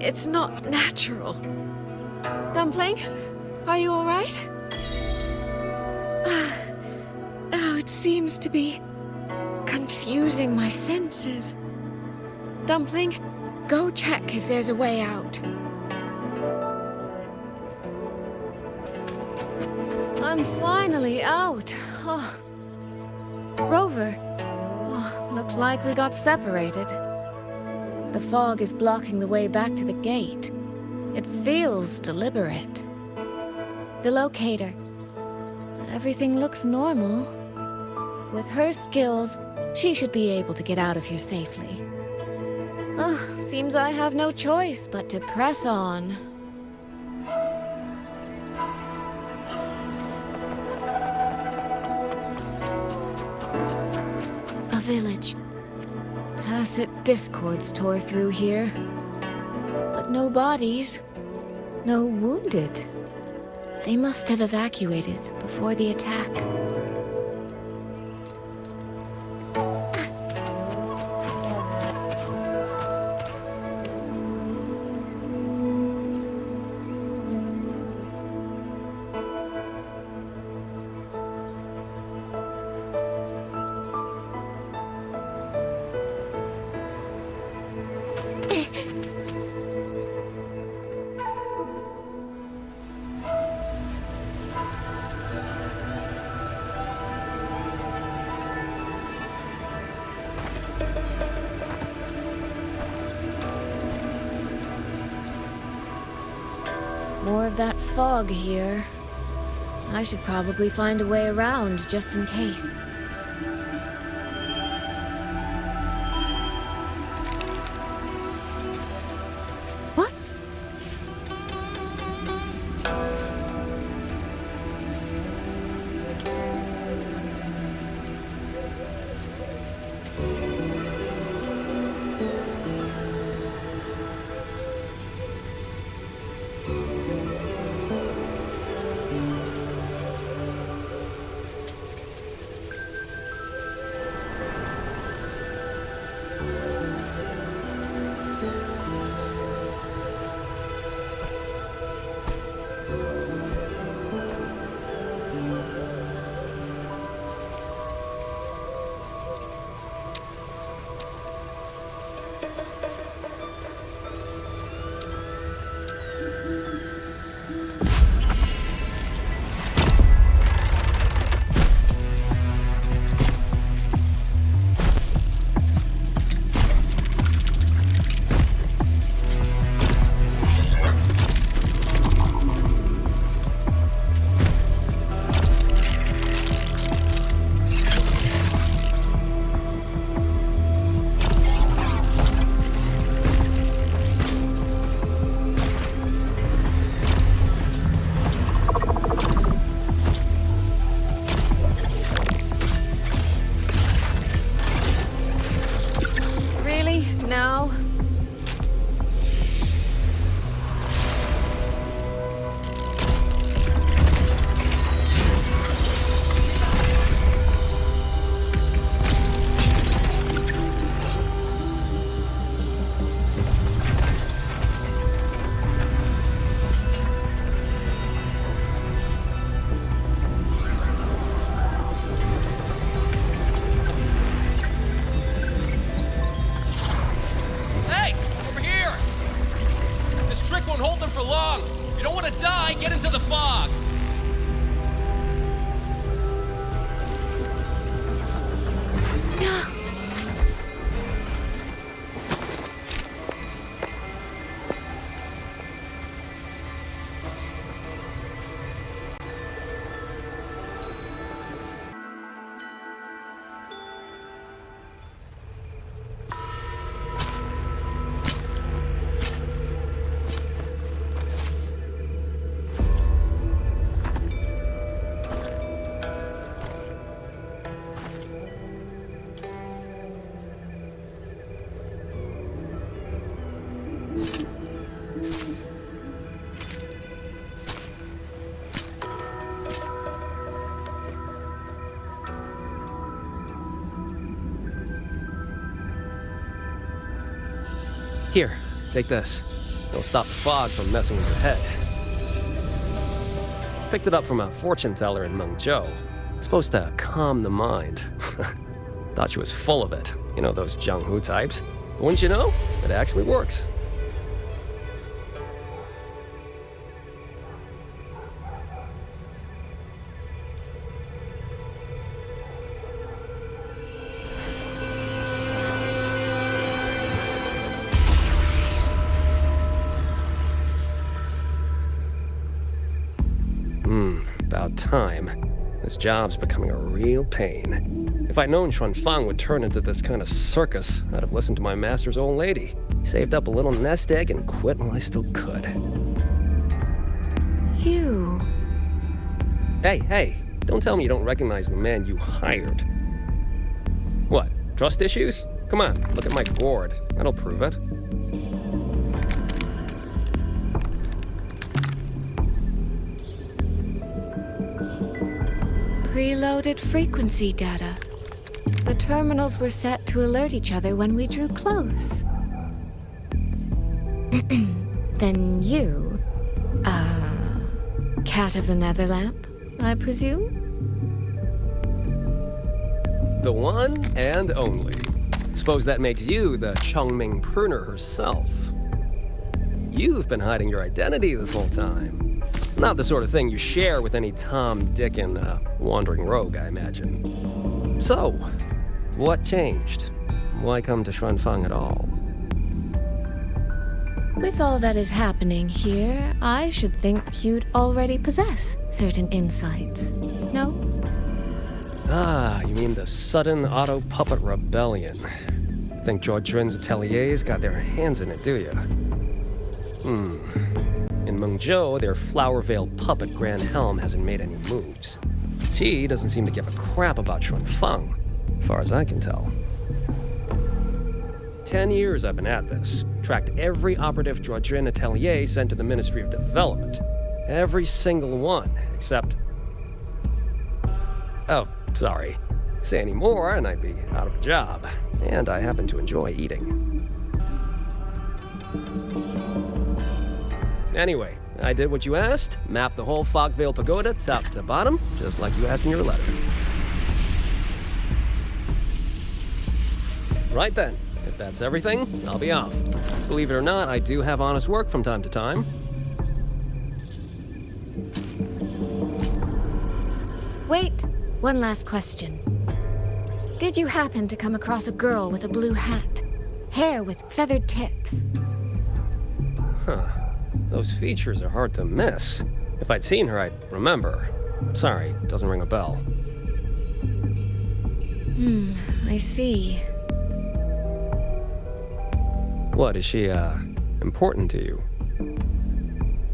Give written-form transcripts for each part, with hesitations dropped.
It's not natural. Dumpling, are you all right? Oh, it seems to be confusing my senses. Dumpling, go check if there's a way out. I'm finally out. Oh. Rover, looks like we got separated. The fog is blocking the way back to the gate. It feels deliberate. The locator. Everything looks normal. With her skills, she should be able to get out of here safely. Seems I have no choice but to press on. A village. Tacit discords tore through here. But no bodies. No wounded. They must have evacuated before the attack. More of that fog here. I should probably find a way around just in case. What? Now? Here, take this. It'll stop the fog from messing with your head. Picked it up from a fortune teller in Mengzhou. It's supposed to calm the mind. Thought she was full of it. You know, those Jianghu types. But wouldn't you know? It actually works. About time. This job's becoming a real pain. If I'd known Xuanfang would turn into this kind of circus, I'd have listened to my master's old lady. Saved up a little nest egg and quit while I still could. You... Hey, don't tell me you don't recognize the man you hired. What, trust issues? Come on, look at my gourd. That'll prove it. Preloaded frequency data. The terminals were set to alert each other when we drew close. Then you... Cat of the Netherlamp, I presume? The one and only. Suppose that makes you the Chongming pruner herself. You've been hiding your identity this whole time. Not the sort of thing you share with any Tom, Dick, and wandering rogue, I imagine. So, what changed? Why come to Xuanfang at all? With all that is happening here, I should think you'd already possess certain insights. No? Ah, you mean the sudden auto-puppet rebellion. Think Zhuojun's ateliers got their hands in it, do you? In Mengzhou, their flower-veiled puppet Grand Helm hasn't made any moves. She doesn't seem to give a crap about Xuanfang, as far as I can tell. 10 years I've been at this. Tracked every operative Zhuojun atelier sent to the Ministry of Development. Every single one, except... Oh, sorry. Say any more and I'd be out of a job. And I happen to enjoy eating. Anyway, I did what you asked, mapped the whole Fogvale Pagoda top to bottom, just like you asked in your letter. Right then, if that's everything, I'll be off. Believe it or not, I do have honest work from time to time. Wait, one last question. Did you happen to come across a girl with a blue hat? Hair with feathered tips? Huh. Those features are hard to miss. If I'd seen her, I'd remember. Sorry, doesn't ring a bell. I see. What, is she, important to you?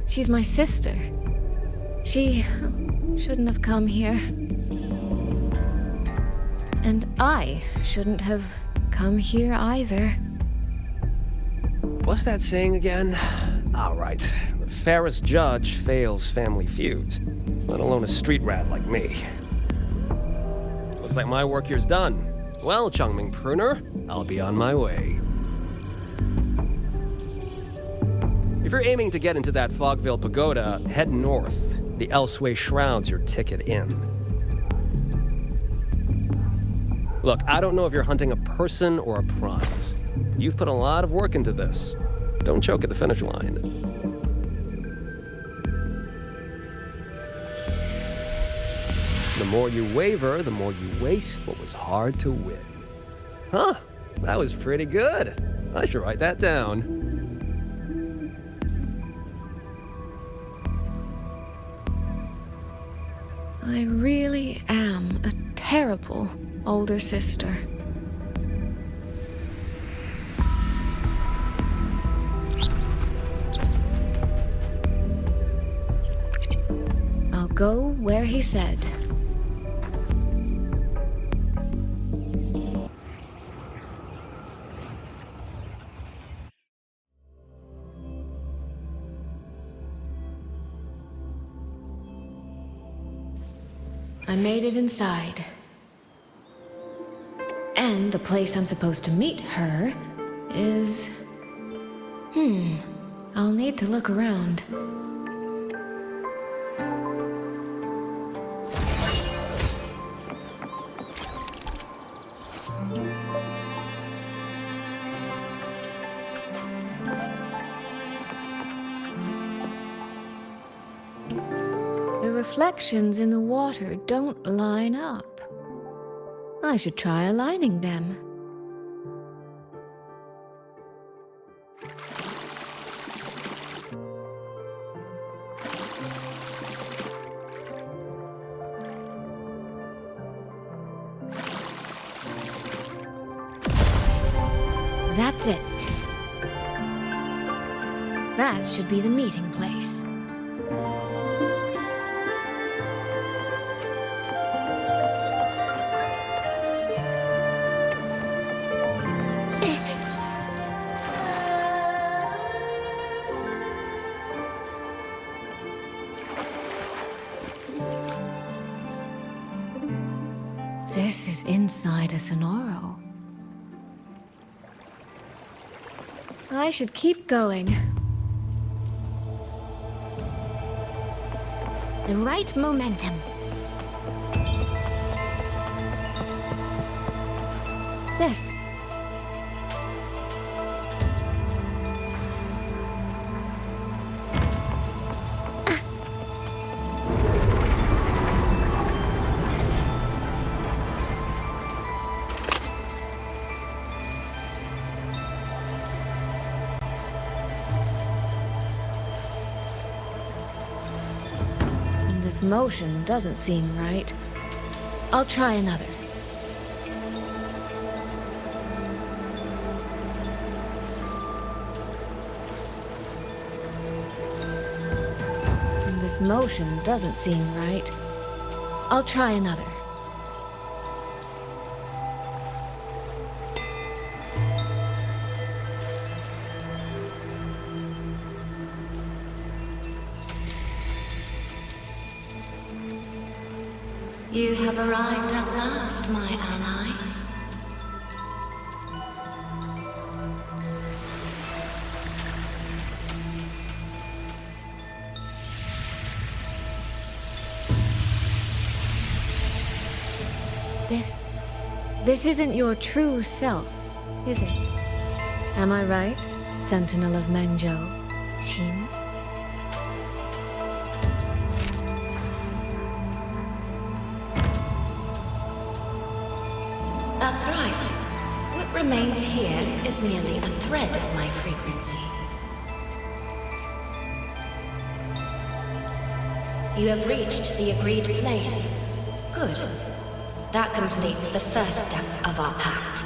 She's my sister. She shouldn't have come here. And I shouldn't have come here either. What's that saying again? All right. The fairest judge fails family feuds, let alone a street rat like me. Looks like my work here's done. Well, Chongming Pruner, I'll be on my way. If you're aiming to get into that Fogvale Pagoda, head north. The Elseway Shroud's your ticket in. Look, I don't know if you're hunting a person or a prize. You've put a lot of work into this. Don't choke at the finish line. The more you waver, the more you waste what was hard to win. Huh, that was pretty good. I should write that down. I really am a terrible older sister. I'll go where he said. I made it inside. And the place I'm supposed to meet her is... I'll need to look around. The reflections in the water don't line up. I should try aligning them. That's it. That should be the meeting place. This is inside a Sonoro. I should keep going. The right momentum. This. This motion doesn't seem right. I'll try another. This motion doesn't seem right. I'll try another. You have arrived at last, my ally. This isn't your true self, is it? Am I right, Sentinel of Mengzhou, Xin? That's right. What remains here is merely a thread of my frequency. You have reached the agreed place. Good. That completes the first step of our pact.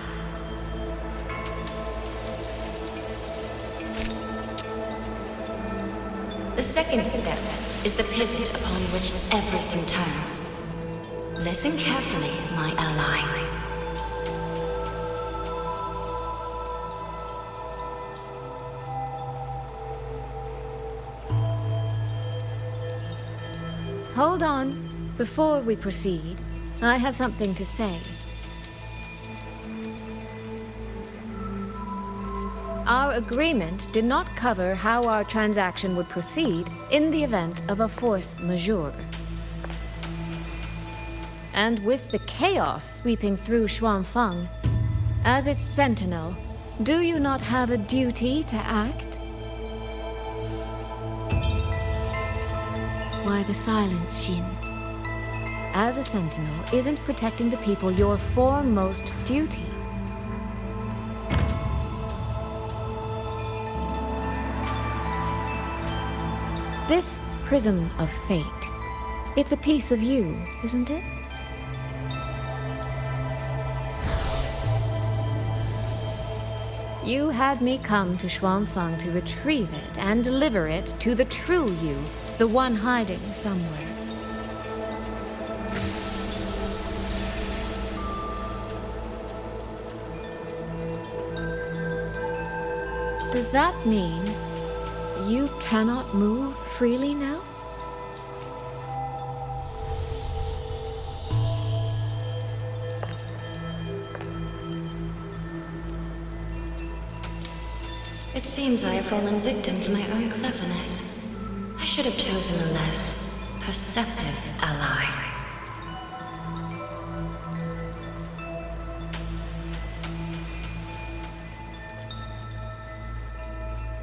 The second step is the pivot upon which everything turns. Listen carefully, my ally. Hold on. Before we proceed, I have something to say. Our agreement did not cover how our transaction would proceed in the event of a force majeure. And with the chaos sweeping through Xuanfeng, as its sentinel, do you not have a duty to act? Why the silence, Xin? As a sentinel, isn't protecting the people your foremost duty? This prism of fate, it's a piece of you, isn't it? You had me come to Xuanfeng to retrieve it and deliver it to the true you, the one hiding somewhere. Does that mean you cannot move freely now? It seems I have fallen victim to my own cleverness. I should have chosen a less perceptive ally.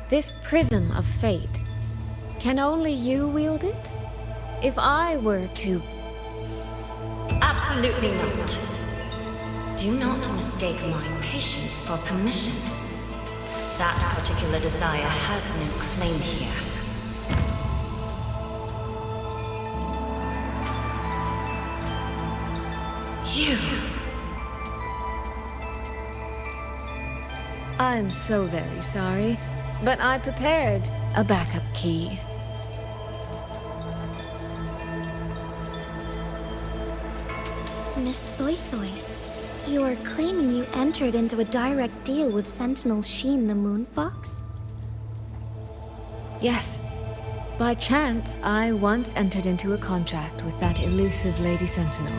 This prism of fate, can only you wield it? If I were to... Absolutely not. Do not mistake my patience for permission. That particular desire has no claim here. You... I'm so very sorry, but I prepared a backup key. Miss Soy Soy, you are claiming you entered into a direct deal with Sentinel Sheen the Moon Fox? Yes. By chance, I once entered into a contract with that elusive Lady Sentinel.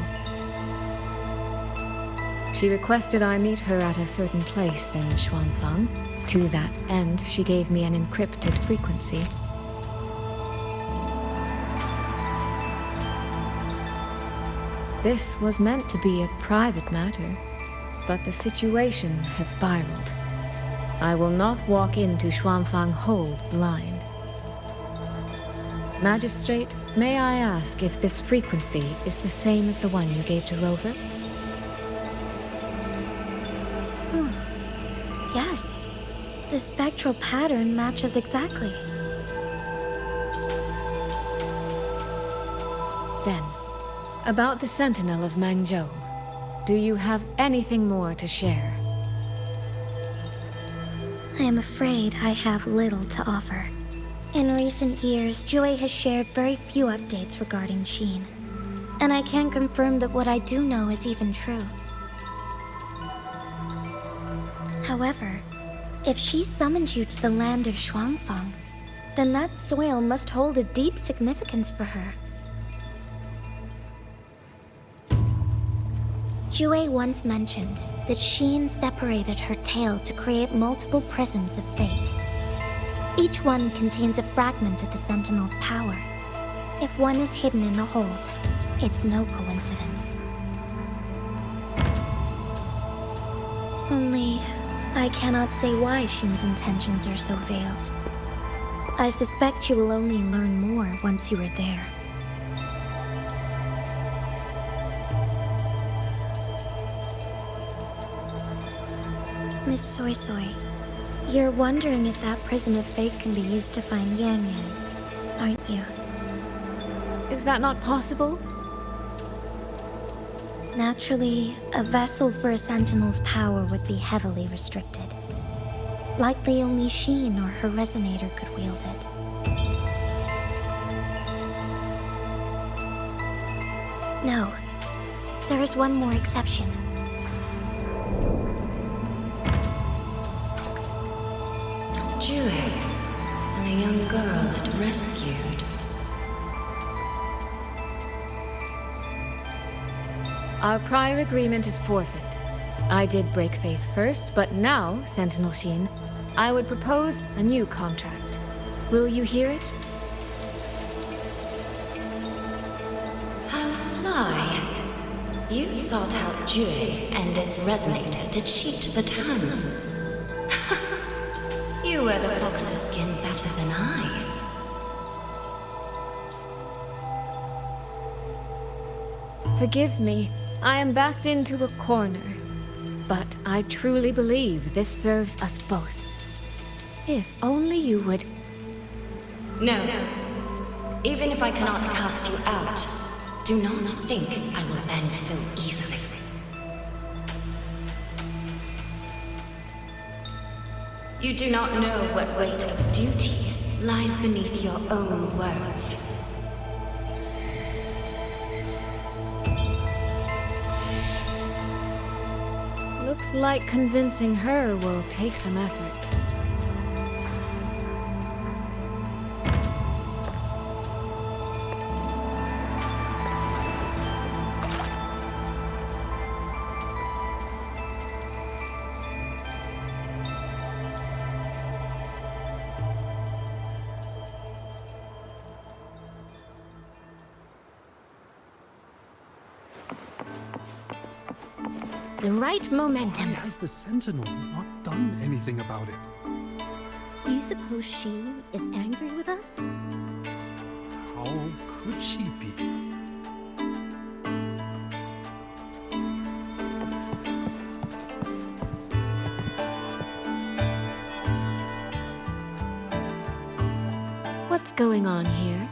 She requested I meet her at a certain place in Xuanfang. To that end, she gave me an encrypted frequency. This was meant to be a private matter, but the situation has spiraled. I will not walk into Xuanfang Hold blind. Magistrate, may I ask if this frequency is the same as the one you gave to Rover? Yes. The spectral pattern matches exactly. Then, about the Sentinel of Mengzhou, do you have anything more to share? I am afraid I have little to offer. In recent years, Jue has shared very few updates regarding Sheen. And I can confirm that what I do know is even true. However, if she summoned you to the land of Xuanfang, then that soil must hold a deep significance for her. Jue once mentioned that Sheen separated her tail to create multiple prisms of fate. Each one contains a fragment of the Sentinel's power. If one is hidden in the hold, it's no coincidence. Only, I cannot say why Sheen's intentions are so veiled. I suspect you will only learn more once you are there. Miss Soy Soy, you're wondering if that prism of fate can be used to find Yangyang, aren't you? Is that not possible? Naturally, a vessel for a Sentinel's power would be heavily restricted. Likely only Sheen or her resonator could wield it. No, there is one more exception. Jue, and the young girl it rescued. Our prior agreement is forfeit. I did break faith first, but now, Sentinel Sheen, I would propose a new contract. Will you hear it? How sly. You sought out Jue and its resonator to cheat the terms. You wear the fox's skin better than I. Forgive me, I am backed into a corner. But I truly believe this serves us both. If only you would... No. Even if I cannot cast you out, do not think I will bend so easily. You do not know what weight of duty lies beneath your own words. Looks like convincing her will take some effort. the right momentum. Why has the Sentinel not done anything about it? Do you suppose she is angry with us? How could she be? What's going on here?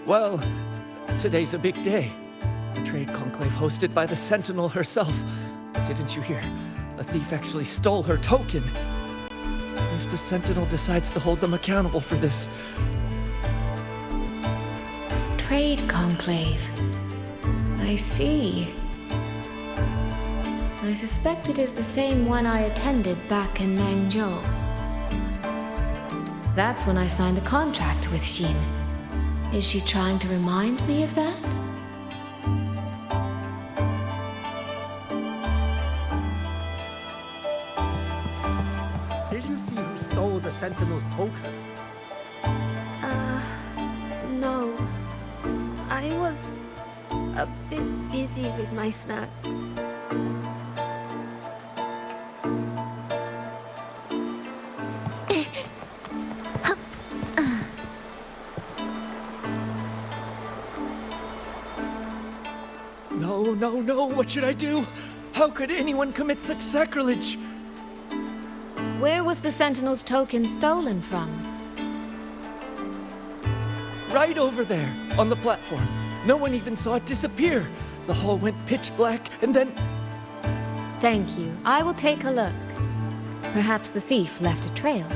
Well, today's a big day. A trade conclave hosted by the Sentinel herself. Didn't you hear? A thief actually stole her token. If the Sentinel decides to hold them accountable for this... Trade conclave. I see. I suspect it is the same one I attended back in Mengzhou. That's when I signed the contract with Xin. Is she trying to remind me of that? Did you see who stole the Sentinel's token? No. I was a bit busy with my snacks. No, what should I do? How could anyone commit such sacrilege? Where was the Sentinel's token stolen from? Right over there, on the platform. No one even saw it disappear. The hall went pitch black, and then... Thank you. I will take a look. Perhaps the thief left a trail.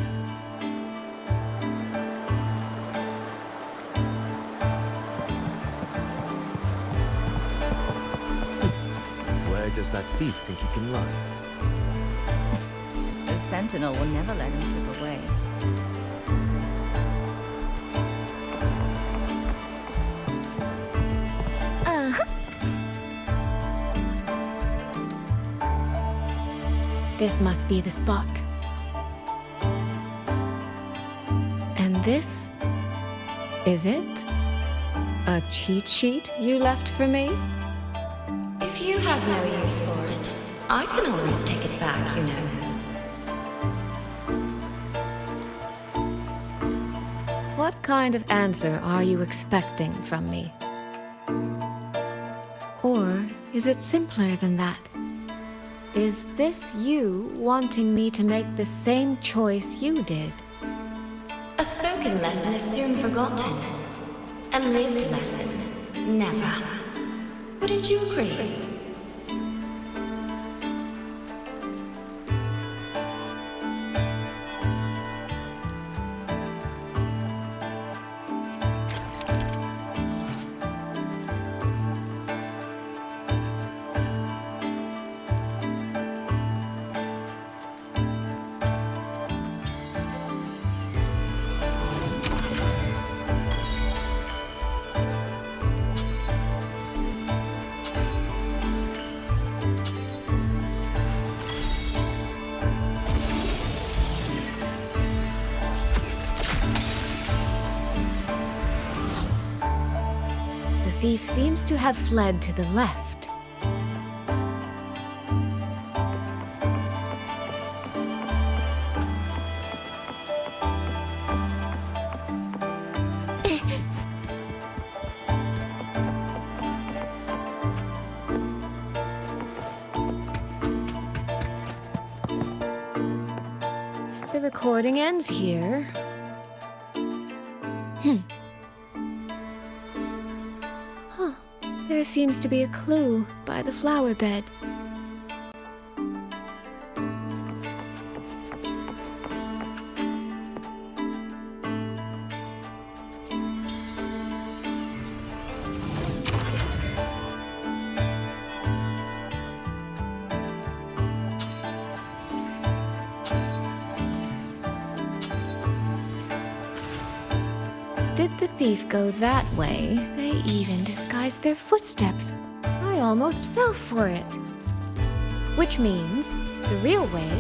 Where does that thief think he can run? The Sentinel will never let him slip away. This must be the spot. And this? Is it? A cheat sheet you left for me? If you have no use for it, I can always take it back, you know. What kind of answer are you expecting from me? Or is it simpler than that? Is this you wanting me to make the same choice you did? A spoken lesson is soon forgotten. A lived lesson, never. Wouldn't you agree? The thief seems to have fled to the left. The recording ends here. There seems to be a clue by the flower bed. Did the thief go that way? They even disguised their footsteps. I almost fell for it. Which means the real way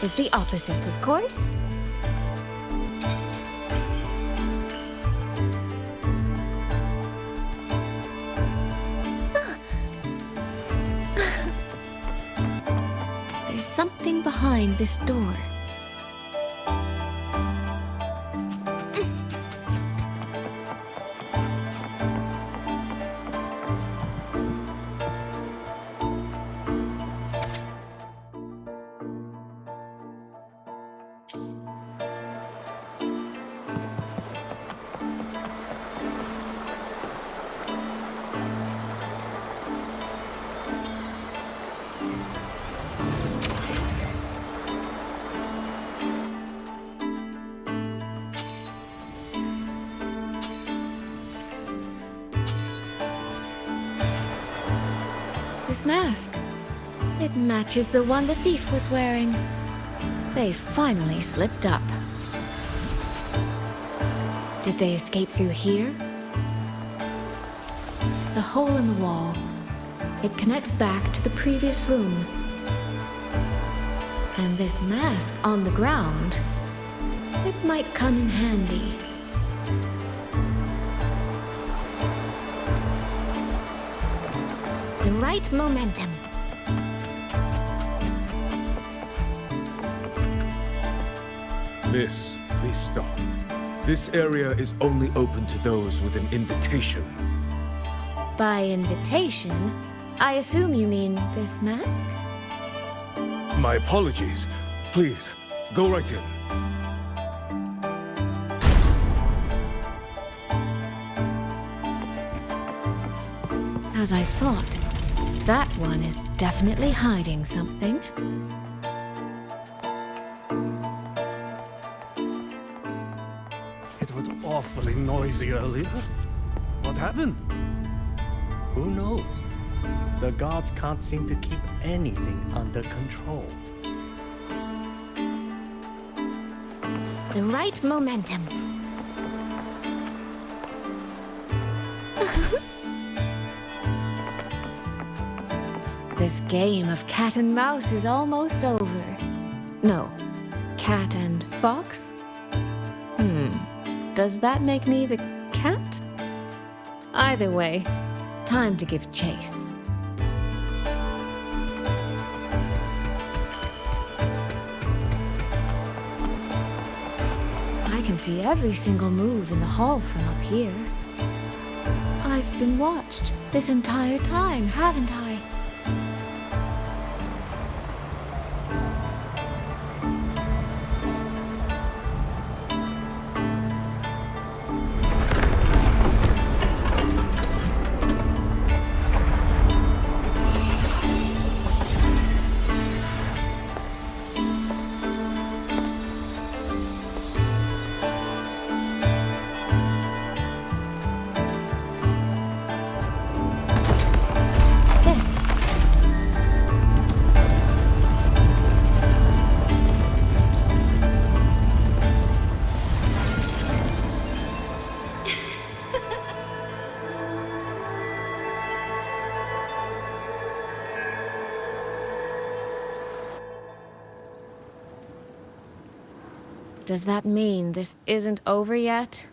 is the opposite, of course. something behind this door. This mask. It matches the one the thief was wearing. They finally slipped up. Did they escape through here? The hole in the wall. It connects back to the previous room. And this mask on the ground, it might come in handy. The right momentum. Miss, please stop. This area is only open to those with an invitation. By invitation, I assume you mean this mask? My apologies. Please, go right in. As I thought, that one is definitely hiding something. It was awfully noisy earlier. What happened? Who knows? The gods can't seem to keep anything under control. The right momentum. This game of cat and mouse is almost over. No, cat and fox? Does that make me the cat? Either way, time to give chase. I can see every single move in the hall from up here. I've been watched this entire time, haven't I? Does that mean this isn't over yet?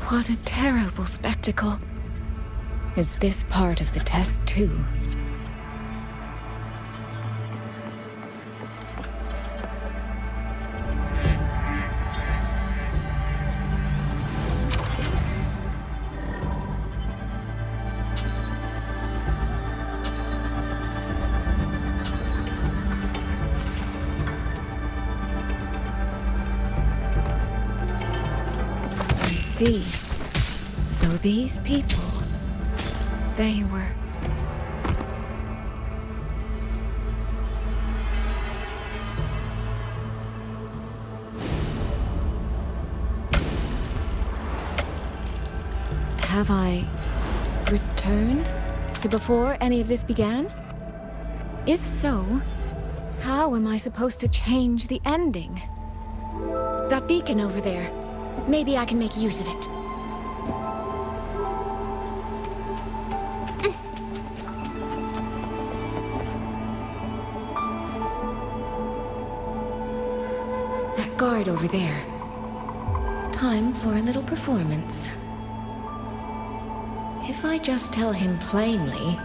What a terrible spectacle. Is this part of the test too? See. So these people, they were... Have I returned to before any of this began? If so, how am I supposed to change the ending? That beacon over there. Maybe I can make use of it. That guard over there. Time for a little performance. If I just tell him plainly,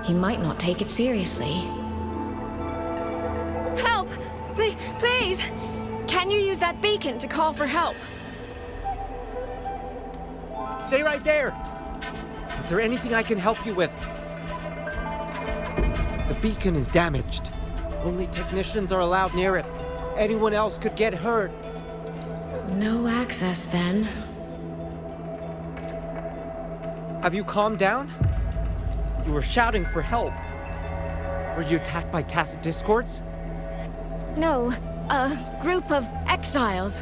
he might not take it seriously. Help! Please! Can you use that beacon to call for help? Stay right there! Is there anything I can help you with? The beacon is damaged. Only technicians are allowed near it. Anyone else could get hurt. No access, then. Have you calmed down? You were shouting for help. Were you attacked by tacit discords? No, a group of exiles.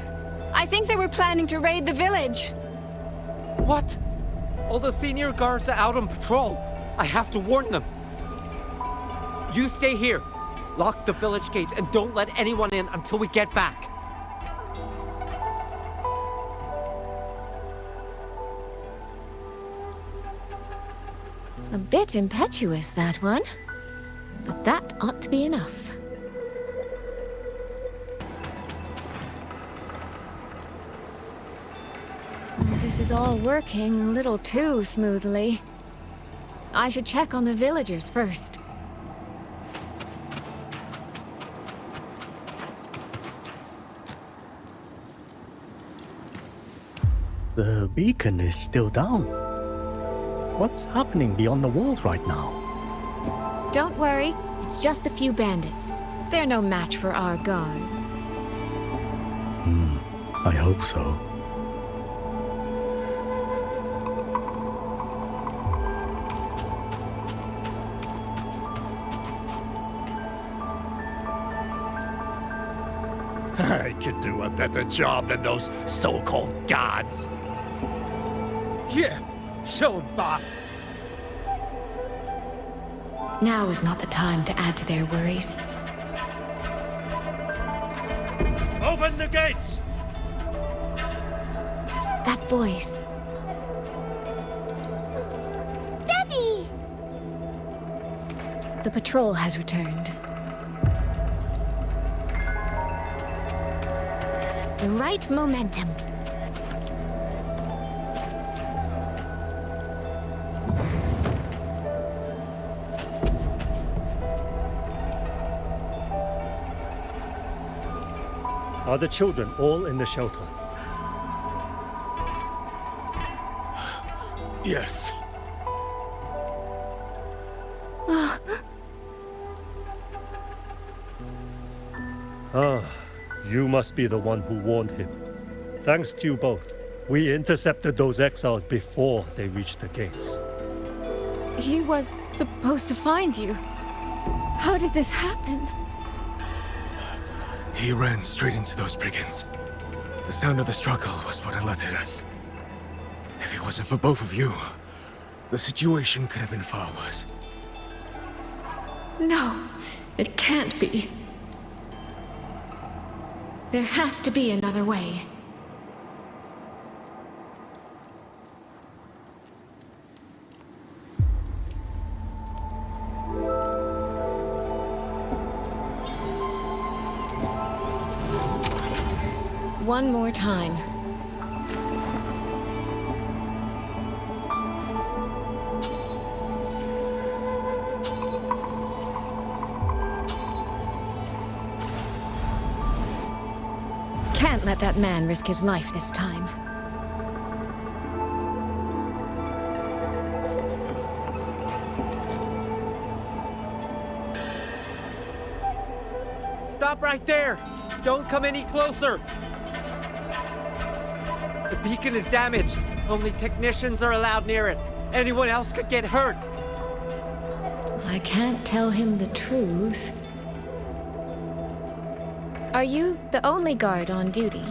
I think they were planning to raid the village. What? All the senior guards are out on patrol. I have to warn them. You stay here. Lock the village gates and don't let anyone in until we get back. A bit impetuous, that one. But that ought to be enough. This is all working a little too smoothly. I should check on the villagers first. The beacon is still down. What's happening beyond the walls right now? Don't worry, it's just a few bandits. They're no match for our guards. I hope so. I could do a better job than those so-called gods. Yeah, show 'em, boss. Now is not the time to add to their worries. Open the gates! That voice. Daddy! The patrol has returned. The right momentum. Are the children all in the shelter? Yes. You must be the one who warned him. Thanks to you both, we intercepted those exiles before they reached the gates. He was supposed to find you. How did this happen? He ran straight into those brigands. The sound of the struggle was what alerted us. If it wasn't for both of you, the situation could have been far worse. No, it can't be. There has to be another way. One more time. Can't let that man risk his life this time. Stop right there! Don't come any closer! The beacon is damaged. Only technicians are allowed near it. Anyone else could get hurt. I can't tell him the truth. Are you the only guard on duty?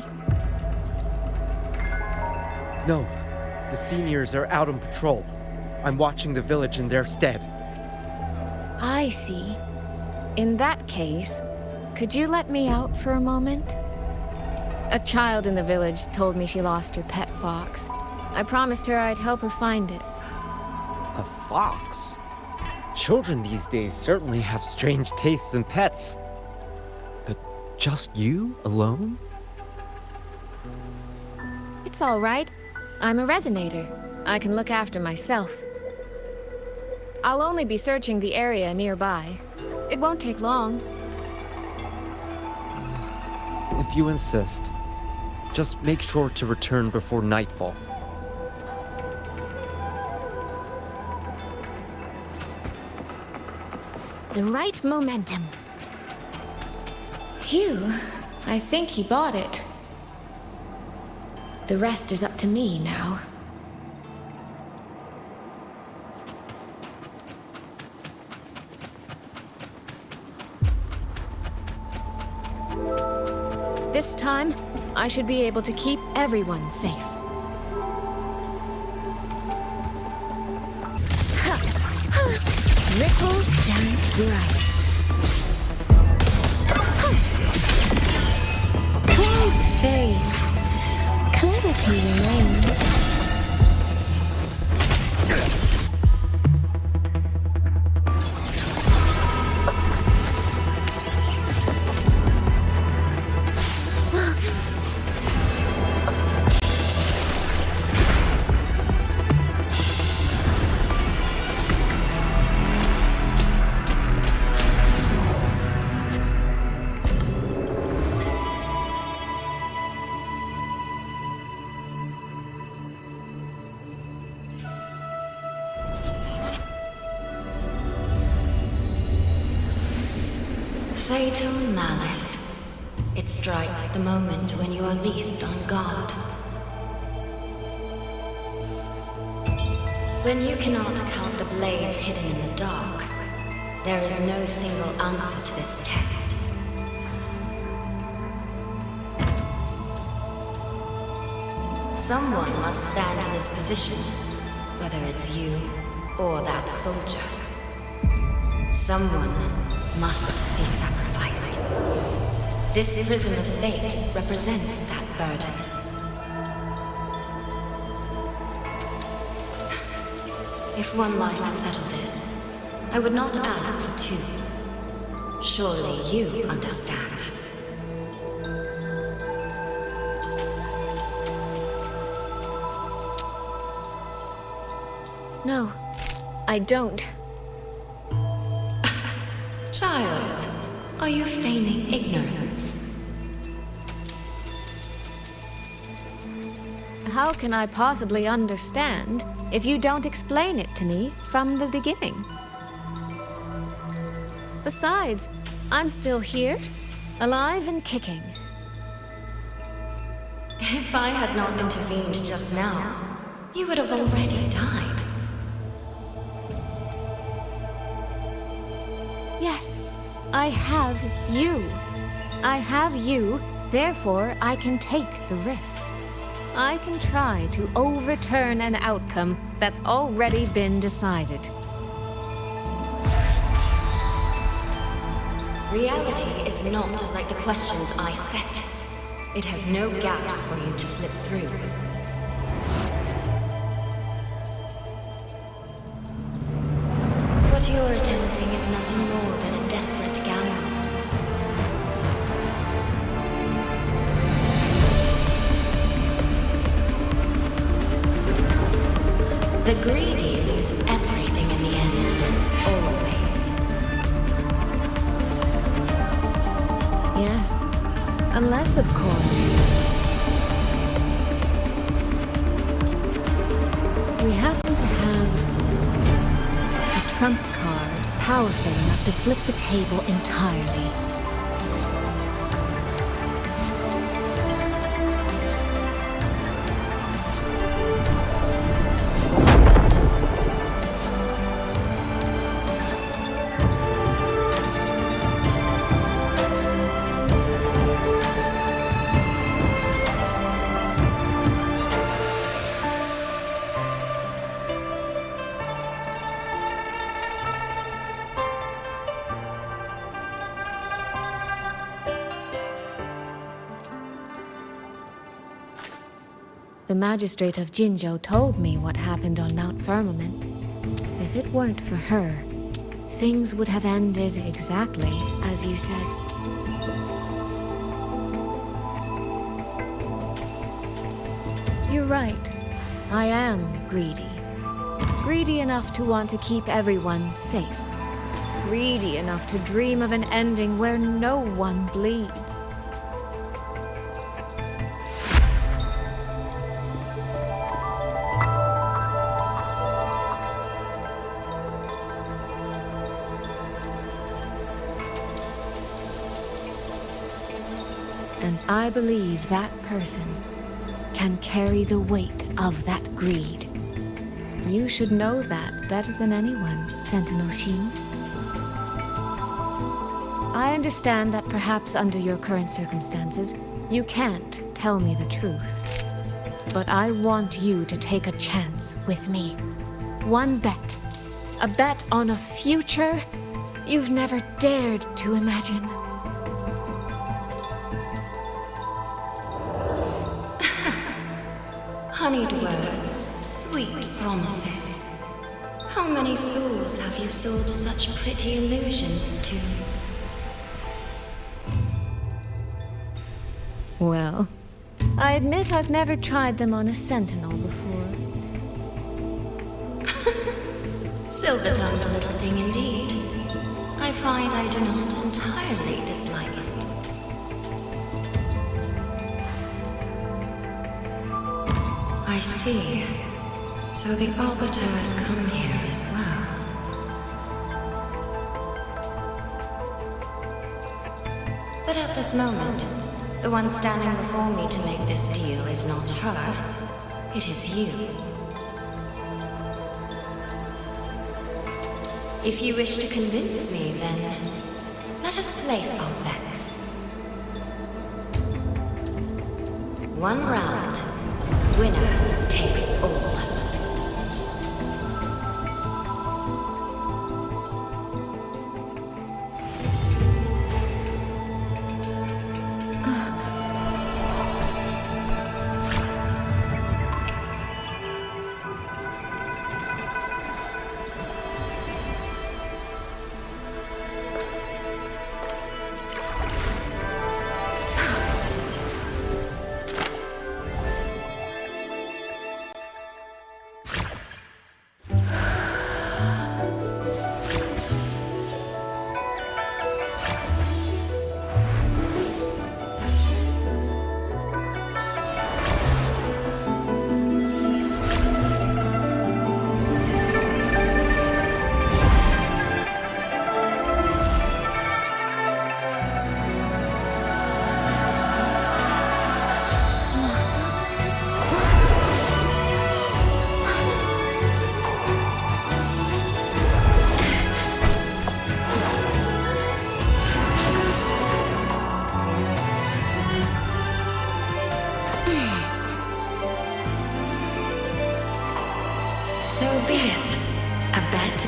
No, the seniors are out on patrol. I'm watching the village in their stead. I see. In that case, could you let me out for a moment? A child in the village told me she lost her pet fox. I promised her I'd help her find it. A fox? Children these days certainly have strange tastes in pets. But just you alone? It's all right. I'm a resonator. I can look after myself. I'll only be searching the area nearby. It won't take long. If you insist, just make sure to return before nightfall. The right momentum. Phew, I think he bought it. The rest is up to me now. This time, I should be able to keep everyone safe. Ripples dance bright. Clouds fade. Clarity remains. Fatal malice. It strikes the moment when you are least on guard. When you cannot count the blades hidden in the dark, there is no single answer to this test. Someone must stand in this position, whether it's you or that soldier. Someone must be sacrificed. This prison of fate represents that burden. If one life could settle this, I would not ask for two. Surely you understand. No, I don't. Child, are you feigning ignorance? How can I possibly understand if you don't explain it to me from the beginning? Besides, I'm still here, alive and kicking. If I had not intervened just now, you would have already died. Yes, I have you. I have you, therefore I can take the risk. I can try to overturn an outcome that's already been decided. Reality is not like the questions I set. It has no gaps for you to slip through. What you're attempting is nothing more than a desperate gamble. The greedy lose everything in the end, always. Yes, unless, of course, we happen to have a trump card powerful enough to flip the table entirely. The magistrate of Jinzhou told me what happened on Mount Firmament. If it weren't for her, things would have ended exactly as you said. You're right. I am greedy. Greedy enough to want to keep everyone safe. Greedy enough to dream of an ending where no one bleeds. And I believe that person can carry the weight of that greed. You should know that better than anyone, Sentinel Xin. I understand that perhaps under your current circumstances, you can't tell me the truth. But I want you to take a chance with me. One bet. A bet on a future you've never dared to imagine. Honeyed words, sweet promises. How many souls have you sold such pretty illusions to? Well, I admit I've never tried them on a sentinel before. Silver-tongued little thing indeed. I find I do not entirely dislike it. I see. So the Arbiter has come here as well. But at this moment, the one standing before me to make this deal is not her. It is you. If you wish to convince me, then let us place our bets. One round. Winner takes all.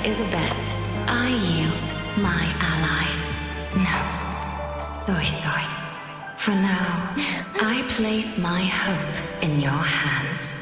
Is a bet. I yield my ally. No. Soy. For now, I place my hope in your hands.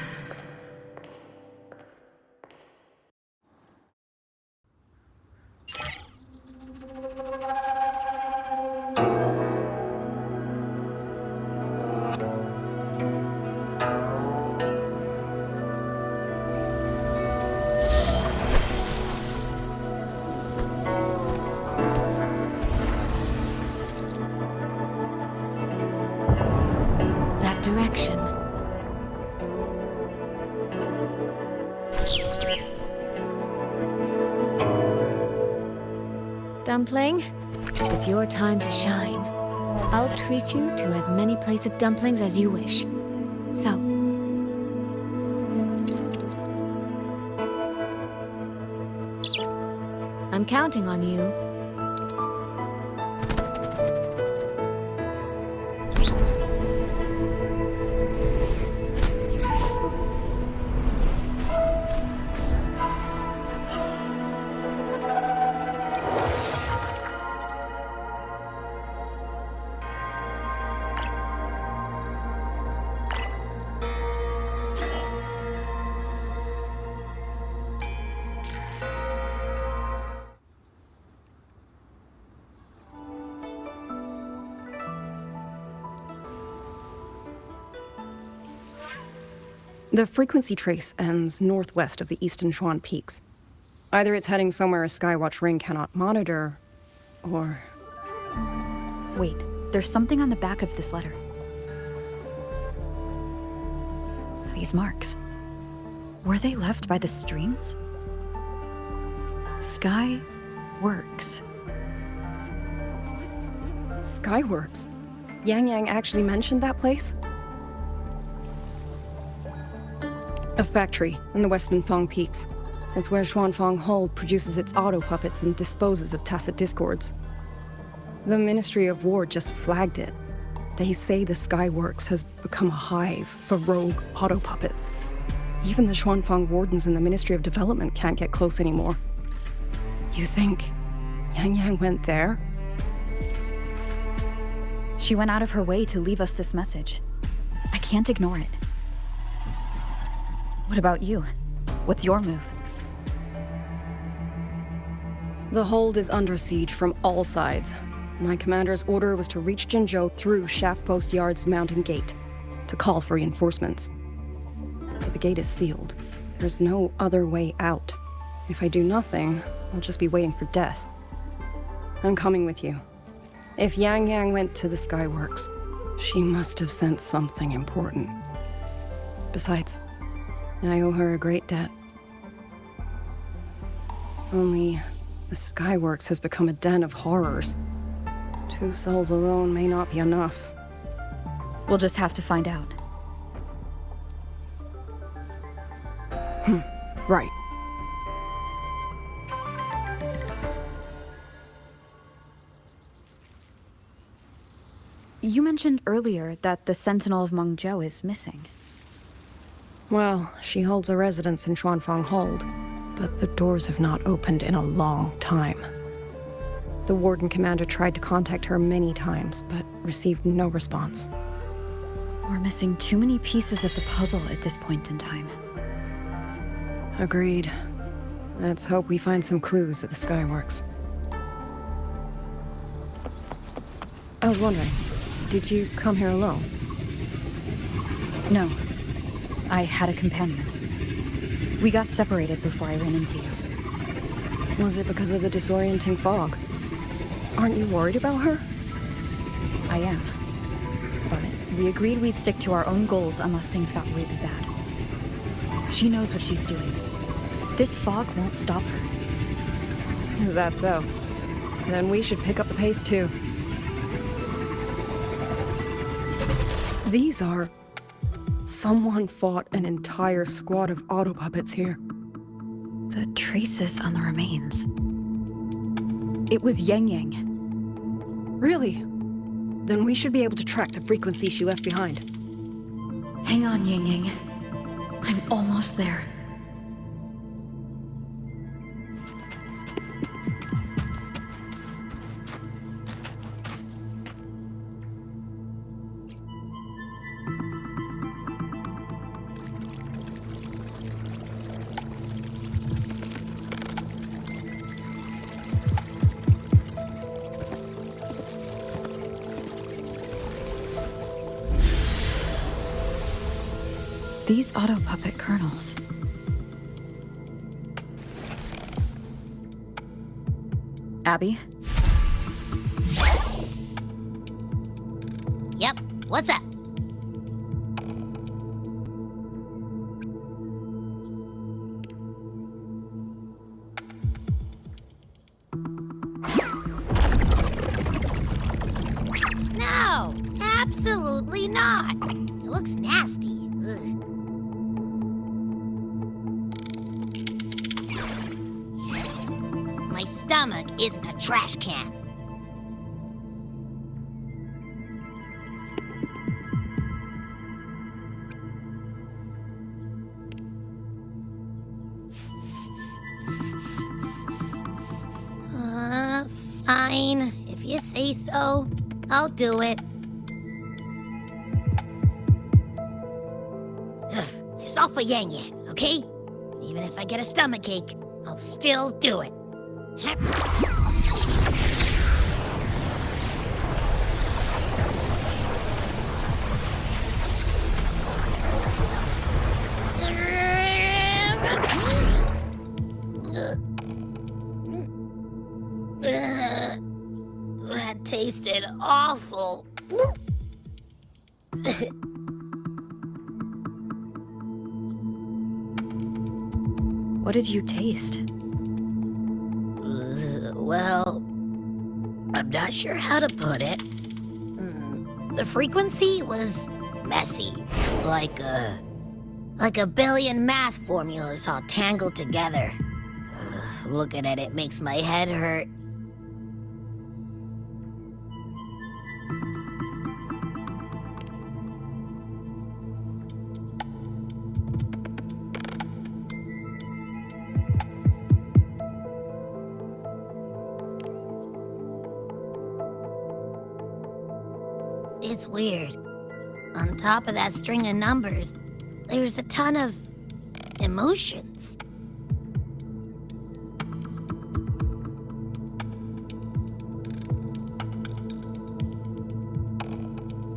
Direction. Dumpling, it's your time to shine. I'll treat you to as many plates of dumplings as you wish. So, I'm counting on you. The frequency trace ends northwest of the eastern Xuan Peaks. Either it's heading somewhere a Skywatch ring cannot monitor, or... Wait, there's something on the back of this letter. These marks. Were they left by the streams? Sky Works. Skyworks? Yangyang actually mentioned that place? A factory in the western Fang Peaks. It's where Xuanfang Hold produces its autopuppets and disposes of tacit discords. The Ministry of War just flagged it. They say the Skyworks has become a hive for rogue autopuppets. Even the Xuanfang wardens in the Ministry of Development can't get close anymore. You think Yangyang went there? She went out of her way to leave us this message. I can't ignore it. What about you? What's your move? The hold is under siege from all sides. My commander's order was to reach Jinzhou through Shaft Post Yard's mountain gate, to call for reinforcements. But the gate is sealed. There's no other way out. If I do nothing, I'll just be waiting for death. I'm coming with you. If Yangyang went to the Skyworks, she must have sent something important. Besides, I owe her a great debt. Only, the Skyworks has become a den of horrors. 2 souls alone may not be enough. We'll just have to find out. Right. You mentioned earlier that the Sentinel of Mengzhou is missing. Well, she holds a residence in Xuanfang Hold, but the doors have not opened in a long time. The Warden Commander tried to contact her many times, but received no response. We're missing too many pieces of the puzzle at this point in time. Agreed. Let's hope we find some clues at the Skyworks. I was wondering, did you come here alone? No. I had a companion. We got separated before I ran into you. Was it because of the disorienting fog? Aren't you worried about her? I am. But we agreed we'd stick to our own goals unless things got really bad. She knows what she's doing. This fog won't stop her. Is that so? Then we should pick up the pace too. These are... Someone fought an entire squad of autopuppets here. The traces on the remains. It was Yangyang. Really? Then we should be able to track the frequency she left behind. Hang on, Yangyang. I'm almost there. These autopuppet kernels. Abby? Yep, what's up? No, absolutely not. It looks nasty. Ugh. My stomach isn't a trash can. Fine. If you say so, I'll do it. It's all for Yangyang, okay? Even if I get a stomachache, I'll still do it. tasted awful. What did you taste? Well, I'm not sure how to put it. The frequency was messy, like a billion math formulas all tangled together. Looking at it makes my head hurt. It's weird. On top of that string of numbers, there's a ton of emotions.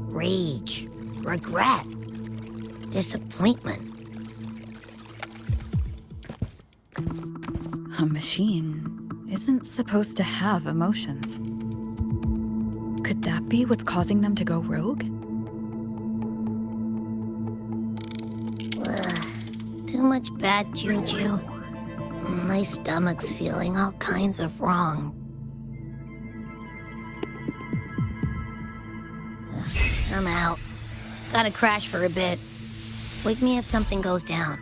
Rage, regret, disappointment. A machine isn't supposed to have emotions. Could that be what's causing them to go rogue? Too much bad juju. My stomach's feeling all kinds of wrong. I'm out. Gotta crash for a bit. Wake me if something goes down.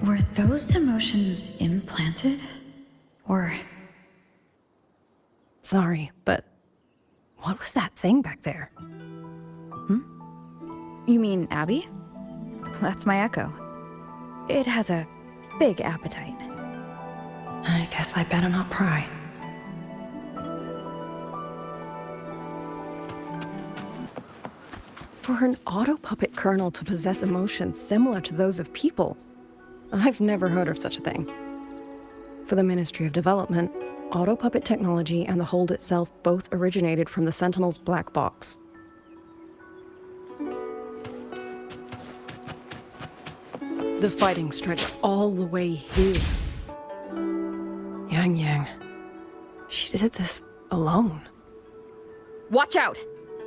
Were those emotions implanted? Or... Sorry, but what was that thing back there? You mean Abby? That's my echo. It has a big appetite. I guess I better not pry. For an autopuppet kernel to possess emotions similar to those of people, I've never heard of such a thing. For the Ministry of Development, autopuppet technology and the hold itself both originated from the Sentinel's black box. The fighting stretched all the way here. Yangyang. She did this alone. Watch out!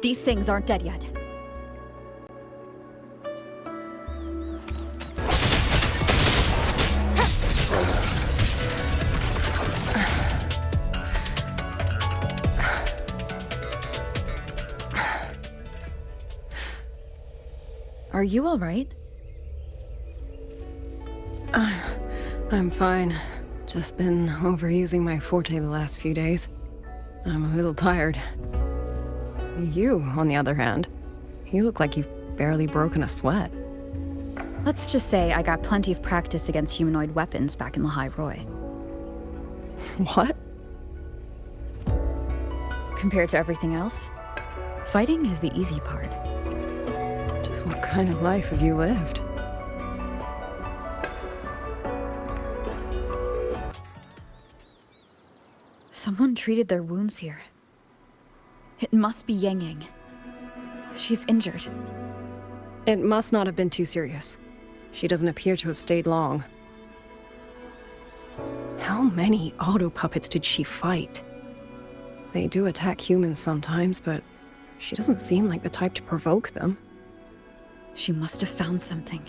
These things aren't dead yet. Are you all right? I'm fine. Just been overusing my forte the last few days. I'm a little tired. You, on the other hand, you look like you've barely broken a sweat. Let's just say I got plenty of practice against humanoid weapons back in the High Roy. What? Compared to everything else, fighting is the easy part. Just what kind of life have you lived? Someone treated their wounds here. It must be Yangyang. She's injured. It must not have been too serious. She doesn't appear to have stayed long. How many autopuppets did she fight? They do attack humans sometimes, but she doesn't seem like the type to provoke them. She must have found something.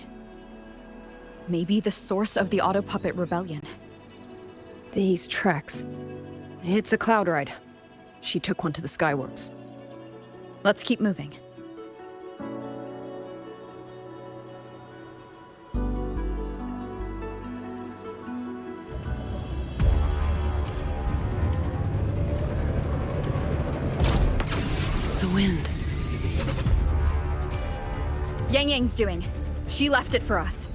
Maybe the source of the autopuppet rebellion. These treks. It's a cloud ride. She took one to the Skyworks. Let's keep moving. The wind. Yangyang's doing. She left it for us.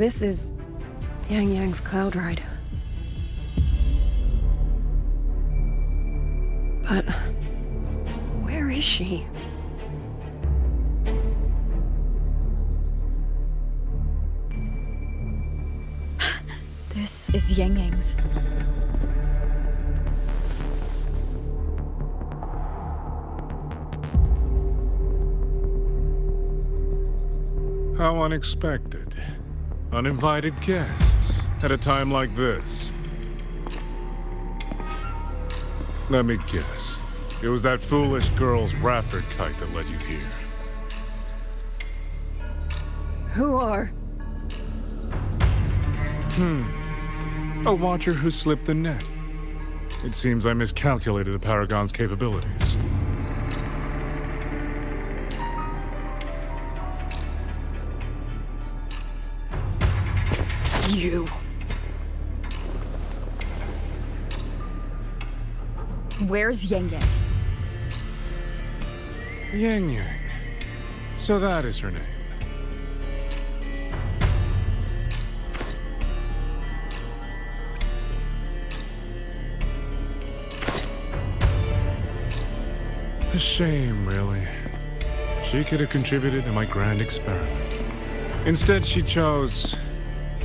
This is Yangyang's cloud ride. But where is she? This is Yangyang's. How unexpected. Uninvited guests at a time like this. Let me guess. It was that foolish girl's rafter kite that led you here. Who are? A watcher who slipped the net. It seems I miscalculated the Paragon's capabilities. You. Where's Yangyang? Yangyang. So that is her name. A shame, really. She could have contributed to my grand experiment. Instead, she chose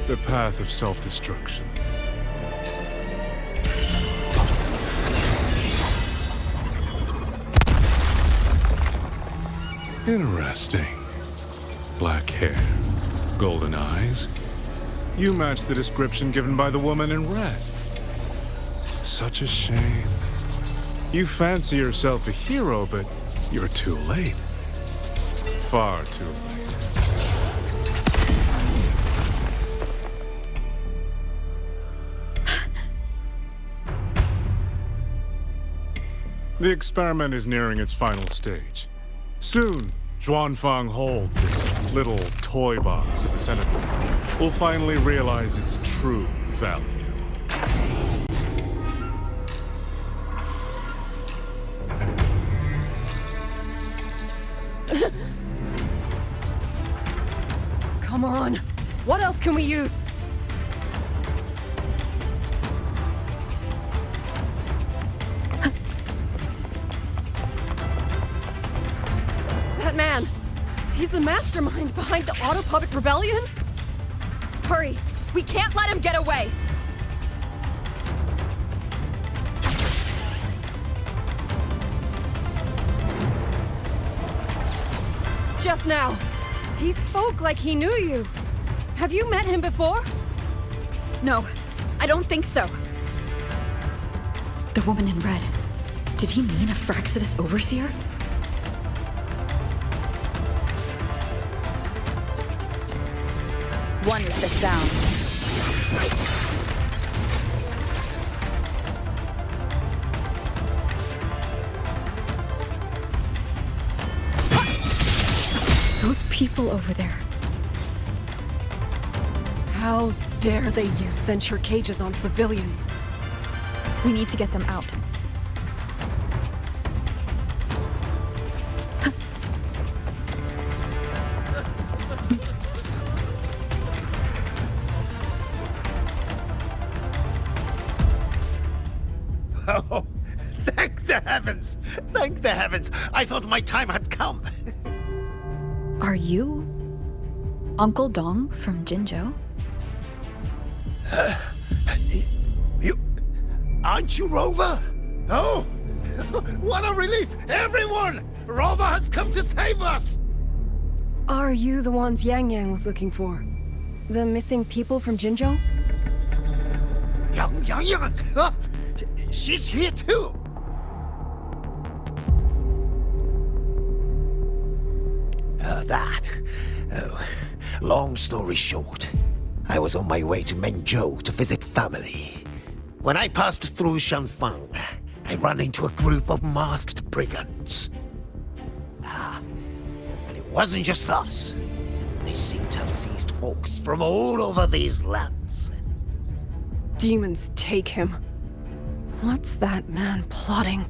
the path of self-destruction. Interesting. Black hair, golden eyes. You match the description given by the woman in red. Such a shame. You fancy yourself a hero, but you're too late. Far too late. The experiment is nearing its final stage. Soon, Xuanfang Hold, this little toy box at the center, will finally realize its true value. Come on. What else can we use? That man. He's the mastermind behind the autopuppet rebellion? Hurry! We can't let him get away! Just now. He spoke like he knew you. Have you met him before? No, I don't think so. The woman in red. Did he mean a Fraxidus overseer? One with the sound. Those people over there. How dare they use censure cages on civilians? We need to get them out. Oh, thank the heavens! Thank the heavens! I thought my time had come. Are you Uncle Dong from Jinzhou? You... Aren't you Rover? Oh! What a relief! Everyone! Rover has come to save us! Are you the ones Yangyang was looking for? The missing people from Jinzhou? Yangyang! She's here too! Long story short, I was on my way to Mengzhou to visit family. When I passed through Shanfang, I ran into a group of masked brigands. And it wasn't just us. They seem to have seized folks from all over these lands. Demons take him. What's that man plotting?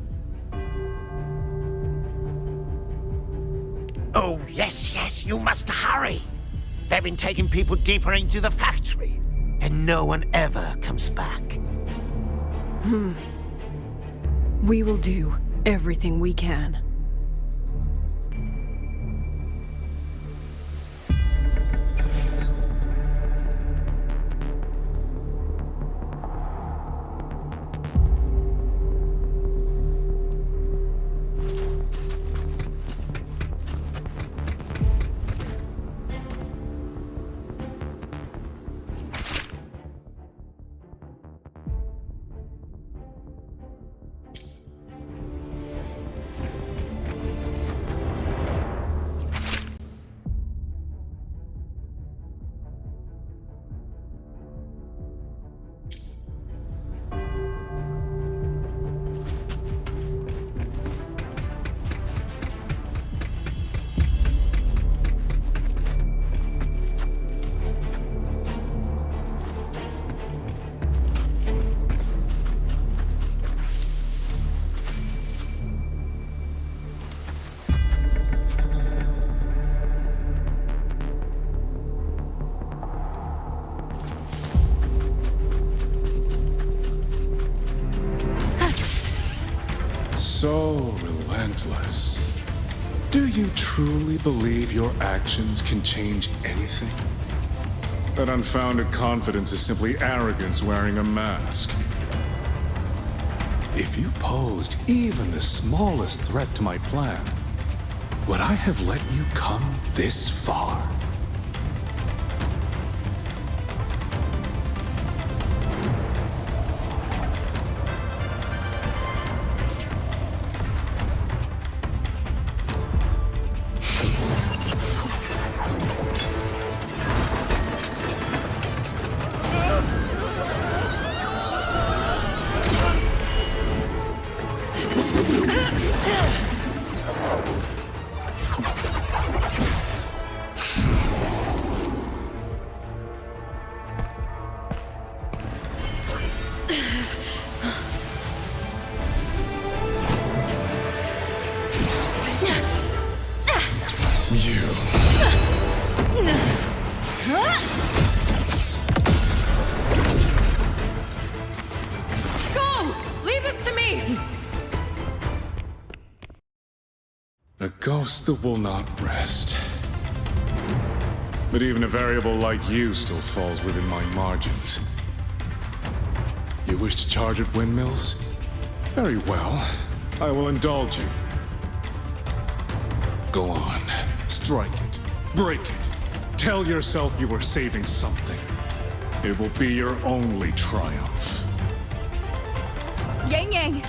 Oh, yes, you must hurry. They've been taking people deeper into the factory, and no one ever comes back. We will do everything we can. So relentless. Do you truly believe your actions can change anything? That unfounded confidence is simply arrogance wearing a mask. If you posed even the smallest threat to my plan, would I have let you come this far? A ghost that will not rest. But even a variable like you still falls within my margins. You wish to charge at windmills? Very well. I will indulge you. Go on. Strike it. Break it. Tell yourself you were saving something. It will be your only triumph. Yangyang!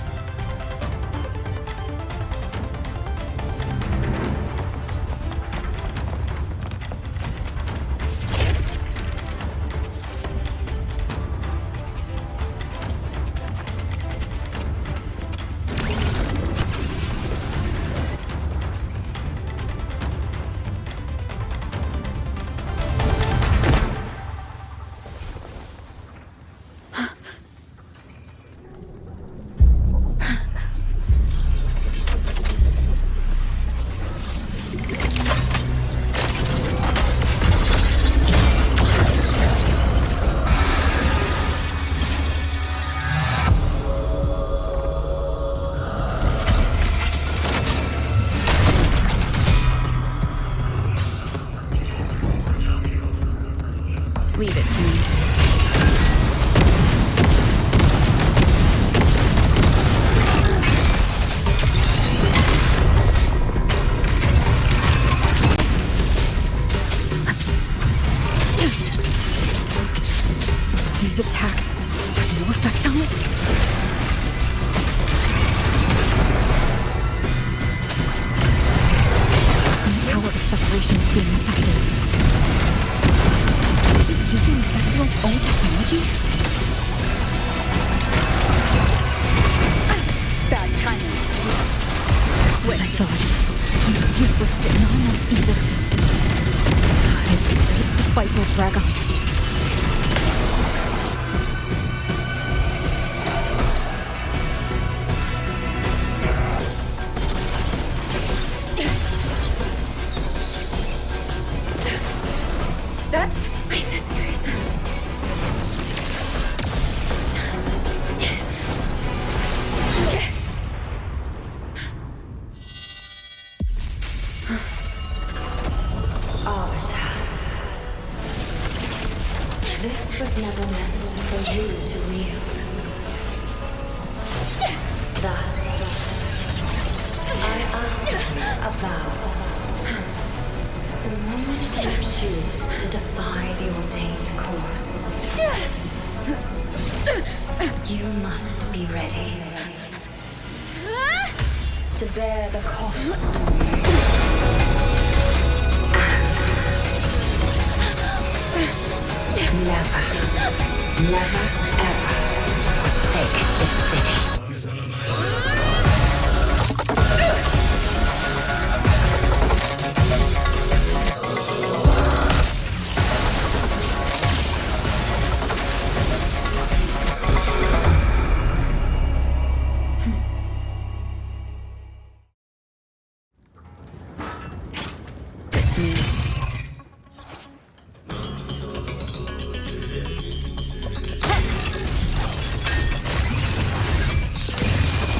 Leave it to me. These attacks have no effect on it? The power of separation is being affected. Using the Sentinel's own technology? Bad timing. As I thought. Useless, but not enough either. At this rate, the fight will drag on. choose to defy the ordained course, you must be ready to bear the cost. And never, ever forsake this city.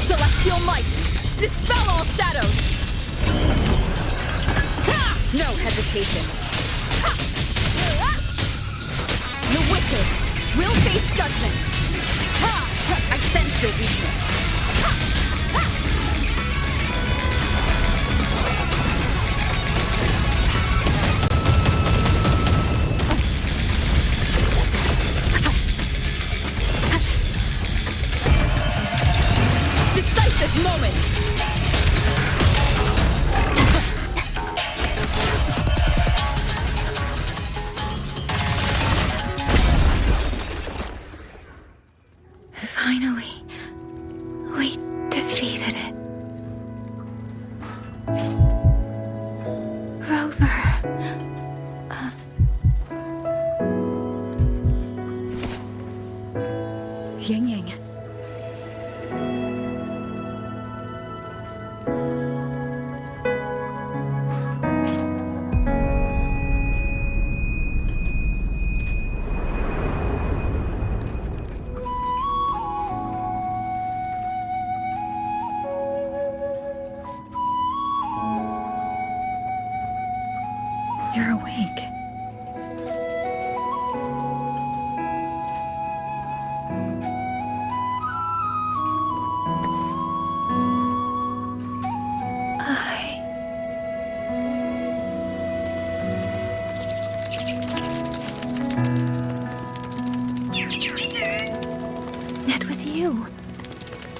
Celestial might! Dispel all shadows! No hesitation. The wicked will face judgment. I sense your weakness. Decisive moment! Finally, we defeated it. Rover. Yangyang. You're awake. That was you.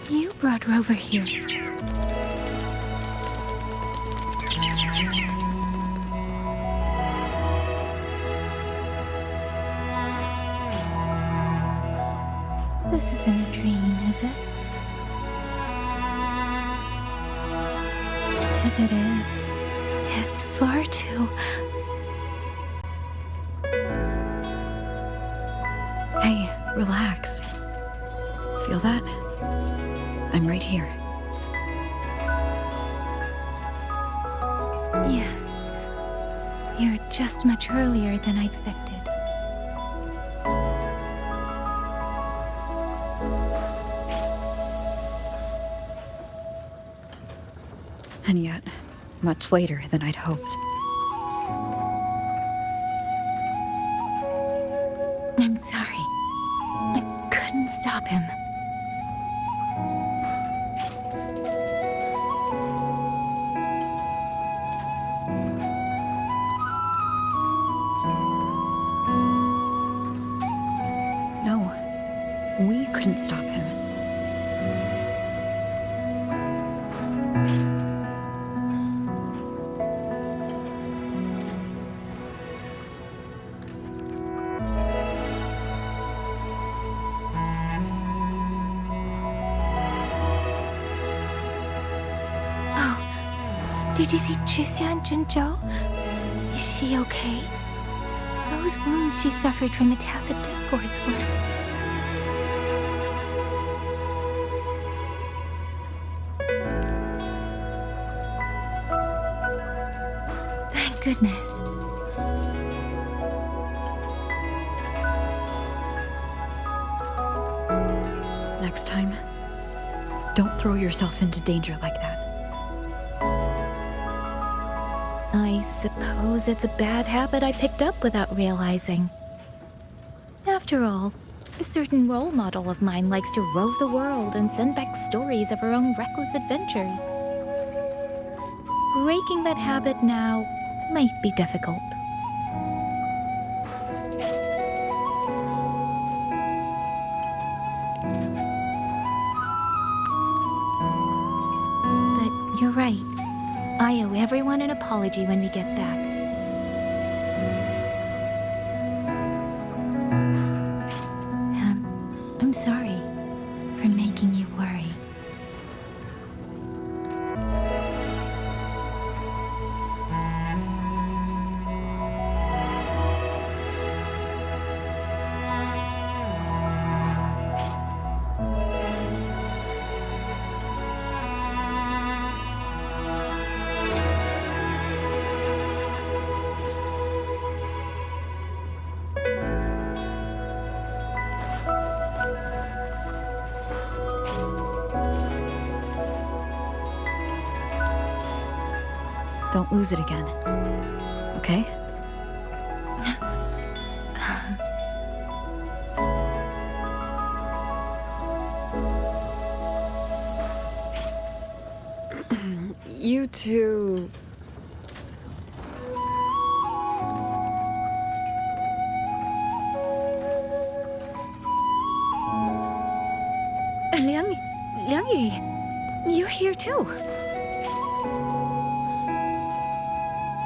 You brought Rover here. This isn't a dream, is it? If it is, it's far too... Hey, relax. Feel that? I'm right here. Yes. You're just much earlier than I expected. And yet, much later than I'd hoped. I'm sorry. I couldn't stop him. No, we couldn't stop him. Did you see Juxia and Zhenzhou? Is she okay? Those wounds she suffered from the tacit discords were... Thank goodness. Next time, don't throw yourself into danger like that. I suppose it's a bad habit I picked up without realizing. After all, a certain role model of mine likes to rove the world and send back stories of her own reckless adventures. Breaking that habit now might be difficult. You're right. I owe everyone an apology when we get back. And I'm sorry for making you worry. Don't lose it again. Okay? You two... Liangyu, you're here too.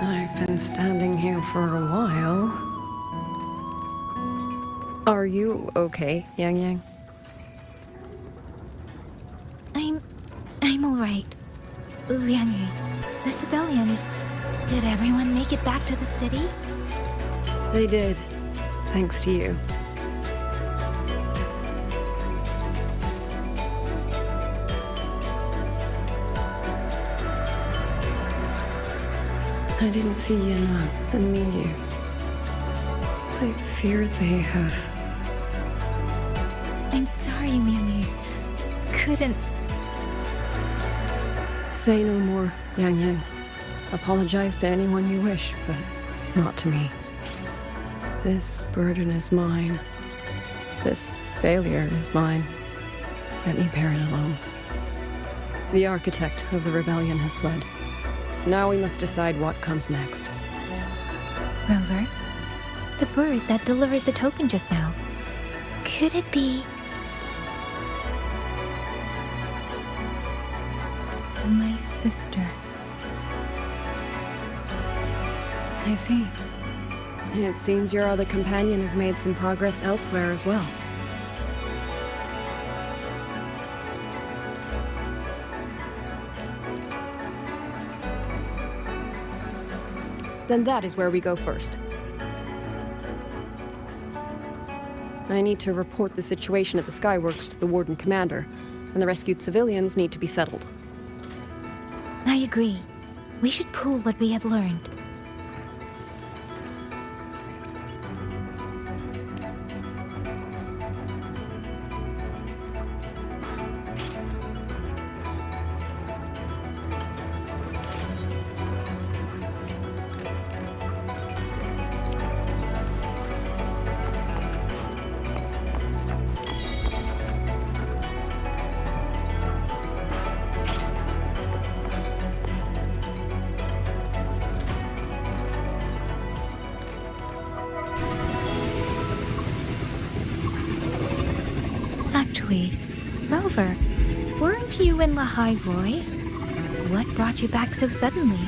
I've been standing here for a while. Are you okay, Yangyang? I'm alright. Liangyu, the civilians, did everyone make it back to the city? They did, thanks to you. I didn't see Yangyang and Mingyu. I fear they have... I'm sorry, Liangyu. Couldn't... Say no more, Yangyang. Apologize to anyone you wish, but not to me. This burden is mine. This failure is mine. Let me bear it alone. The architect of the rebellion has fled. Now we must decide what comes next. Rover, the bird that delivered the token just now, could it be... my sister? I see. It seems your other companion has made some progress elsewhere as well. Then that is where we go first. I need to report the situation at the Skyworks to the Warden Commander, and the rescued civilians need to be settled. I agree. We should pool what we have learned. Actually, Rover, weren't you in Lahai Roy? What brought you back so suddenly?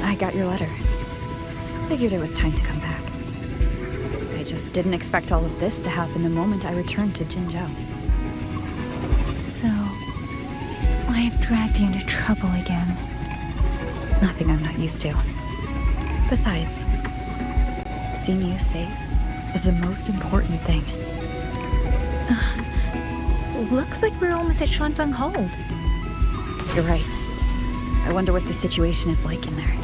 I got your letter. Figured it was time to come back. I just didn't expect all of this to happen the moment I returned to Jinzhou. So, I have dragged you into trouble again. Nothing I'm not used to. Besides, seeing you safe is the most important thing. Looks like we're almost at Xuanling Hold. You're right. I wonder what the situation is like in there.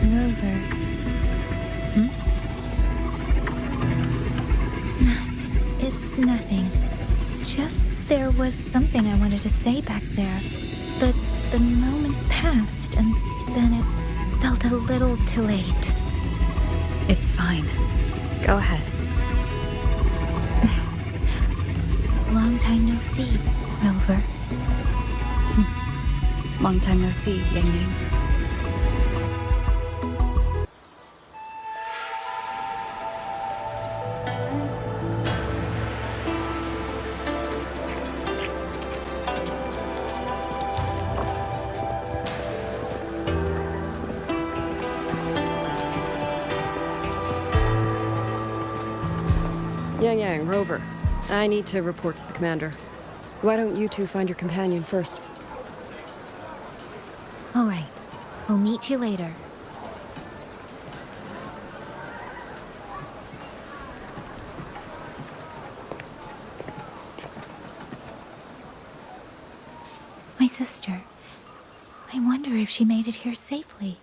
Rover. It's nothing. Just there was something I wanted to say back there. But the moment passed, and then it felt a little too late. It's fine. Go ahead. Long time no see, Rover. Long time no see, Yangyang. Yangyang, Rover. I need to report to the commander. Why don't you two find your companion first? All right. We'll meet you later. My sister. I wonder if she made it here safely.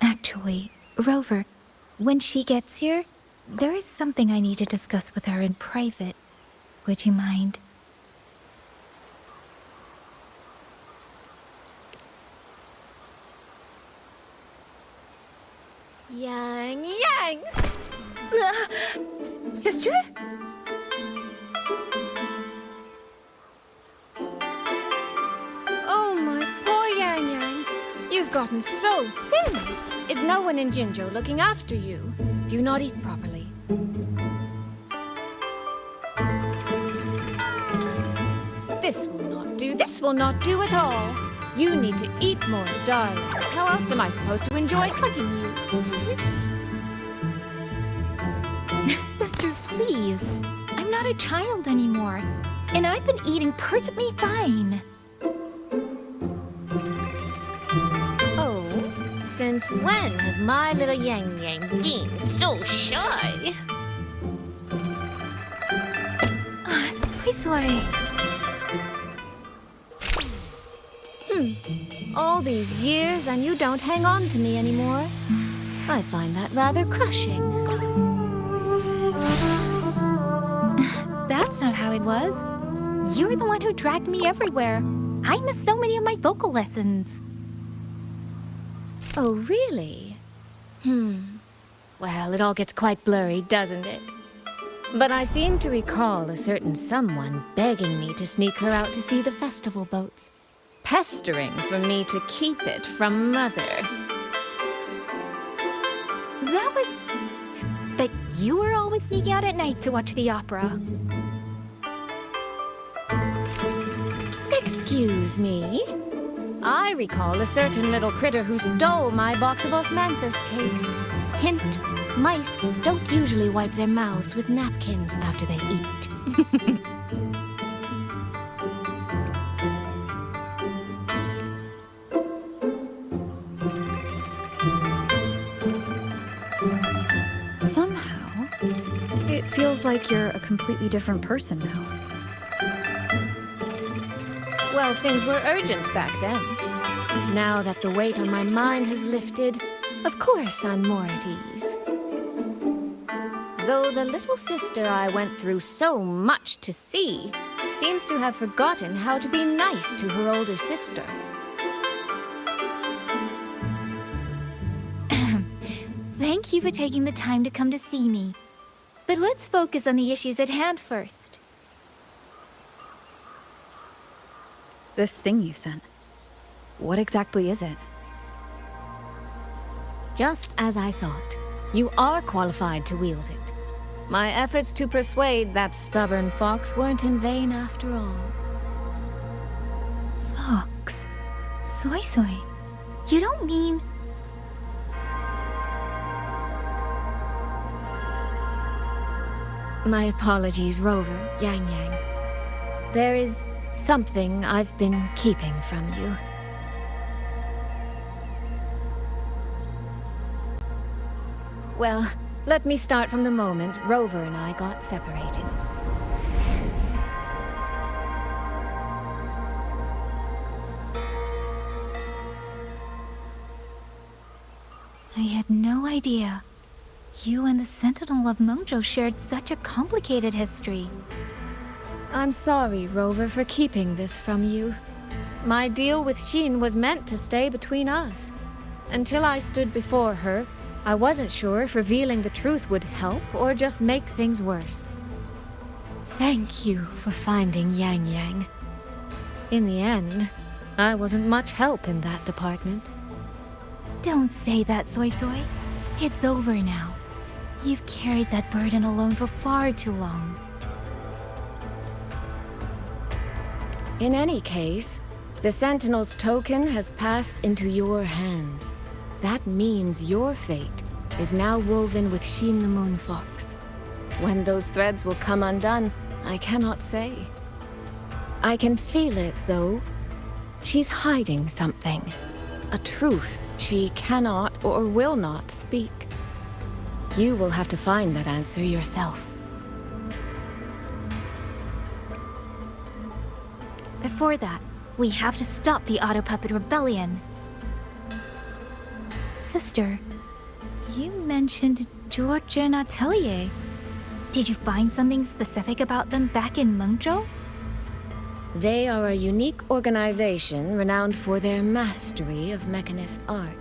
Actually, Rover, when she gets here, there is something I need to discuss with her in private. Would you mind? Yangyang! Sister? Oh, my poor Yangyang. You've gotten so thin. Is no one in Jinzhou looking after you? Do you not eat properly? This will not do. This will not do at all. You need to eat more, darling. How else am I supposed to enjoy hugging you? Sister, please. I'm not a child anymore. And I've been eating perfectly fine. Oh, since when has my little Yangyang been so shy? Soy. All these years and you don't hang on to me anymore. I find that rather crushing. That's not how it was. You were the one who dragged me everywhere. I missed so many of my vocal lessons. Oh, really? Well, it all gets quite blurry, doesn't it? But I seem to recall a certain someone begging me to sneak her out to see the festival boats, pestering for me to keep it from Mother. That was... But you were always sneaking out at night to watch the opera. Excuse me? I recall a certain little critter who stole my box of osmanthus cakes. Hint, mice don't usually wipe their mouths with napkins after they eat. Somehow, it feels like you're a completely different person now. Well, things were urgent back then. Now that the weight on my mind has lifted, of course I'm more at ease. Though the little sister I went through so much to see seems to have forgotten how to be nice to her older sister. Thank you for taking the time to come to see me. But let's focus on the issues at hand first. This thing you sent. What exactly is it? Just as I thought. You are qualified to wield it. My efforts to persuade that stubborn fox weren't in vain after all. Fox? Soy Soy? You don't mean... My apologies, Rover, Yangyang. There is something I've been keeping from you. Well, let me start from the moment Rover and I got separated. I had no idea. You and the Sentinel of Mengzhou shared such a complicated history. I'm sorry, Rover, for keeping this from you. My deal with Xin was meant to stay between us. Until I stood before her, I wasn't sure if revealing the truth would help or just make things worse. Thank you for finding Yangyang. In the end, I wasn't much help in that department. Don't say that, Soy Soy. It's over now. You've carried that burden alone for far too long. In any case, the Sentinel's token has passed into your hands. That means your fate is now woven with Xin the Moon Fox. When those threads will come undone, I cannot say. I can feel it, though. She's hiding something. A truth she cannot or will not speak. You will have to find that answer yourself. Before that, we have to stop the Autopuppet Rebellion. Sister, you mentioned Georgia and Atelier. Did you find something specific about them back in Mengzhou? They are a unique organization renowned for their mastery of mechanist art.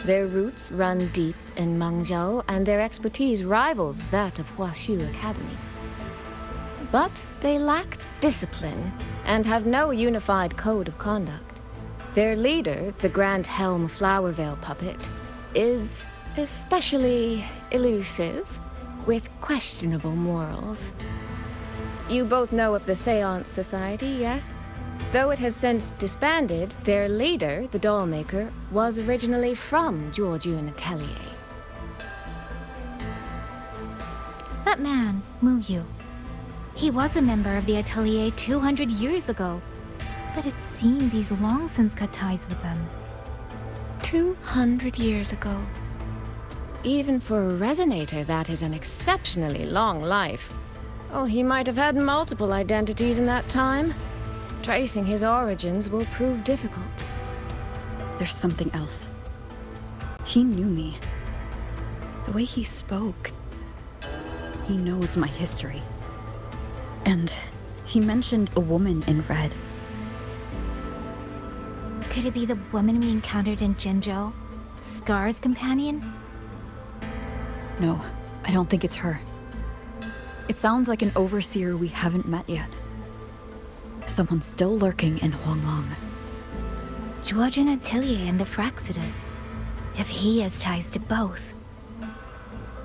Their roots run deep in Mengzhou, and their expertise rivals that of Huaxu Academy. But they lack discipline and have no unified code of conduct. Their leader, the Grand Helm Flowerveil puppet, is especially elusive, with questionable morals. You both know of the Seance Society, yes? Though it has since disbanded, their leader, the Dollmaker, was originally from Jiujun Atelier. That man, Muyu. He was a member of the Atelier 200 years ago, but it seems he's long since cut ties with them. 200 years ago. Even for a resonator, that is an exceptionally long life. Oh, he might have had multiple identities in that time. Tracing his origins will prove difficult. There's something else. He knew me. The way he spoke. He knows my history. And he mentioned a woman in red. Could it be the woman we encountered in Jinzhou? Scar's companion? No, I don't think it's her. It sounds like an overseer we haven't met yet. Someone still lurking in Huanglong. Jiujun Atelier and the Fraxidus. If he has ties to both.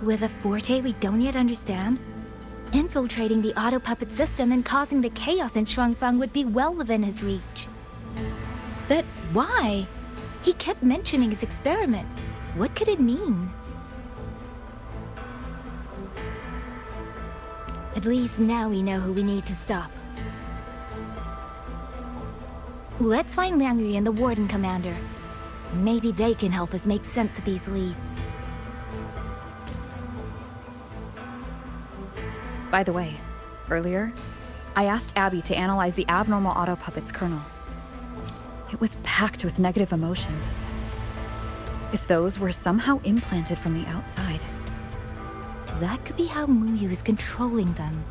With a forte we don't yet understand, infiltrating the autopuppet system and causing the chaos in Shuangfang would be well within his reach. But why? He kept mentioning his experiment. What could it mean? At least now we know who we need to stop. Let's find Liang Yu and the Warden Commander. Maybe they can help us make sense of these leads. By the way, earlier, I asked Abby to analyze the abnormal autopuppet's kernel. It was packed with negative emotions. If those were somehow implanted from the outside. That could be how Muyu is controlling them.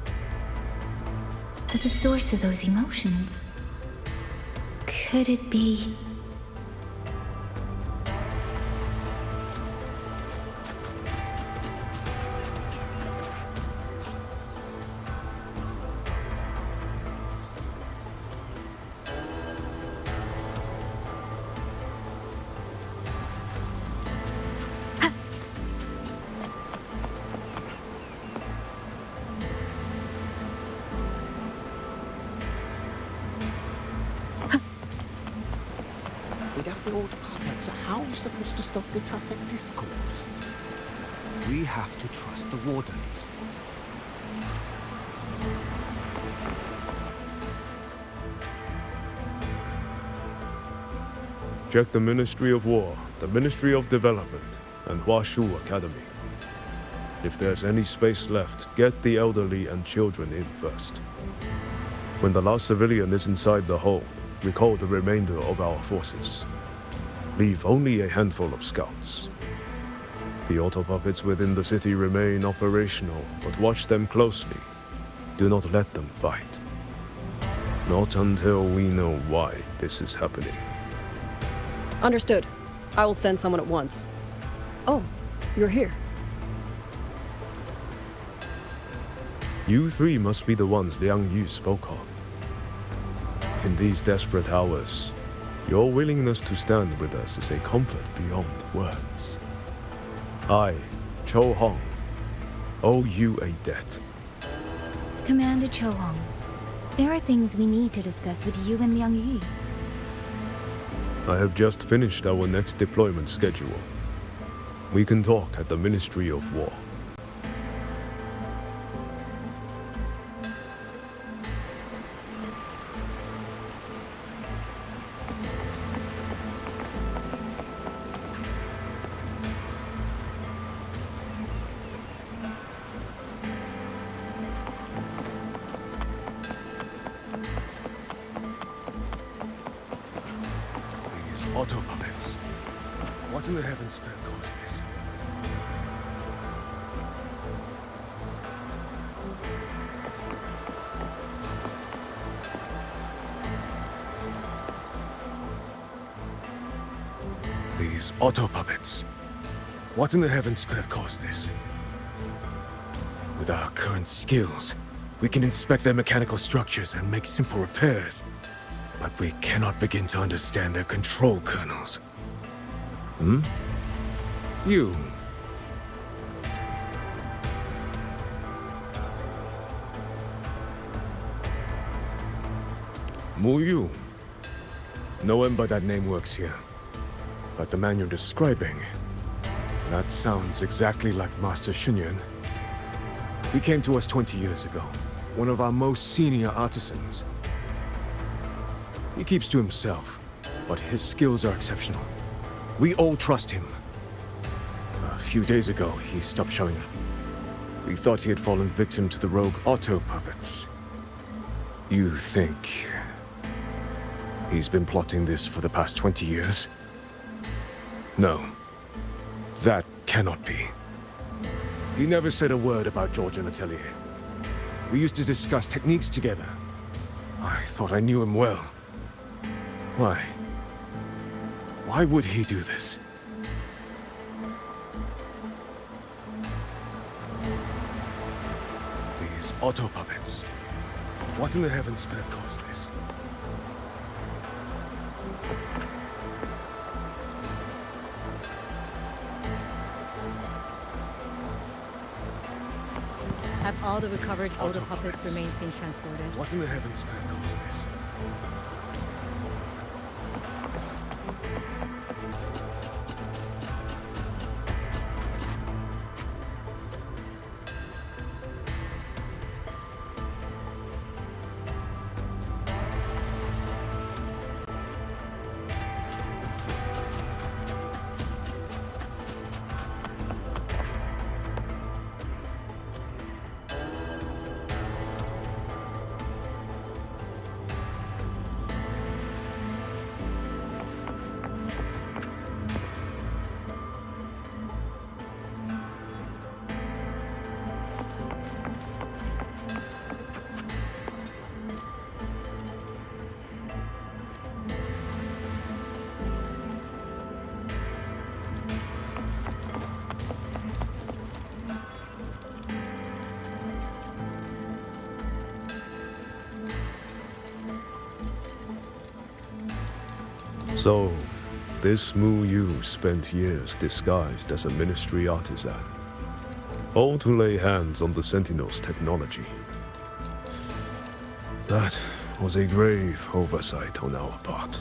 But the source of those emotions... could it be... Without the autopuppets, how are we supposed to stop the Tusek discourse? We have to trust the Wardens. Check the Ministry of War, the Ministry of Development, and Huaxu Academy. If there's any space left, get the elderly and children in first. When the last civilian is inside the hold, recall the remainder of our forces. Leave only a handful of scouts. The autopuppets within the city remain operational, but watch them closely. Do not let them fight. Not until we know why this is happening. Understood. I will send someone at once. Oh, you're here. You three must be the ones Liang Yu spoke of. In these desperate hours, your willingness to stand with us is a comfort beyond words. I, Cho Hong, owe you a debt. Commander Cho Hong, there are things we need to discuss with you and Liang Yu. I have just finished our next deployment schedule. We can talk at the Ministry of War. These autopuppets. What in the heavens could have caused this? These autopuppets. What in the heavens could have caused this? With our current skills, we can inspect their mechanical structures and make simple repairs. But we cannot begin to understand their control kernels. Hmm? You. Mu. No one but that name works here. But the man you're describing, that sounds exactly like Master Xunyan. He came to us 20 years ago, one of our most senior artisans. He keeps to himself, but his skills are exceptional. We all trust him. A few days ago, he stopped showing up. We thought he had fallen victim to the rogue autopuppets. You think he's been plotting this for the past 20 years? No, that cannot be. He never said a word about Georgian Atelier. We used to discuss techniques together. I thought I knew him well. Why? Why would he do this? These autopuppets. What in the heavens could have caused this? Have all the recovered autopuppets remains been transported? What in the heavens could have caused this? So, this Mu Yu spent years disguised as a ministry artisan, all to lay hands on the Sentinel's technology. That was a grave oversight on our part.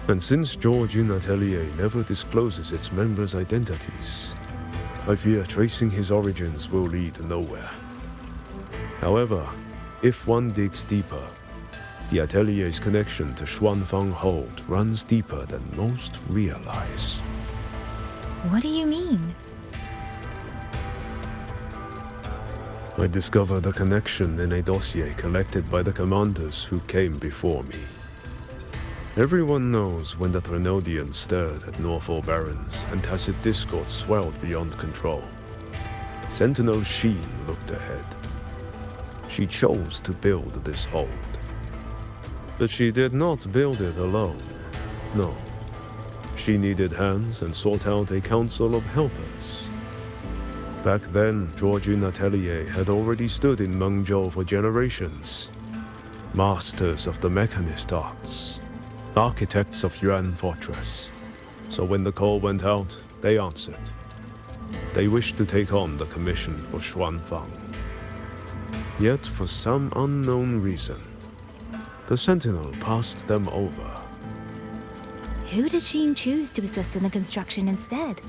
And since Georgian Atelier never discloses its members' identities, I fear tracing his origins will lead nowhere. However, if one digs deeper, the Atelier's connection to Xuanfang Hold runs deeper than most realize. What do you mean? I discovered a connection in a dossier collected by the commanders who came before me. Everyone knows when the Trinodians stirred at Northall Barrens and tacit discord swelled beyond control. Sentinel Sheen looked ahead. She chose to build this hold. But she did not build it alone. No. She needed hands and sought out a council of helpers. Back then, Georgian Atelier had already stood in Mengzhou for generations. Masters of the mechanist arts. Architects of Yuan Fortress. So when the call went out, they answered. They wished to take on the commission for Xuanfang. Yet, for some unknown reason, the Sentinel passed them over. Who did Sheen choose to assist in the construction instead?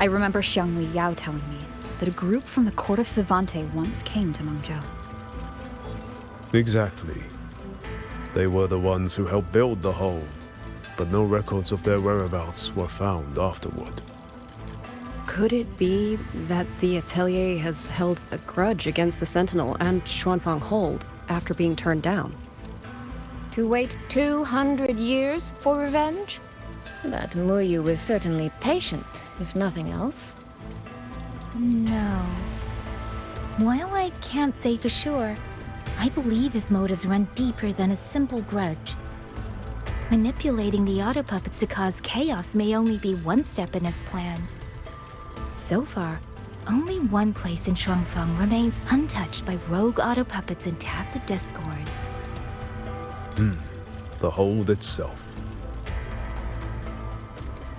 I remember Xiangli Yao telling me that a group from the court of Savante once came to Mengzhou. Exactly. They were the ones who helped build the hold, but no records of their whereabouts were found afterward. Could it be that the Atelier has held a grudge against the Sentinel and Xuanfang Hold after being turned down? To wait 200 years for revenge? That Muyu was certainly patient, if nothing else. No. While I can't say for sure, I believe his motives run deeper than a simple grudge. Manipulating the autopuppets to cause chaos may only be one step in his plan. So far, only one place in Shuangfeng remains untouched by rogue autopuppets and tacit discords. The hold itself.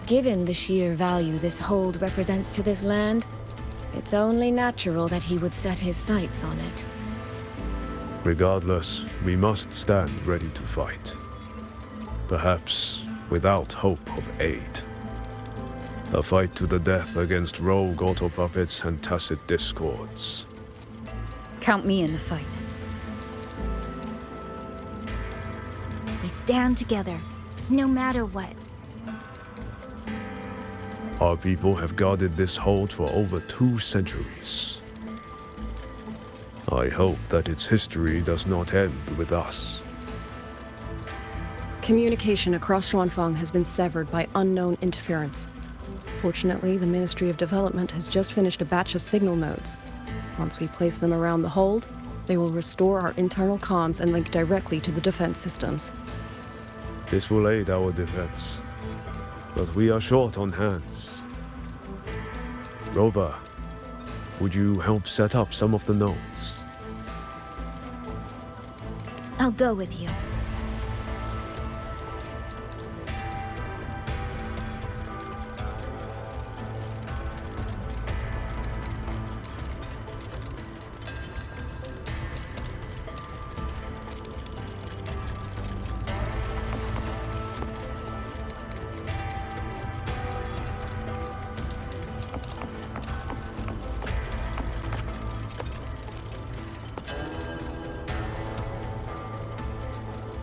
Given the sheer value this hold represents to this land, it's only natural that he would set his sights on it. Regardless, we must stand ready to fight. Perhaps without hope of aid. A fight to the death against rogue autopuppets and tacit discords. Count me in the fight. We stand together, no matter what. Our people have guarded this hold for over 2 centuries. I hope that its history does not end with us. Communication across Xuanfang has been severed by unknown interference. Fortunately, the Ministry of Development has just finished a batch of signal nodes. Once we place them around the hold, they will restore our internal comms and link directly to the defense systems. This will aid our defense, but we are short on hands. Rover, would you help set up some of the nodes? I'll go with you.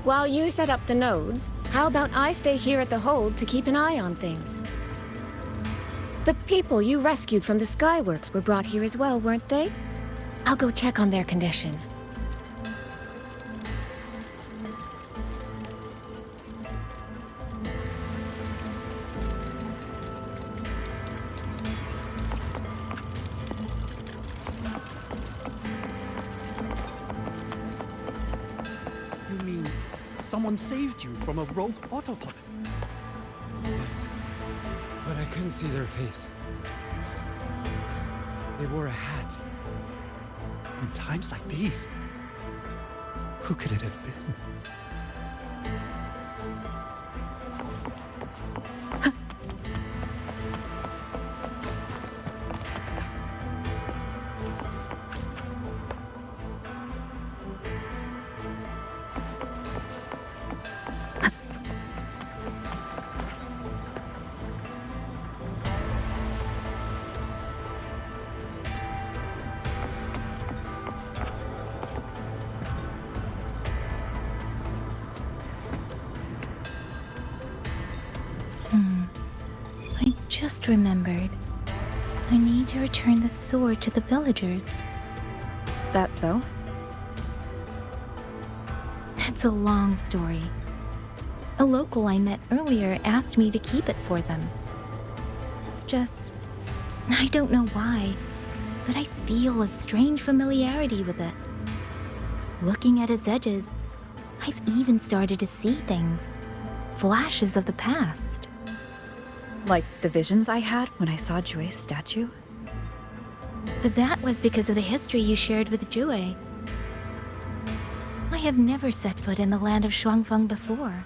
While you set up the nodes, how about I stay here at the hold to keep an eye on things? The people you rescued from the Skyworks were brought here as well, weren't they? I'll go check on their condition. You mean someone saved you from a rogue autopuppet? Yes, but I couldn't see their face. They wore a hat. In times like these, who could it have been? I just remembered. I need to return the sword to the villagers. That so? That's a long story. A local I met earlier asked me to keep it for them. It's just... I don't know why, but I feel a strange familiarity with it. Looking at its edges, I've even started to see things. Flashes of the past. Like the visions I had when I saw Jue's statue? But that was because of the history you shared with Jue. I have never set foot in the land of Shuangfeng before.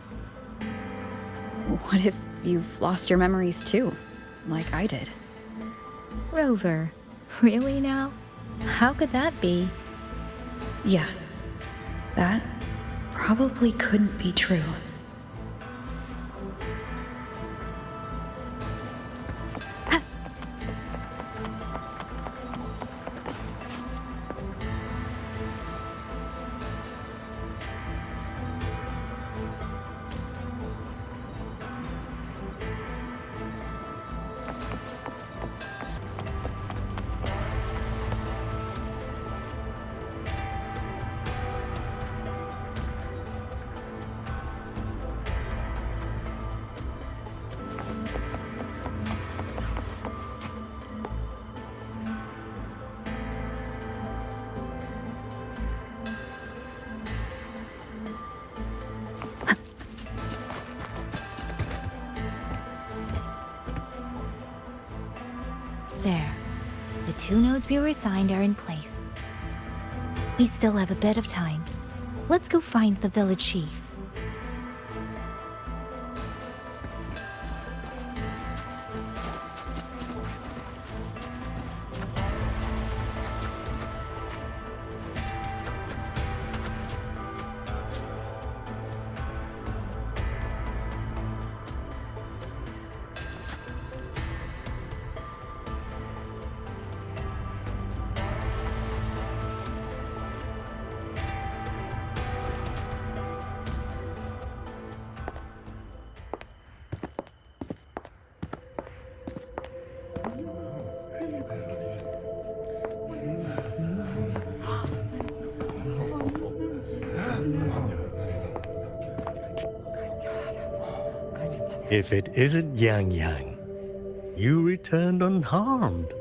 What if you've lost your memories too, like I did? Rover, really now? How could that be? Yeah, that probably couldn't be true. There. The 2 nodes we were assigned are in place. We still have a bit of time. Let's go find the village chief. If it isn't Yangyang, you returned unharmed.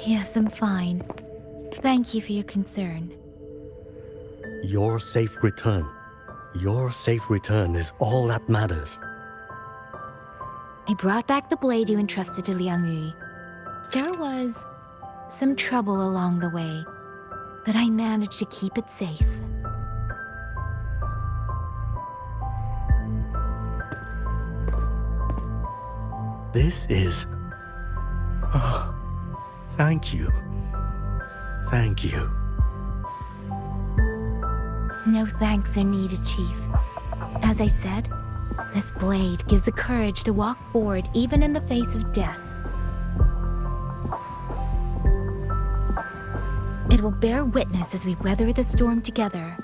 Yes, I'm fine. Thank you for your concern. Your safe return. Your safe return is all that matters. I brought back the blade you entrusted to Liang Yu. There was some trouble along the way, but I managed to keep it safe. This is... Oh, thank you. Thank you. No thanks are needed, Chief. As I said, this blade gives the courage to walk forward even in the face of death. It will bear witness as we weather the storm together.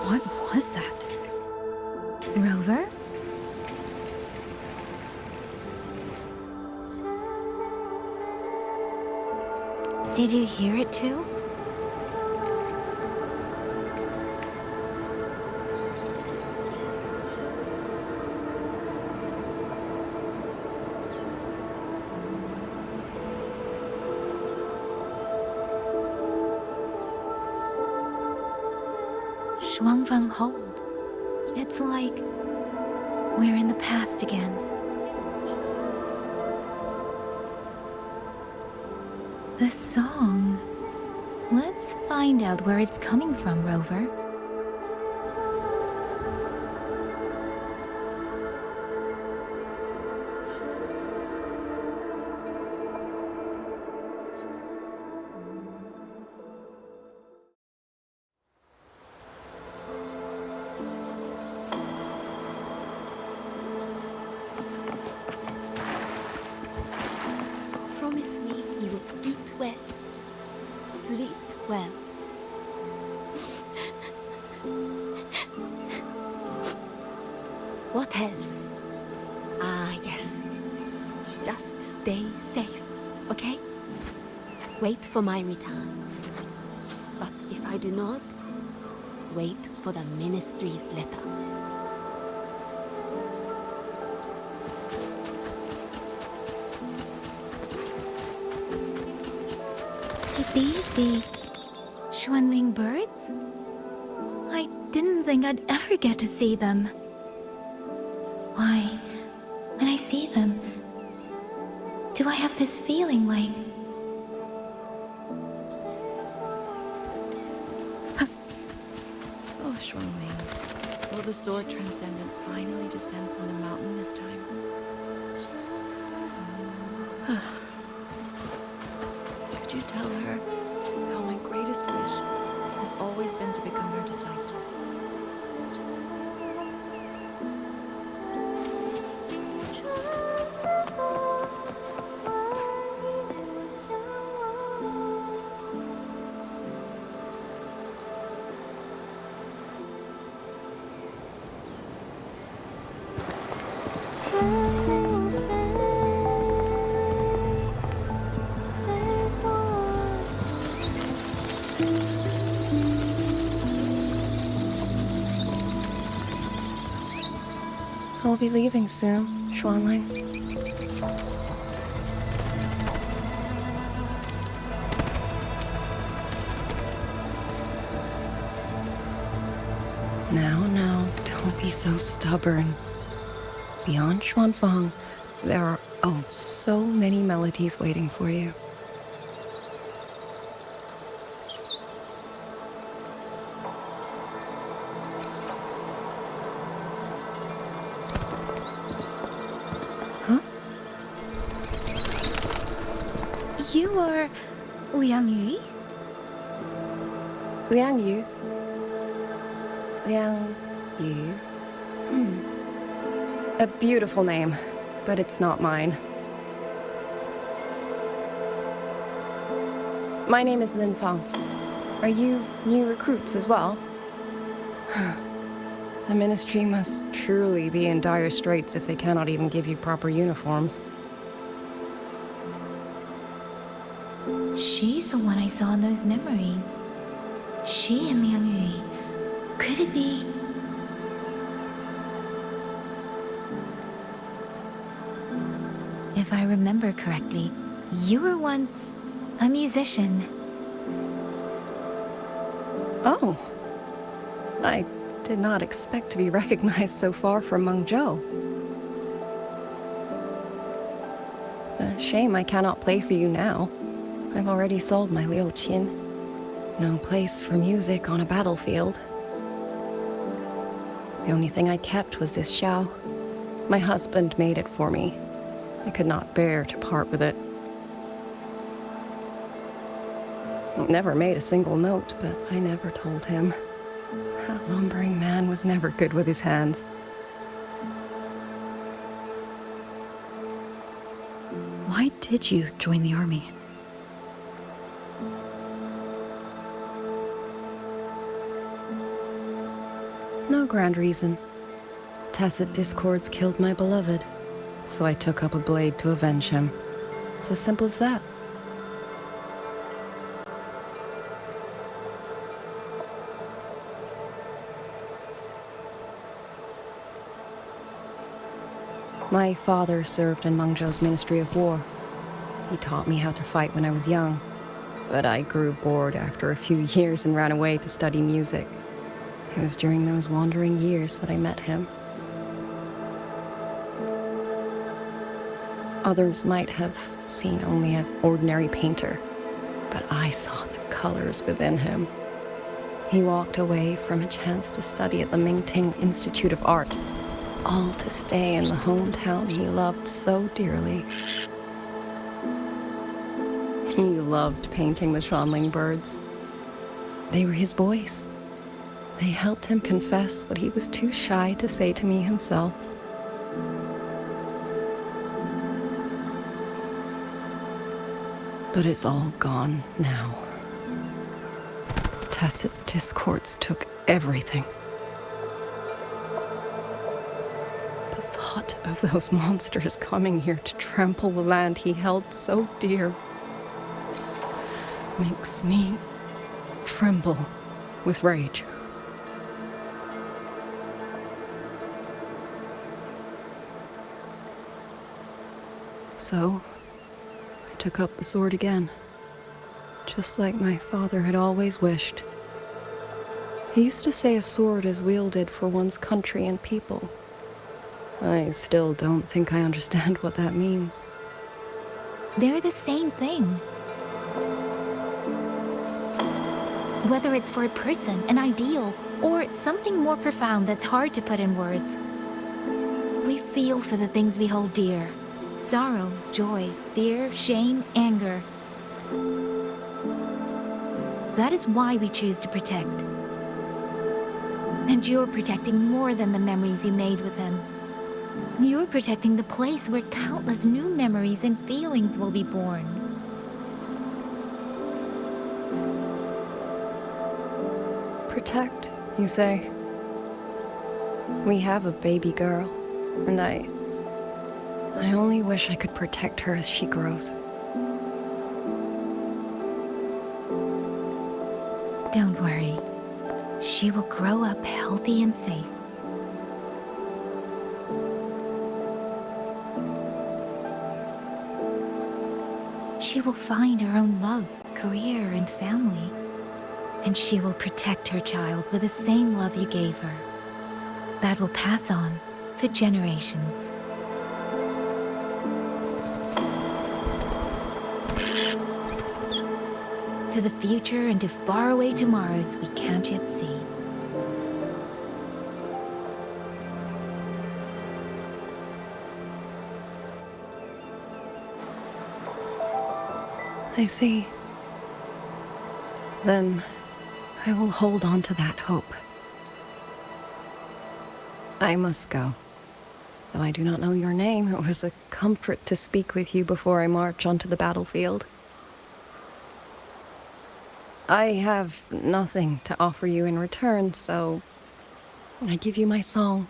What was that? Rover? Did you hear it too? Xuanling hold. It's like we're in the past again. The song. Let's find out where it's coming from, Rover. Promise me you will eat well, sleep well. What else? Ah, yes. Just stay safe, okay? Wait for my return. But if I do not, wait for the ministry's letter. Could these be Xuanling birds? I didn't think I'd ever get to see them. Why, when I see them, do I have this feeling like... Oh, Xuanling. Will the sword transcendent finally descend from the mountain this time? Could you tell her how my greatest wish has always been to become her disciple? I'll be leaving soon, Xuanling. Now, don't be so stubborn. Beyond Xuanfang, there are, so many melodies waiting for you. You are Liang Yu? Liang Yu? Liang Yu? A beautiful name, but it's not mine. My name is Lin Fang. Are you new recruits as well? The ministry must truly be in dire straits if they cannot even give you proper uniforms. She's the one I saw in those memories. She and Liang Yu. Could it be? If I remember correctly, you were once a musician. Oh. I did not expect to be recognized so far from Mengzhou. A shame I cannot play for you now. I've already sold my liuqin. No place for music on a battlefield. The only thing I kept was this xiao. My husband made it for me. I could not bear to part with it. It never made a single note, but I never told him. That lumbering man was never good with his hands. Why did you join the army? No grand reason. Tacit discords killed my beloved, so I took up a blade to avenge him. It's as simple as that. My father served in Mengzhou's Ministry of War. He taught me how to fight when I was young, but I grew bored after a few years and ran away to study music. It was during those wandering years that I met him. Others might have seen only an ordinary painter, but I saw the colors within him. He walked away from a chance to study at the Mingting Institute of Art, all to stay in the hometown he loved so dearly. He loved painting the Xuanling birds. They were his voice. They helped him confess what he was too shy to say to me himself. But it's all gone now. Tacit discords took everything. The thought of those monsters coming here to trample the land he held so dear makes me tremble with rage. So, I took up the sword again, just like my father had always wished. He used to say a sword is wielded for one's country and people. I still don't think I understand what that means. They're the same thing. Whether it's for a person, an ideal, or something more profound that's hard to put in words. We feel for the things we hold dear. Sorrow, joy, fear, shame, anger. That is why we choose to protect. And you're protecting more than the memories you made with him. You're protecting the place where countless new memories and feelings will be born. Protect, you say? We have a baby girl, and I only wish I could protect her as she grows. Don't worry. She will grow up healthy and safe. She will find her own love, career, and family. And she will protect her child with the same love you gave her. That will pass on for generations. To the future and to faraway tomorrows we can't yet see. I see. Then I will hold on to that hope. I must go. Though I do not know your name, it was a comfort to speak with you before I march onto the battlefield. I have nothing to offer you in return, so I give you my song.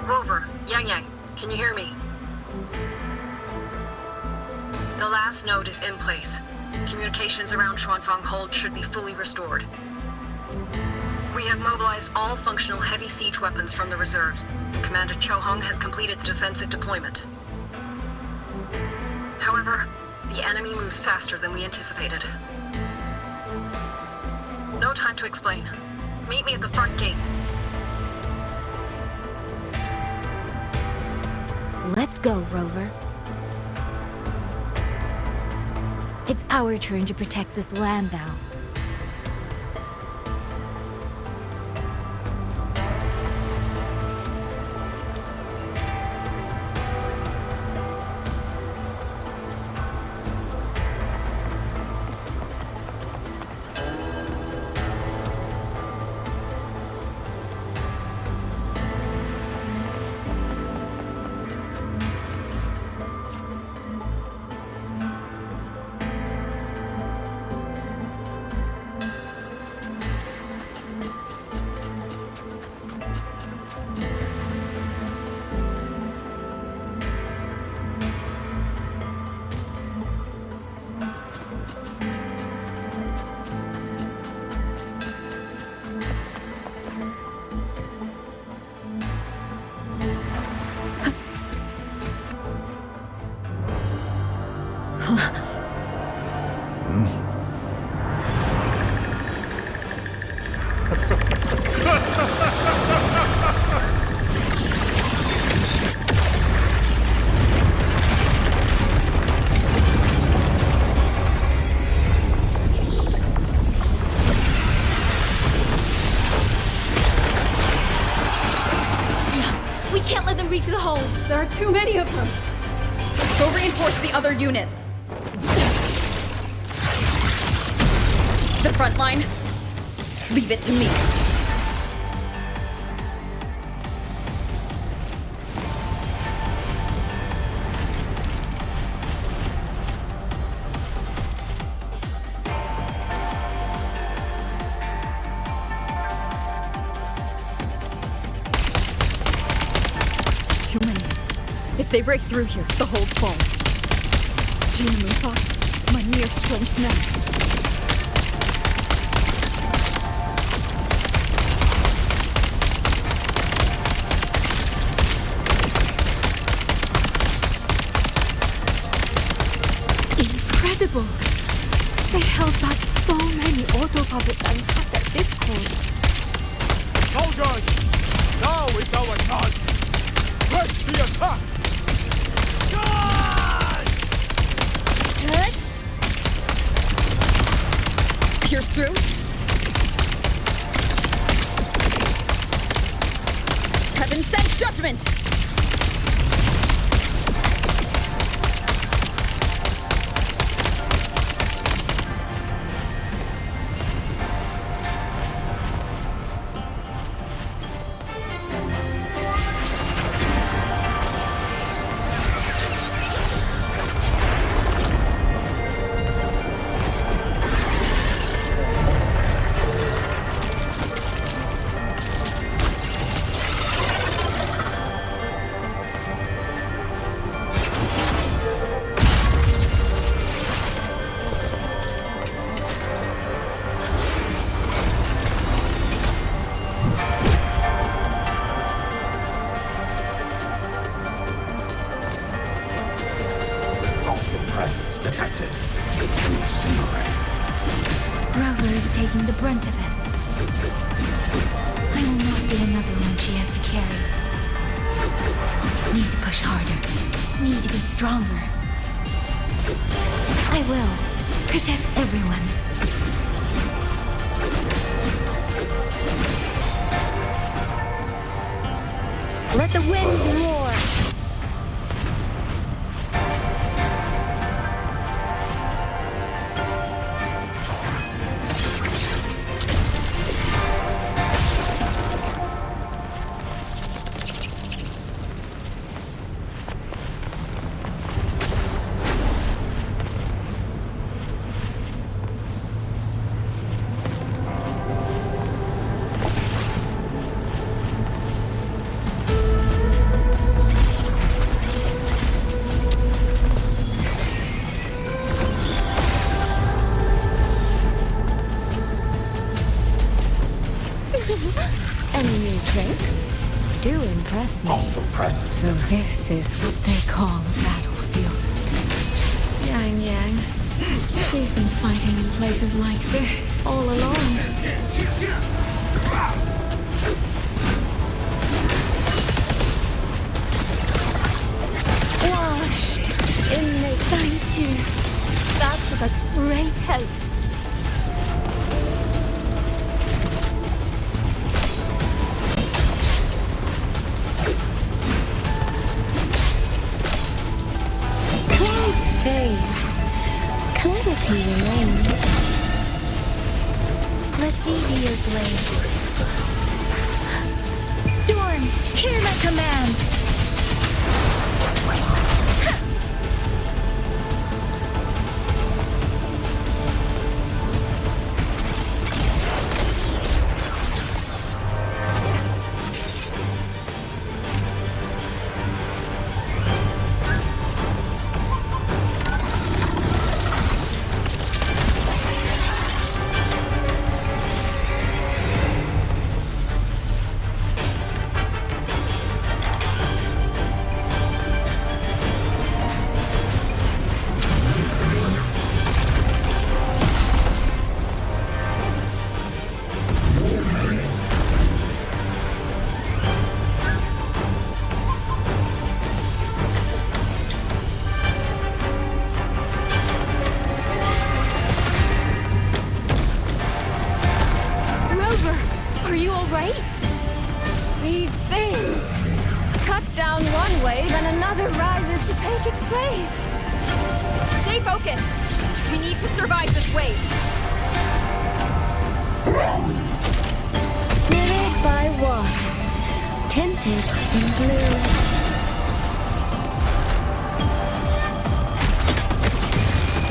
Rover, Yangyang, can you hear me? The last node is in place. Communications around Xuanfang Hold should be fully restored. We have mobilized all functional heavy siege weapons from the reserves, and Commander Cho Hong has completed the defensive deployment. However, the enemy moves faster than we anticipated. No time to explain. Meet me at the front gate. Let's go, Rover. It's our turn to protect this land now. to the hold. There are too many of them. Go reinforce the other units. The front line, leave it to me. Too many. If they break through here, the hold falls. Gina Moonfox, my mere strength now. Incredible! They held back so many autopuppets and cassette discords. Soldiers! Now is our chance! Press the attack! Good. Pierce through. Heaven sent judgment! Rover is taking the brunt of it. I will not be another one she has to carry. Need to push harder. Need to be stronger. I will. Protect everyone. Let the wind roar! Any new tricks? Do impress me. So this is what they call a battlefield. Yangyang. She's been fighting in places like this all along. Washed in the thank you. That was a great help. Clouds fade. Clarity remains. Let thee be your blade. Storm, hear my command! Please! Stay focused! We need to survive this wave! Mirrored by water, tinted in blue.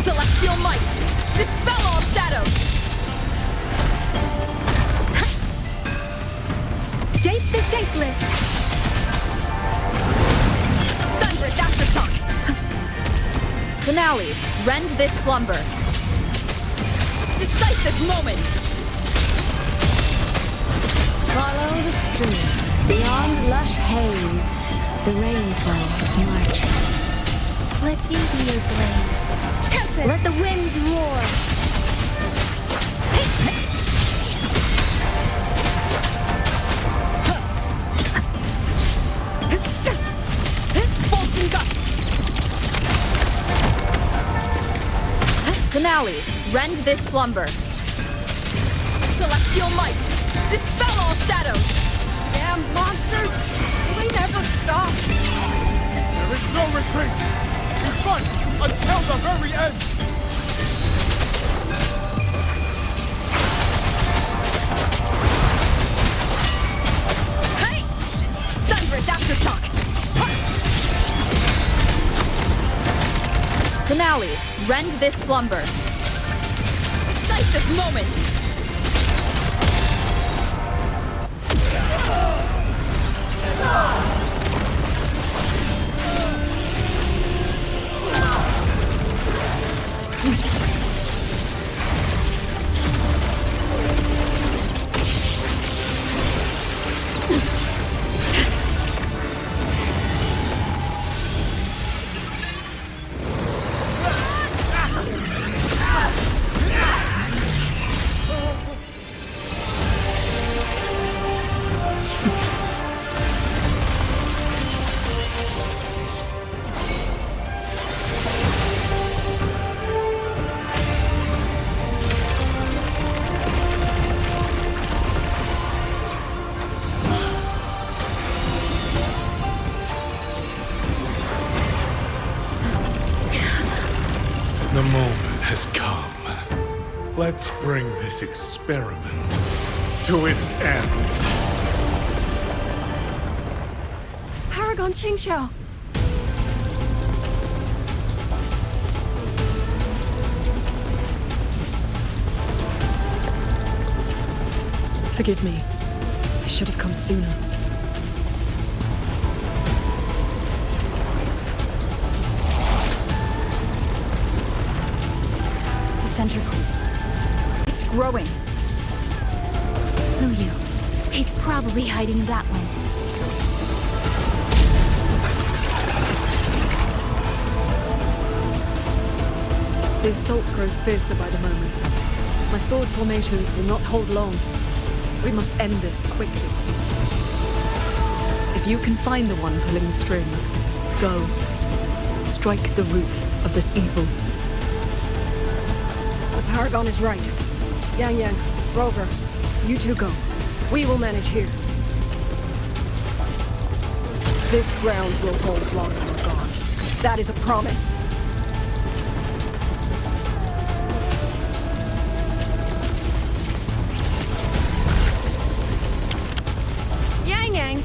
Celestial might! Dispel all shadows! Shape the shapeless. Thunderous aftershock! Finale, rend this slumber. Decisive moment! Follow the stream. Beyond lush haze, the rainfall marches. Let beauty your blade. Tempest. Let the winds roar. Bolting gusts! Finale, rend this slumber. Celestial might! Dispel all shadows! Damn monsters! Will they never stop? There is no retreat! We fight until the very end! Hey! Thunderous aftershock! Finale, rend this slumber. Decisive moment! The moment has come. Let's bring this experiment to its end. Paragon Qingxiao! Forgive me. I should have come sooner. Centrical. It's growing. Who you? He's probably hiding that one. The assault grows fiercer by the moment. My sword formations will not hold long. We must end this quickly. If you can find the one pulling the strings, go. Strike the root of this evil. The Paragon is right. Yangyang, Rover, you two go. We will manage here. This ground will hold while you are gone. That is a promise. Yangyang!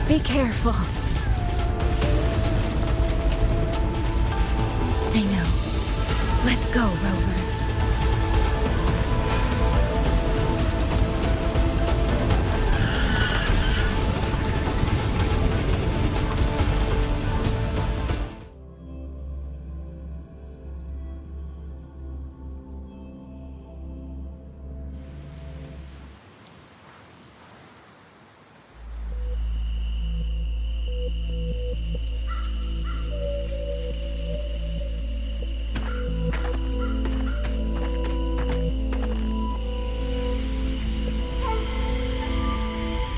Be careful. I know. Let's go, Rover.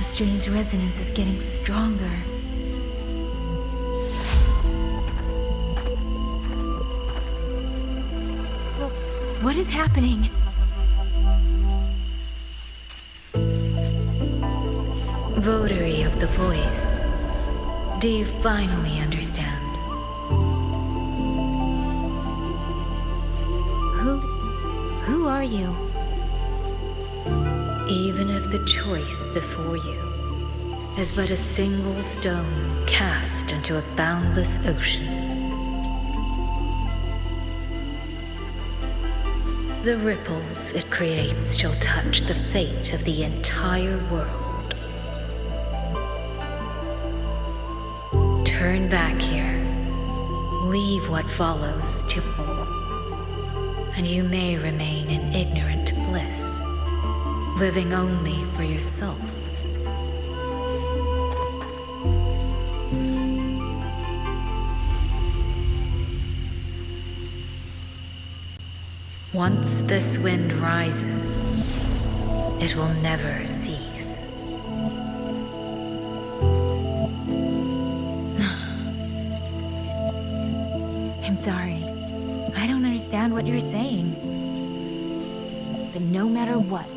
Strange resonance is getting stronger. What is happening? Votary of of the voice. Do you finally understand? Who are you? Even if the choice before you is but a single stone cast into a boundless ocean, the ripples it creates shall touch the fate of the entire world. Turn back here, leave what follows to, and you may remain in ignorant bliss, living only for yourself. Once this wind rises, it will never cease. I'm sorry. I don't understand what you're saying. But no matter what,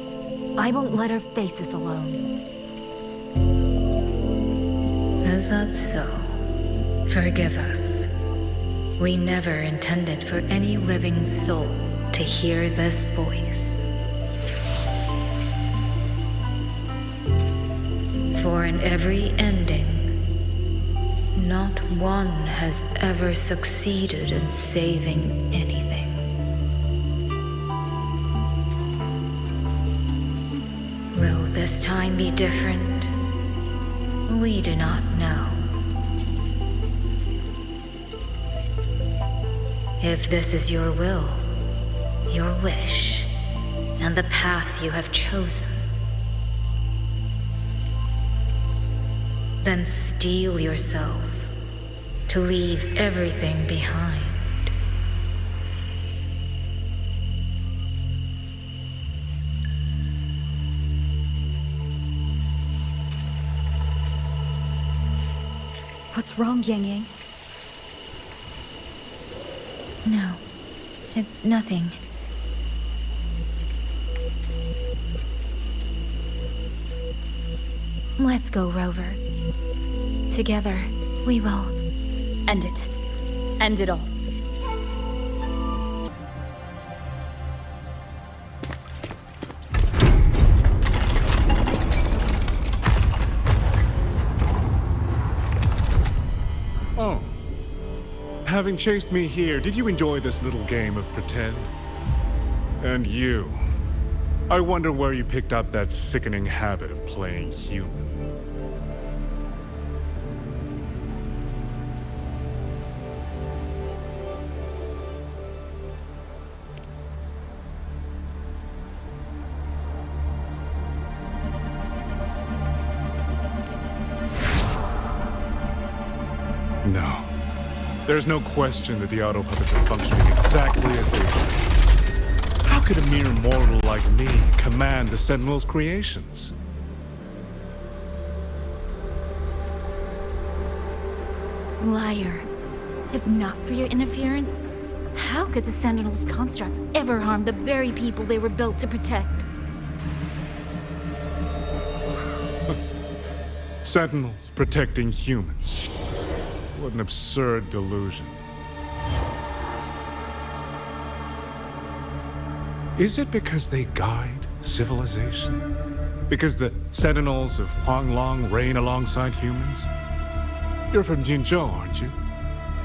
I won't let her face this alone. Is that so? Forgive us. We never intended for any living soul to hear this voice. For in every ending, not one has ever succeeded in saving anything. Will this time be different? We do not know. If this is your will, your wish, and the path you have chosen, then steel yourself to leave everything behind. What's wrong, Yangyang? No, it's nothing. Let's go, Rover. Together, we will end it. End it all. Oh. Having chased me here, did you enjoy this little game of pretend? And you. I wonder where you picked up that sickening habit of playing human. No. There's no question that the autopuppets are functioning exactly as they should. How could a mere mortal like me command the Sentinel's creations? Liar. If not for your interference, how could the Sentinel's constructs ever harm the very people they were built to protect? Sentinels protecting humans. What an absurd delusion. Is it because they guide civilization? Because the Sentinels of Xuanling reign alongside humans? You're from Mengzhou, aren't you?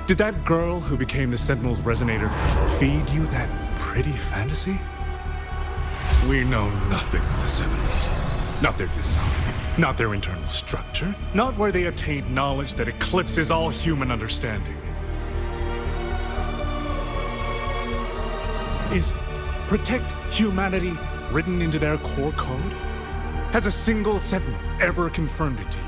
Did that girl who became the Sentinel's resonator feed you that pretty fantasy? We know nothing of the Sentinels. Not their design, not their internal structure, not where they attained knowledge that eclipses all human understanding. Is protect humanity written into their core code? Has a single Sentinel ever confirmed it to you?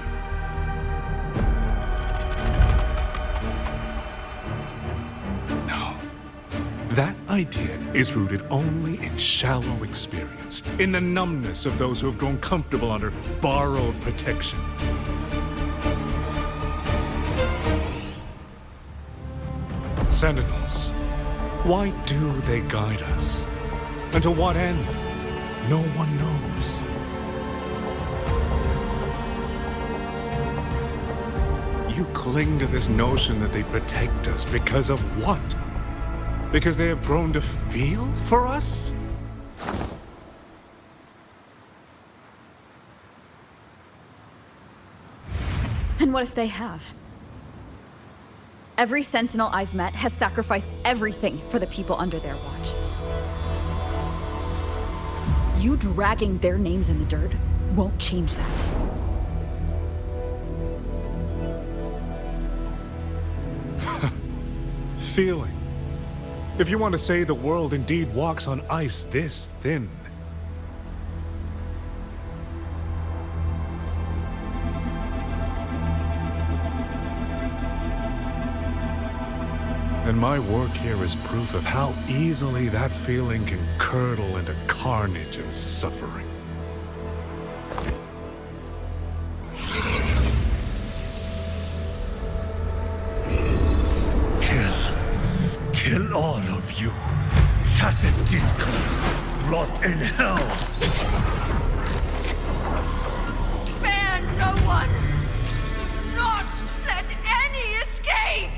That idea is rooted only in shallow experience, in the numbness of those who have grown comfortable under borrowed protection. Sentinels, why do they guide us? And to what end? No one knows. You cling to this notion that they protect us because of what? Because they have grown to feel for us? And what if they have? Every Sentinel I've met has sacrificed everything for the people under their watch. You dragging their names in the dirt won't change that. Feeling. If you want to say the world indeed walks on ice this thin. And my work here is proof of how easily that feeling can curdle into carnage and suffering. Kill all of you. Tacit discourse. Rot in hell. Spare no one! Do not let any escape!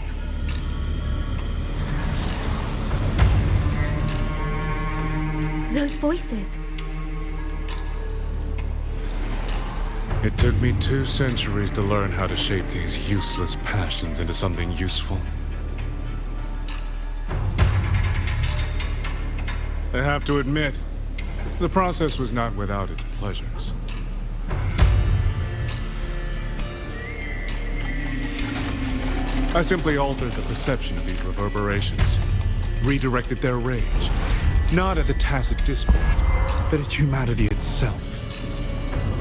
Those voices. It took me 2 centuries to learn how to shape these useless passions into something useful. I have to admit, the process was not without its pleasures. I simply altered the perception of these reverberations, redirected their rage, not at the tacit discords, but at humanity itself.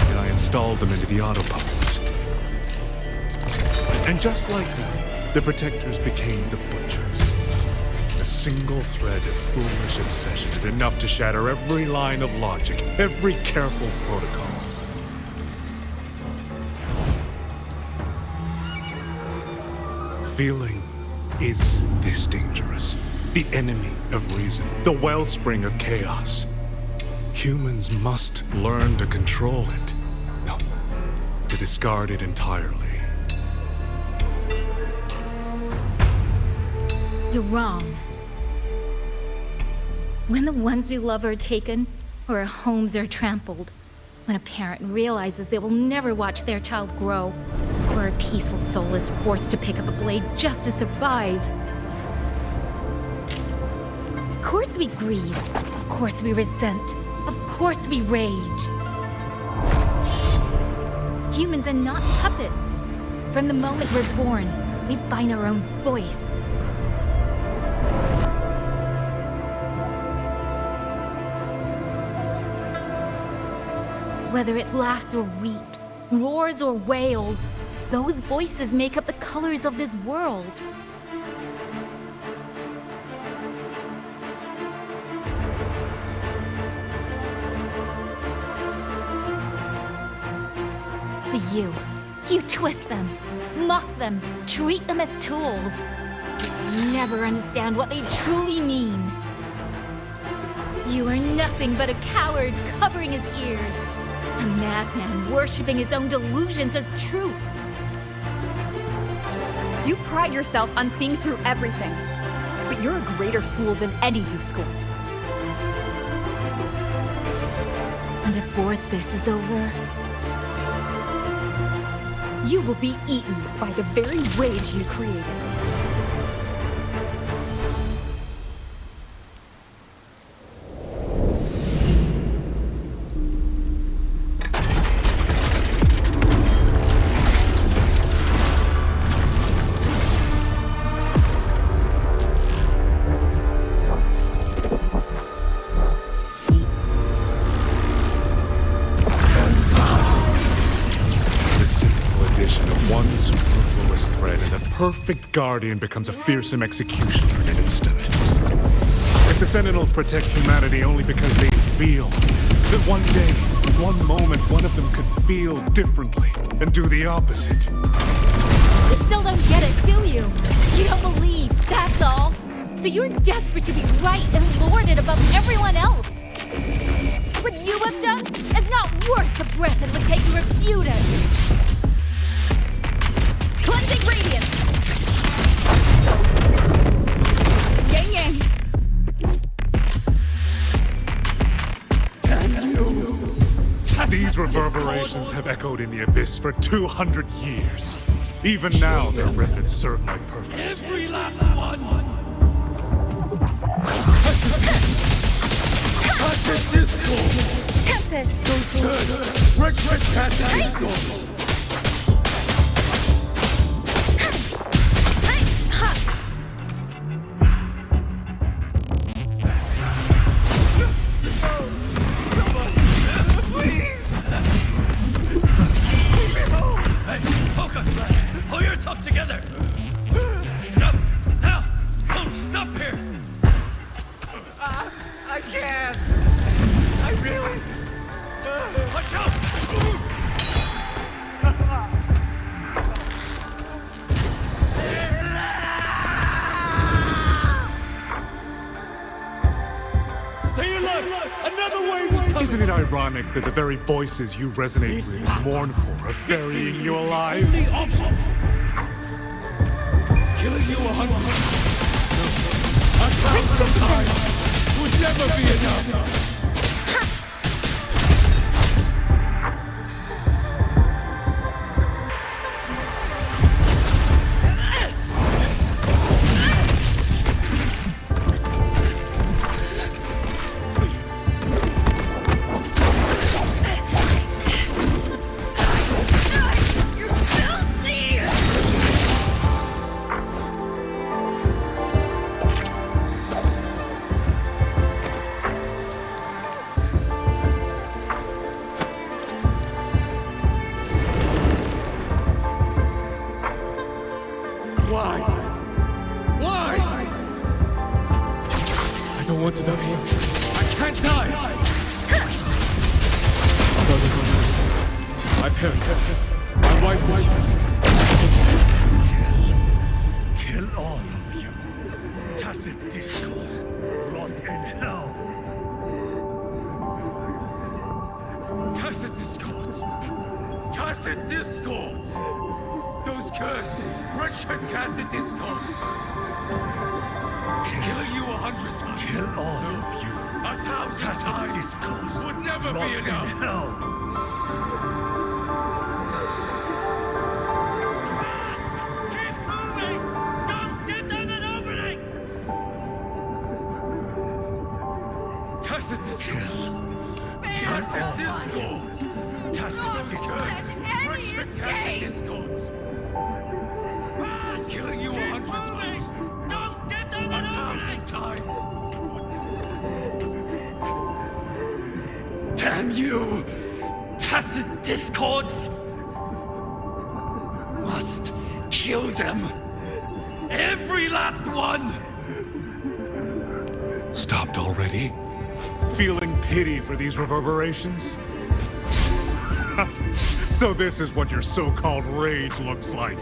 And I installed them into the autopuppets. And just like that, the protectors became the butchers. A single thread of foolish obsession is enough to shatter every line of logic, every careful protocol. Feeling is this dangerous. The enemy of reason, the wellspring of chaos. Humans must learn to control it. No, to discard it entirely. You're wrong. When the ones we love are taken, or our homes are trampled, when a parent realizes they will never watch their child grow, or a peaceful soul is forced to pick up a blade just to survive. Of course we grieve. Of course we resent. Of course we rage. Humans are not puppets. From the moment we're born, we find our own voice. Whether it laughs or weeps, roars or wails, those voices make up the colors of this world. But you twist them, mock them, treat them as tools. You never understand what they truly mean. You are nothing but a coward covering his ears. A madman worshipping his own delusions as truth. You pride yourself on seeing through everything, but you're a greater fool than any you scorn. And before this is over, you will be eaten by the very rage you created. Perfect guardian becomes a fearsome executioner in an instant. If the Sentinels protect humanity only because they feel, that one day, one moment, one of them could feel differently and do the opposite. You still don't get it, do you? You don't believe, that's all. So you're desperate to be right and lord it above everyone else. What you have done is not worth the breath it would take to refute it. Cleansing radiance. Yangyang. These reverberations have echoed in the abyss for 200 years. Even now, their remnants serve my purpose. Every last one! Acid discord! Tempest! Those cursed! Wretched acid discord! Pull yourself together! No! Now! Don't stop here! I can't. I really. Watch out! Stay alert! Another wave is coming! Isn't it ironic that the very voices you resonate with and mourn for are burying you alive? The option! Killing you 100 1,000 times would never be enough! Why? Why? I don't want to die here. I can't die! Brothers and sisters, my parents, my wife and Kill all of you. Tacit discourse. Rot in hell. Tacit discords. Tacit discords. Those cursed, wretched tacit discords. Killing you 100 times. Kill all of you. 1,000 times. Discords would never be enough. In hell. Keep moving! Don't give them an opening! Tacit discords. Tacit discords. Tacit discords. Wretched tacit discords. Killing you 100 times. Don't give them an 1,000 times. Damn you! Tacit discords! Must kill them. Every last one! Stopped already? Feeling pity for these reverberations? So this is what your so-called rage looks like.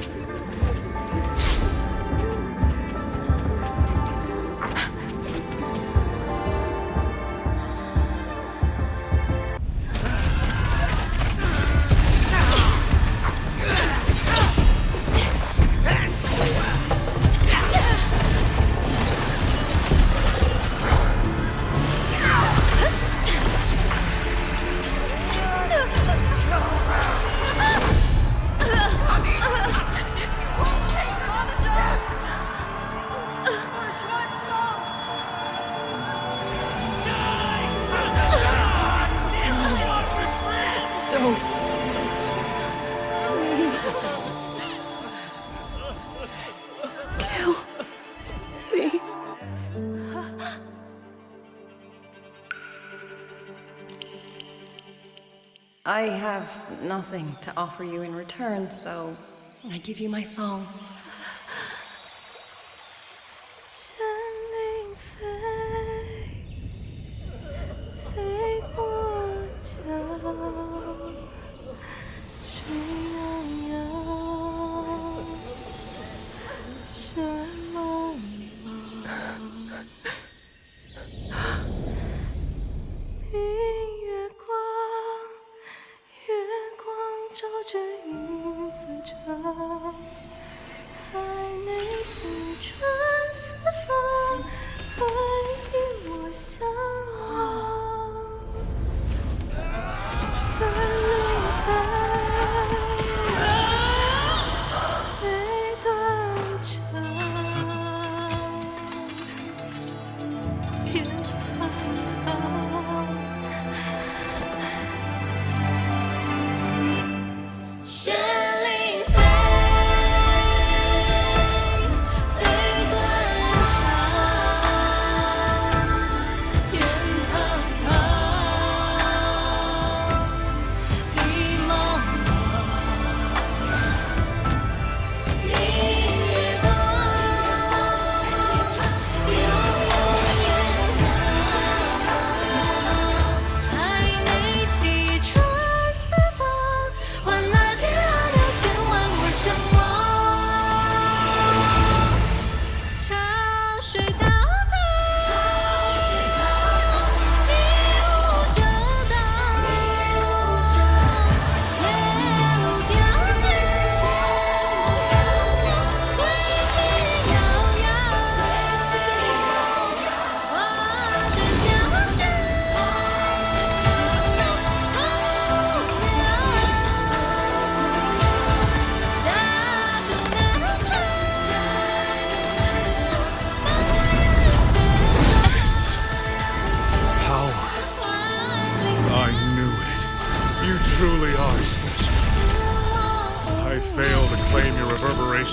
I have nothing to offer you in return, so I give you my song.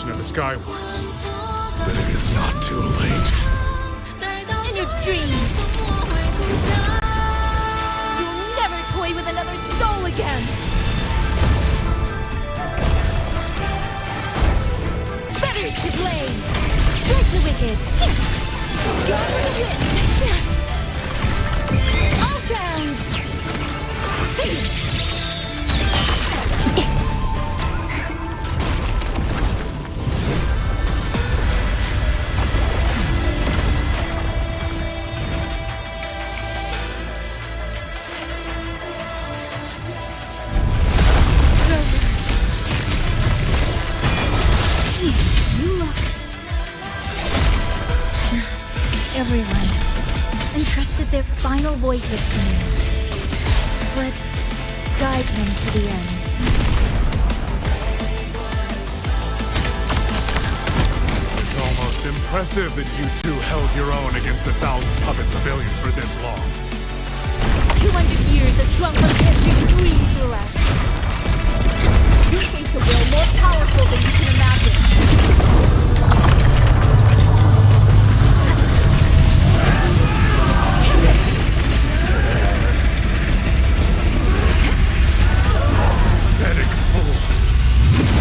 portion of the Skyworks. But it is not too late. In your dreams! You'll never toy with another soul again! Feathers to blame! Strike the wicked! Go for the win! All down! Everyone entrusted their final voices to me. Let's guide them to the end. It's almost impressive that you two held your own against the 1,000-puppet pavilion for this long. 200 years of Xuanling history breathes through us. You face a will more powerful than you can imagine. Pathetic fools.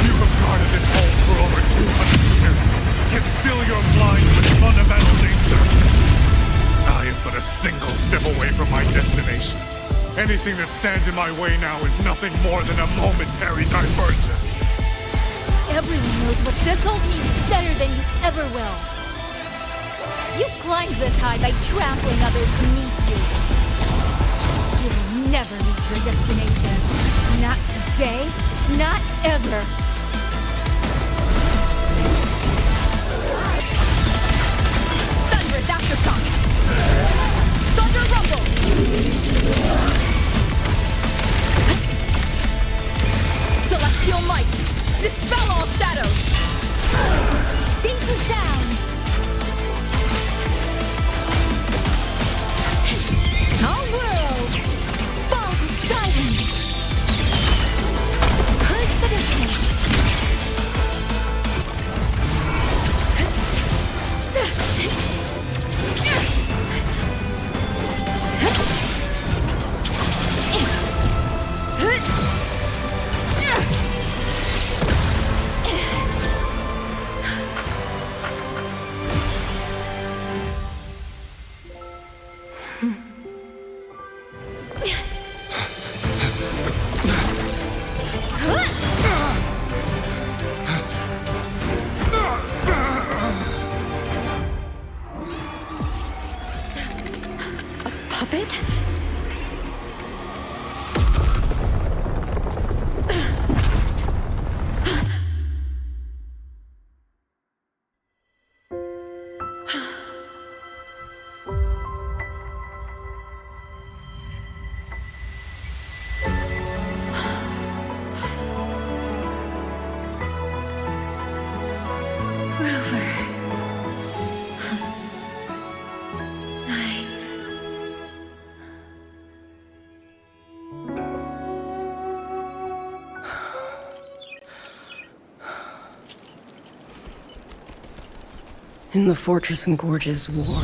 You have guarded this hole for over 200 years, yet still you're blind to its fundamental nature. I am but a single step away from my destination. Anything that stands in my way now is nothing more than a momentary diversion. Everyone knows what this hold means better than you ever will. You climbed this high by trampling others beneath you. You will never reach your destination. Not today, not ever. Thunderous aftershock! Thunder rumble! Celestial might! Dispel all shadows! Sink the sound! All world! Fall to silence! Purge the distance! In the Fortress and Gorge's war,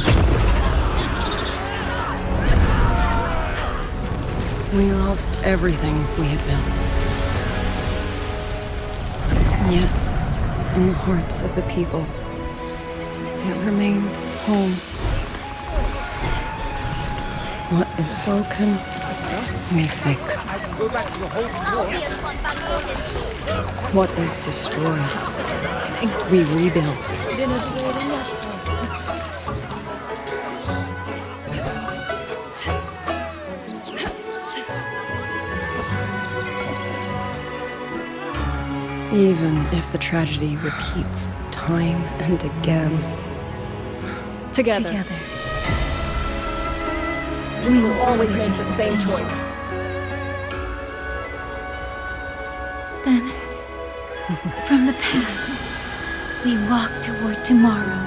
we lost everything we had built. And yet, in the hearts of the people, it remained home. What is broken, we fix. I can go back to the whole floor. What is destroyed, we rebuild. Even if the tragedy repeats time and again. Together. We will always make the same choice. Then, from the past, we walk toward tomorrow.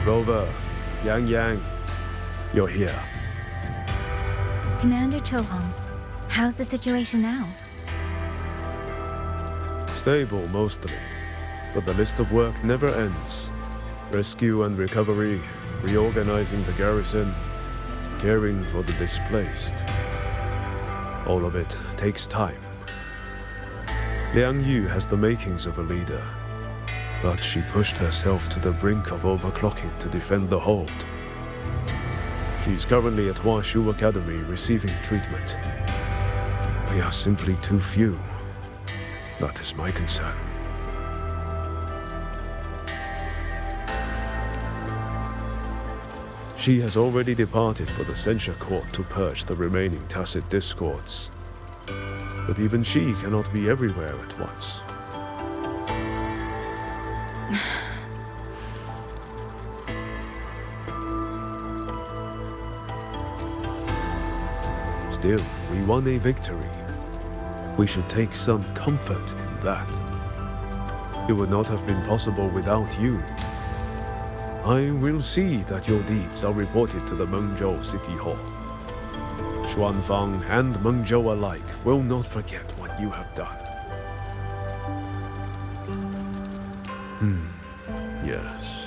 Rover, Yangyang, you're here. Commander Chohong, how's the situation now? Stable, mostly. But the list of work never ends. Rescue and recovery, reorganizing the garrison, caring for the displaced. All of it takes time. Liang Yu has the makings of a leader, but she pushed herself to the brink of overclocking to defend the hold. She's currently at Huashu Academy receiving treatment. We are simply too few. That is my concern. She has already departed for the censure court to purge the remaining tacit discords. But even she cannot be everywhere at once. Still, we won a victory. We should take some comfort in that. It would not have been possible without you. I will see that your deeds are reported to the Mengzhou City Hall. Xuanfang and Mengzhou alike will not forget what you have done. Yes.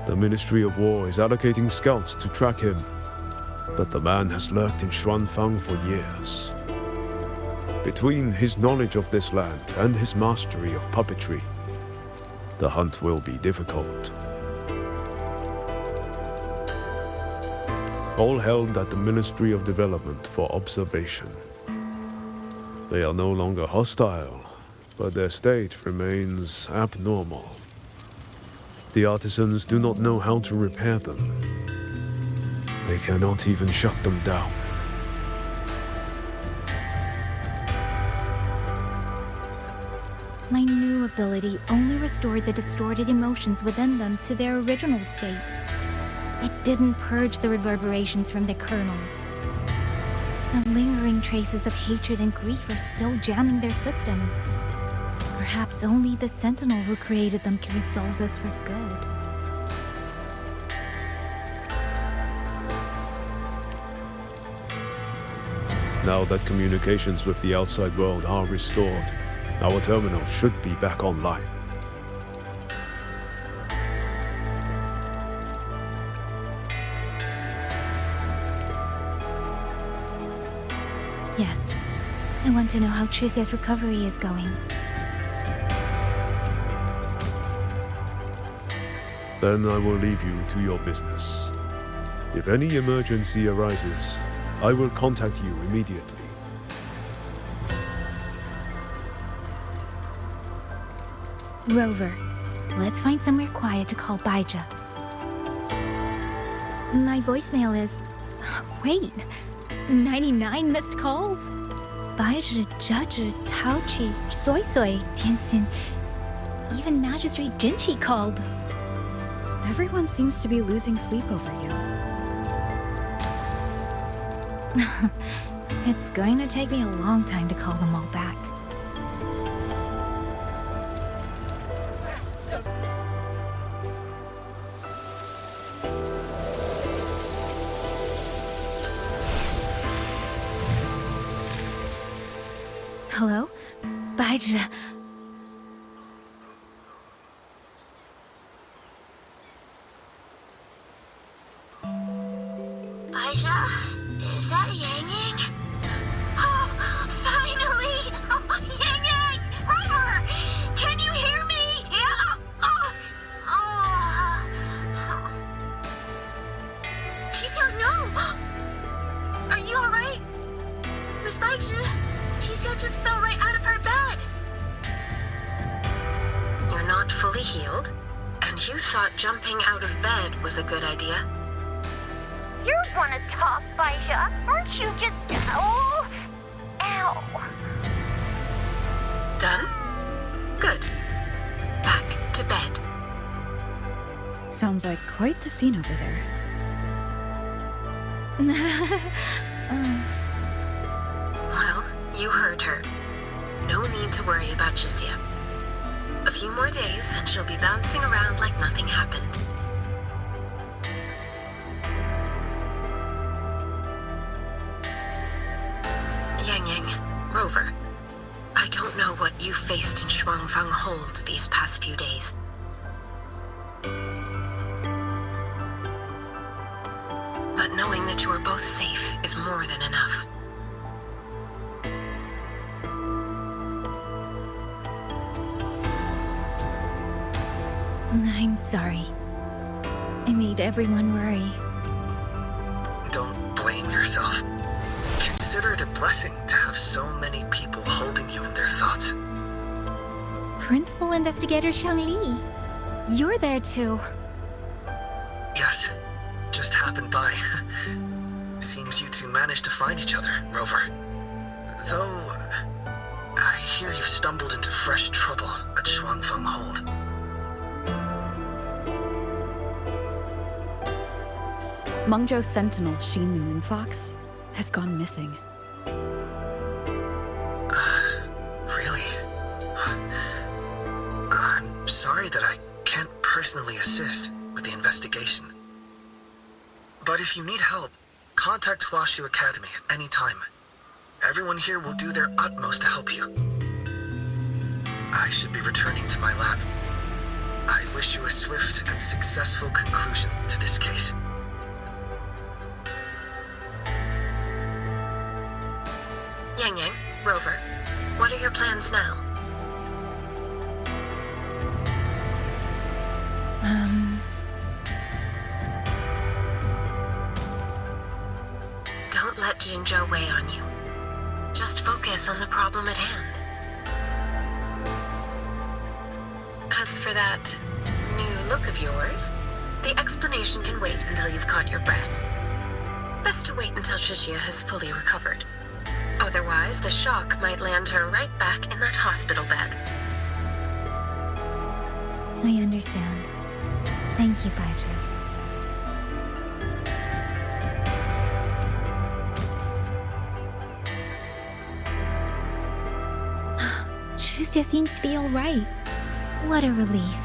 The Ministry of War is allocating scouts to track him, but the man has lurked in Xuanfang for years. Between his knowledge of this land and his mastery of puppetry, the hunt will be difficult. All held at the Ministry of Development for observation. They are no longer hostile, but their state remains abnormal. The artisans do not know how to repair them. They cannot even shut them down. My new ability only restored the distorted emotions within them to their original state. It didn't purge the reverberations from the kernels. The lingering traces of hatred and grief are still jamming their systems. Perhaps only the Sentinel who created them can resolve this for good. Now that communications with the outside world are restored, our terminal should be back online. Yes. I want to know how Tricia's recovery is going. Then I will leave you to your business. If any emergency arises, I will contact you immediately. Rover, let's find somewhere quiet to call Baija. My voicemail is... Wait, 99 missed calls? Baija, Judge, Taochi, Soy Soy, Tianxin, even Magistrate Jinchi called. Everyone seems to be losing sleep over you. It's going to take me a long time to call them all back. Hello? Baija. Baija? Is that Yangyang? Oh, finally! Oh, Yangyang! Rover! Can you hear me? Yeah? She said no! Are you alright? Where's Baija? She said just fell right out of her bed. You're not fully healed, and you thought jumping out of bed was a good idea. You want to talk, Baija? Aren't you just... Oh! Ow! Done? Good. Back to bed. Sounds like quite the scene over there. Well, you heard her. No need to worry about Jisia. A few more days and she'll be bouncing around like nothing happened. Rover, I don't know what you faced in Xuanling Hold these past few days. But knowing that you are both safe is more than enough. I'm sorry. I made everyone worry. Don't blame yourself. Consider it a blessing to have so many people holding you in their thoughts. Principal Investigator Xiangli, you're there too. Yes, just happened by. Seems you two managed to find each other, Rover. Though, I hear you stumbled into fresh trouble at Xuanling Hold. Mengzhou Sentinel Sheen the Moonfox has gone missing. Really? I'm sorry that I can't personally assist with the investigation. But if you need help, contact Huashu Academy at any time. Everyone here will do their utmost to help you. I should be returning to my lab. I wish you a swift and successful conclusion to this case. Yangyang, Rover, what are your plans now? Don't let Jinzhou weigh on you. Just focus on the problem at hand. As for that new look of yours, the explanation can wait until you've caught your breath. Best to wait until Shishia has fully recovered. Otherwise, the shock might land her right back in that hospital bed. I understand. Thank you, Baizhi. Shuzia seems to be all right. What a relief.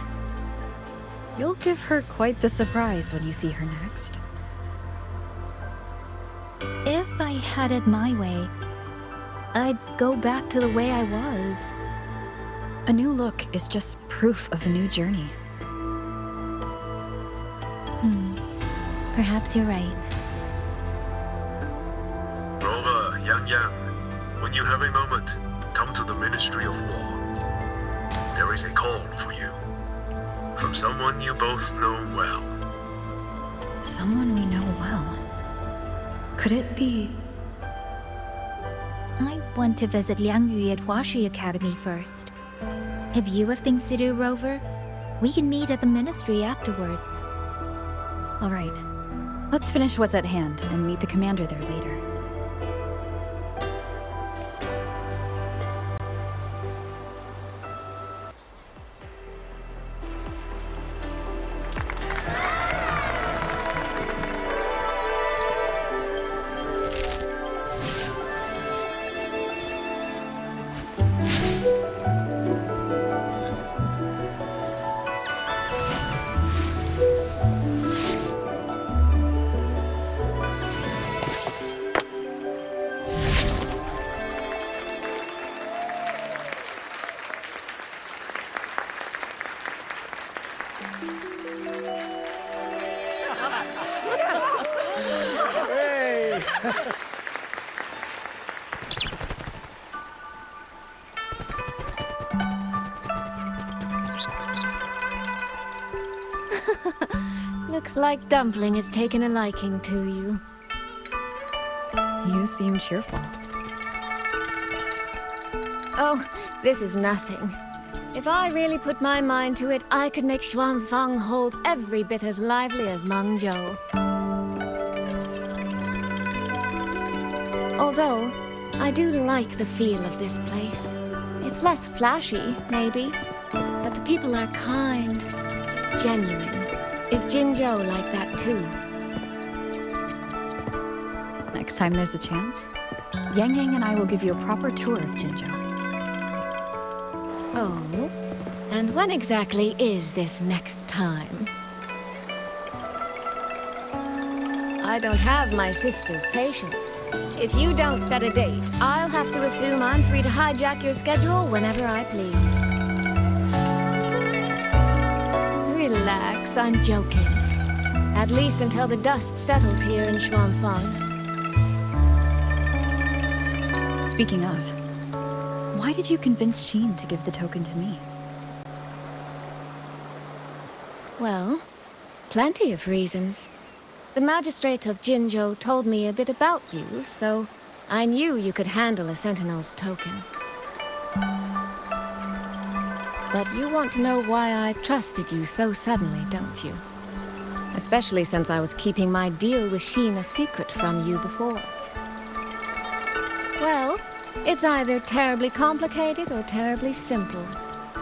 You'll give her quite the surprise when you see her next. If I had it my way, I'd go back to the way I was. A new look is just proof of a new journey. Perhaps you're right. Rover, Yangyang, when you have a moment, come to the Ministry of War. There is a call for you. From someone you both know well. Someone we know well. Could it be... I want to visit Liang Yu at Huashi Academy first. If you have things to do, Rover, we can meet at the Ministry afterwards. All right. Let's finish what's at hand and meet the commander there later. Looks like Dumpling has taken a liking to you. You seem cheerful. Oh, this is nothing. If I really put my mind to it, I could make Xuanling Hold every bit as lively as Mengzhou. Although, I do like the feel of this place. It's less flashy, maybe, but the people are kind, genuine. Is Jinzhou like that too? Next time there's a chance, Yangyang and I will give you a proper tour of Jinzhou. Oh? And when exactly is this next time? I don't have my sister's patience. If you don't set a date, I'll have to assume I'm free to hijack your schedule whenever I please. Relax, I'm joking. At least until the dust settles here in Xuanfang. Speaking of, why did you convince Sheen to give the token to me? Well, plenty of reasons. The magistrate of Jinzhou told me a bit about you, so I knew you could handle a Sentinel's token. But you want to know why I trusted you so suddenly, don't you? Especially since I was keeping my deal with Sheen a secret from you before. Well, it's either terribly complicated or terribly simple.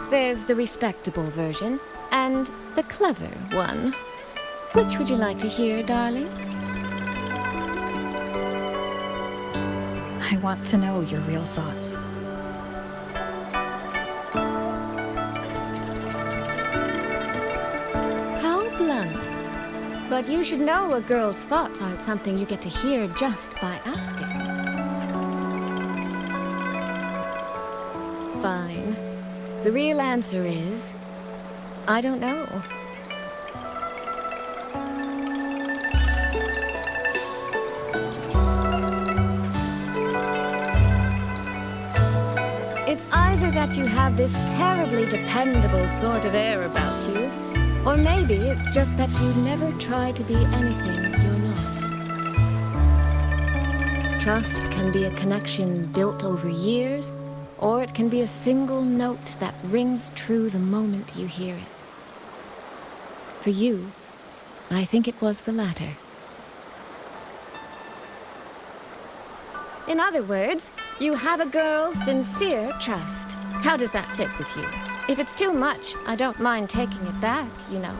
There's the respectable version, and the clever one. Which would you like to hear, darling? I want to know your real thoughts. How blunt. But you should know a girl's thoughts aren't something you get to hear just by asking. Fine. The real answer is, I don't know. It's either that you have this terribly dependable sort of air about you, or maybe it's just that you never try to be anything you're not. Trust can be a connection built over years, or it can be a single note that rings true the moment you hear it. For you, I think it was the latter. In other words, you have a girl's sincere trust. How does that sit with you? If it's too much, I don't mind taking it back, you know.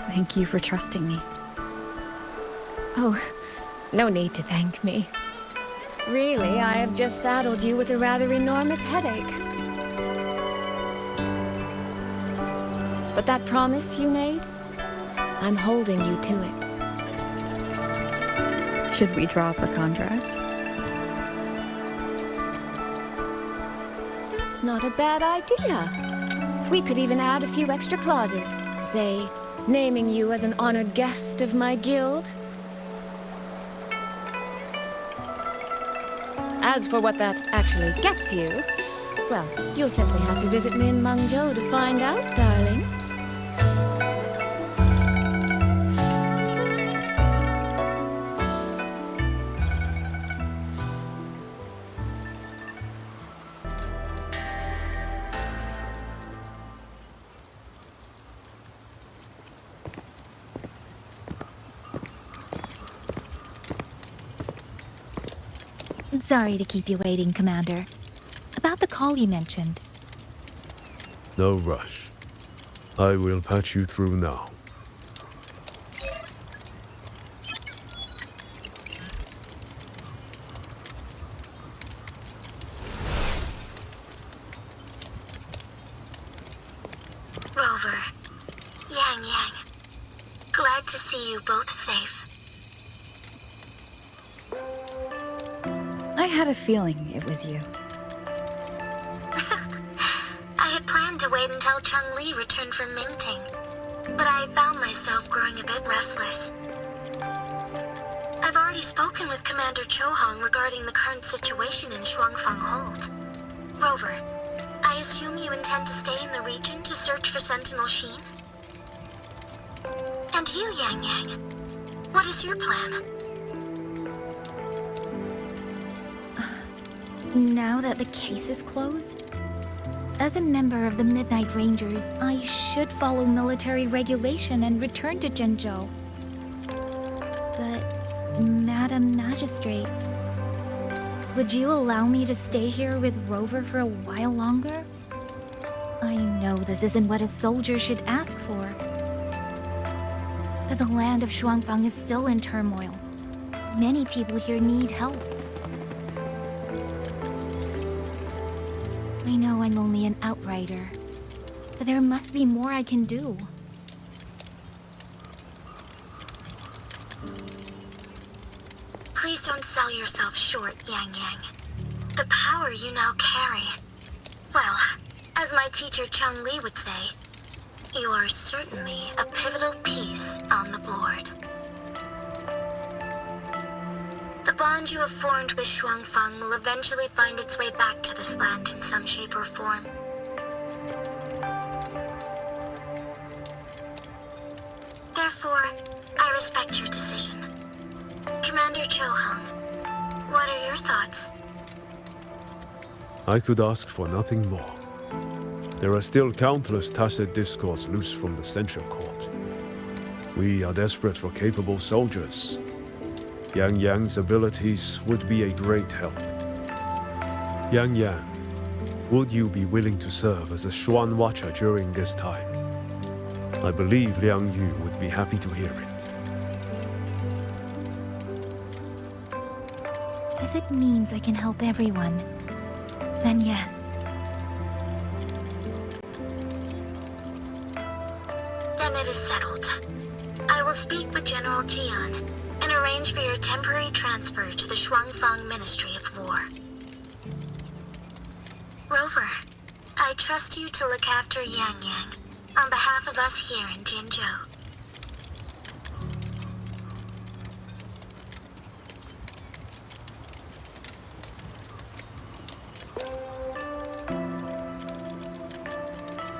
Thank you for trusting me. Oh, no need to thank me. Really, I have just saddled you with a rather enormous headache. But that promise you made, I'm holding you to it. Should we draw up a contract? That's not a bad idea. We could even add a few extra clauses. Say, naming you as an honored guest of my guild. As for what that actually gets you, well, you'll simply have to visit me in Mengzhou to find out, darling. Sorry to keep you waiting, Commander. About the call you mentioned. No rush. I will patch you through now. Rover, Yangyang, glad to see you both safe. I had a feeling it was you. I had planned to wait until Changli returned from Mingting, but I found myself growing a bit restless. I've already spoken with Commander Chohong regarding the current situation in Xuanfang Hold. Rover, I assume you intend to stay in the region to search for Sentinel Sheen? And you, Yangyang, what is your plan? Now that the case is closed, as a member of the Midnight Rangers, I should follow military regulation and return to Jinzhou. But, Madam Magistrate, would you allow me to stay here with Rover for a while longer? I know this isn't what a soldier should ask for. But the land of Xuanfang is still in turmoil. Many people here need help. I know I'm only an outrider, but there must be more I can do. Please don't sell yourself short, Yangyang. The power you now carry. Well, as my teacher Chang Li would say, you are certainly a pivotal piece on the board. The bond you have formed with Xuanfang will eventually find its way back to this land in some shape or form. Therefore, I respect your decision. Commander Chohang, what are your thoughts? I could ask for nothing more. There are still countless tacit discords loose from the Central Court. We are desperate for capable soldiers. Yangyang's abilities would be a great help. Yangyang, would you be willing to serve as a Xuan Watcher during this time? I believe Liang Yu would be happy to hear it. If it means I can help everyone, then yes. Then it is settled. I will speak with General Jian and arrange for your temporary transfer to the Xuanfang Ministry of War. Rover, I trust you to look after Yangyang on behalf of us here in Jinzhou.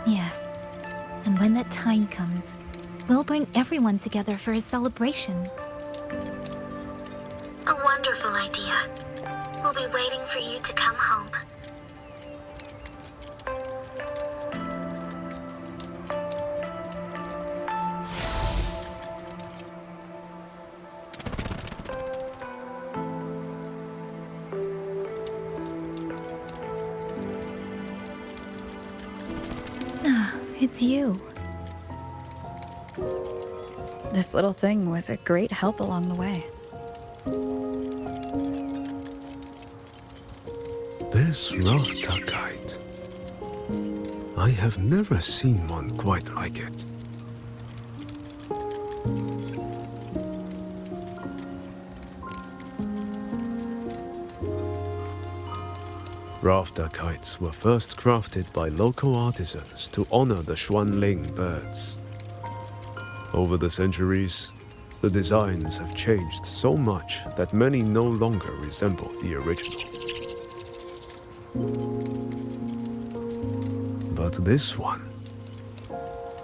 Yes. And when that time comes, we'll bring everyone together for a celebration. A wonderful idea. We'll be waiting for you to come home. It's you. This little thing was a great help along the way. This rafter kite. I have never seen one quite like it. Rafter kites were first crafted by local artisans to honor the Xuanling birds. Over the centuries, the designs have changed so much that many no longer resemble the original. But this one,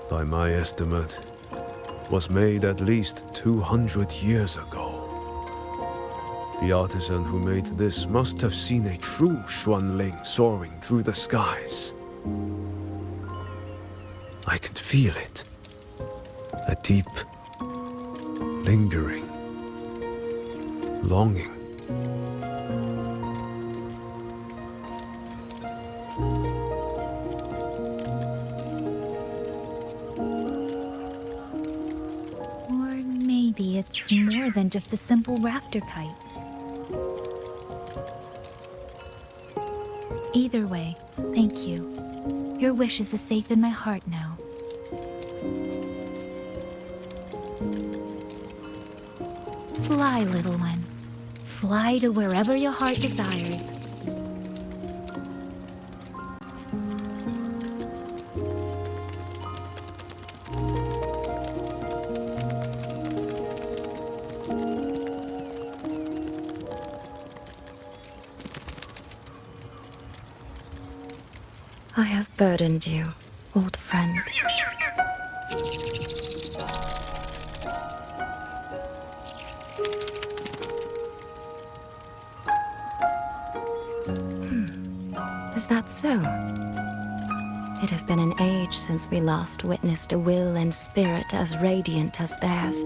by my estimate, was made at least 200 years ago. The artisan who made this must have seen a true Xuanling soaring through the skies. I can feel it. A deep, lingering longing. Or maybe it's more than just a simple rafter kite. Either way, thank you. Your wishes are safe in my heart now. Fly, little one. Fly to wherever your heart desires. I have burdened you, old friend. Is that so? It has been an age since we last witnessed a will and spirit as radiant as theirs.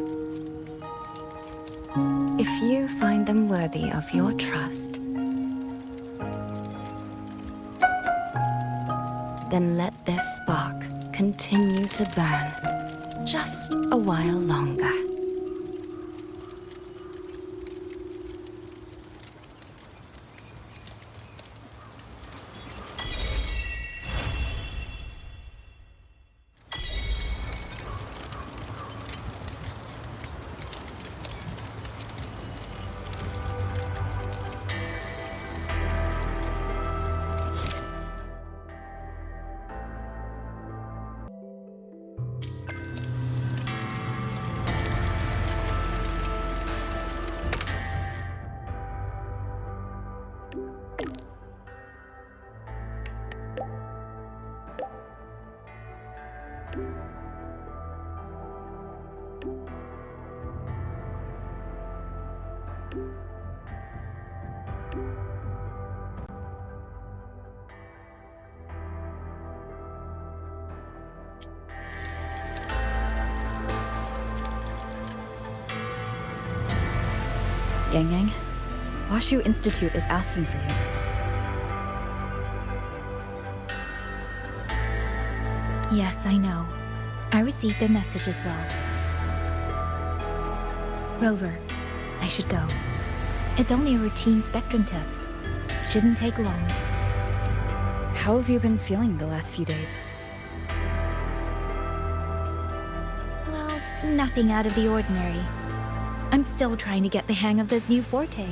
If you find them worthy of your trust, then let this spark continue to burn just a while longer. Yangyang, Washu Institute is asking for you. Yes, I know. I received their message as well. Rover, I should go. It's only a routine spectrum test. Shouldn't take long. How have you been feeling the last few days? Well, nothing out of the ordinary. I'm still trying to get the hang of this new forte.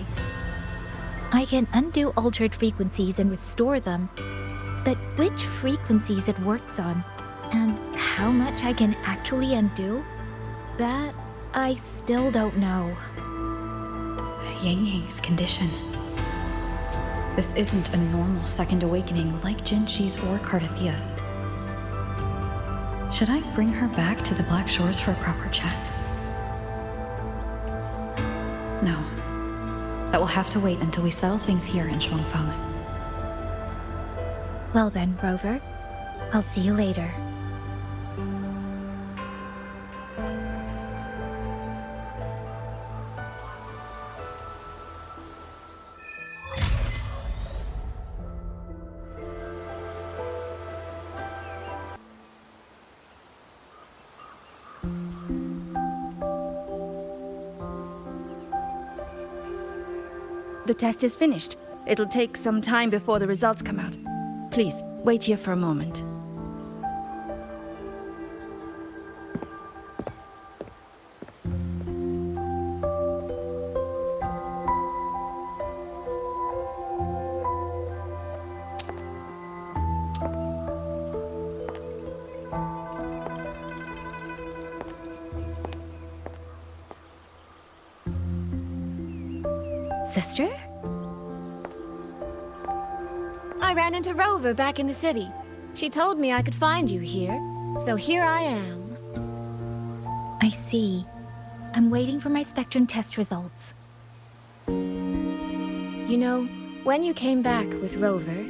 I can undo altered frequencies and restore them, but which frequencies it works on, and how much I can actually undo, that I still don't know. Yangyang's condition. This isn't a normal second awakening like Jinxi's or Cardathia's. Should I bring her back to the Black Shores for a proper check? No. That will have to wait until we settle things here in Xuanfeng. Well then, Rover, I'll see you later. The test is finished. It'll take some time before the results come out. Please, wait here for a moment. Sister? I ran into Rover back in the city. She told me I could find you here, so here I am. I see. I'm waiting for my spectrum test results. You know, when you came back with Rover,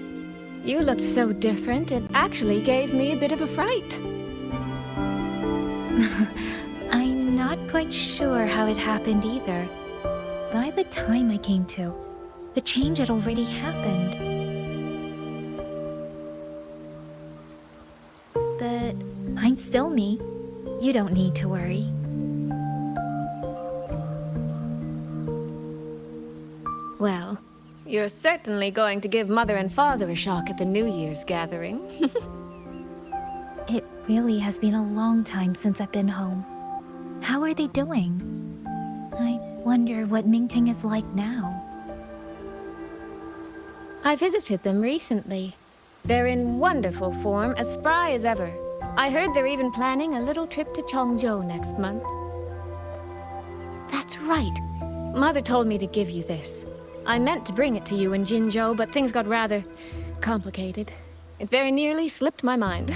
you looked so different, it actually gave me a bit of a fright. I'm not quite sure how it happened either. By the time I came to, the change had already happened. But I'm still me. You don't need to worry. Well, you're certainly going to give Mother and Father a shock at the New Year's gathering. It really has been a long time since I've been home. How are they doing? I wonder what Mingting is like now. I visited them recently. They're in wonderful form, as spry as ever. I heard they're even planning a little trip to Chongzhou next month. That's right. Mother told me to give you this. I meant to bring it to you in Jinzhou, but things got rather complicated. It very nearly slipped my mind.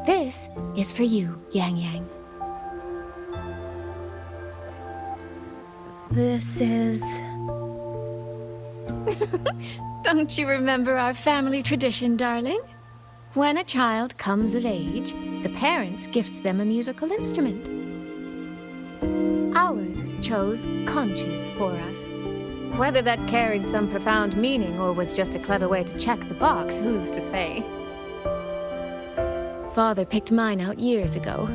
This is for you, Yangyang. This is... Don't you remember our family tradition, darling? When a child comes of age, the parents gift them a musical instrument. Ours chose conches for us. Whether that carried some profound meaning or was just a clever way to check the box, who's to say? Father picked mine out years ago.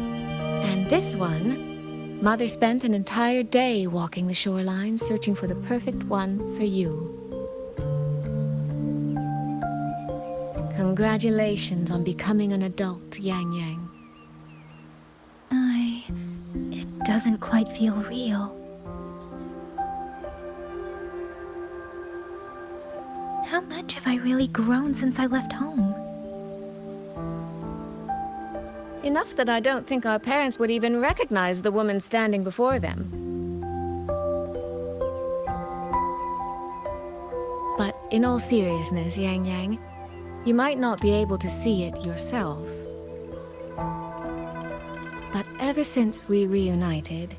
And this one, Mother spent an entire day walking the shoreline searching for the perfect one for you. Congratulations on becoming an adult, Yangyang. It doesn't quite feel real. How much have I really grown since I left home? Enough that I don't think our parents would even recognize the woman standing before them. But in all seriousness, Yangyang, you might not be able to see it yourself. But ever since we reunited,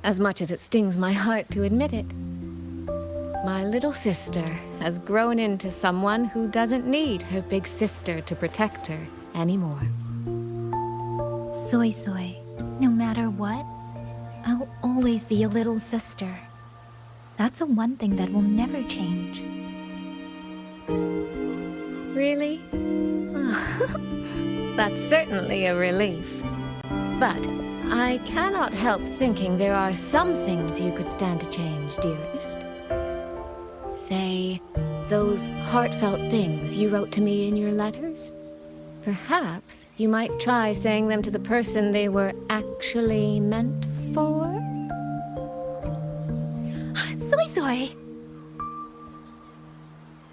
as much as it stings my heart to admit it, my little sister has grown into someone who doesn't need her big sister to protect her anymore. Soy, no matter what, I'll always be a little sister. That's the one thing that will never change. Really? That's certainly a relief. But I cannot help thinking there are some things you could stand to change, dearest. Say, those heartfelt things you wrote to me in your letters? Perhaps you might try saying them to the person they were actually meant for? Soy!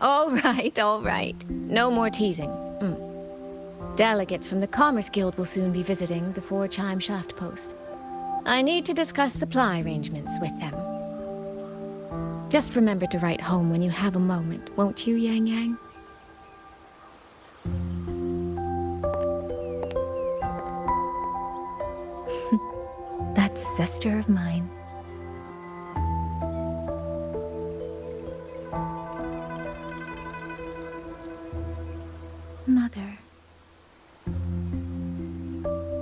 All right. No more teasing. Delegates from the Commerce Guild will soon be visiting the Four-Chime Shaft Post. I need to discuss supply arrangements with them. Just remember to write home when you have a moment, won't you, Yangyang? That sister of mine. Mother.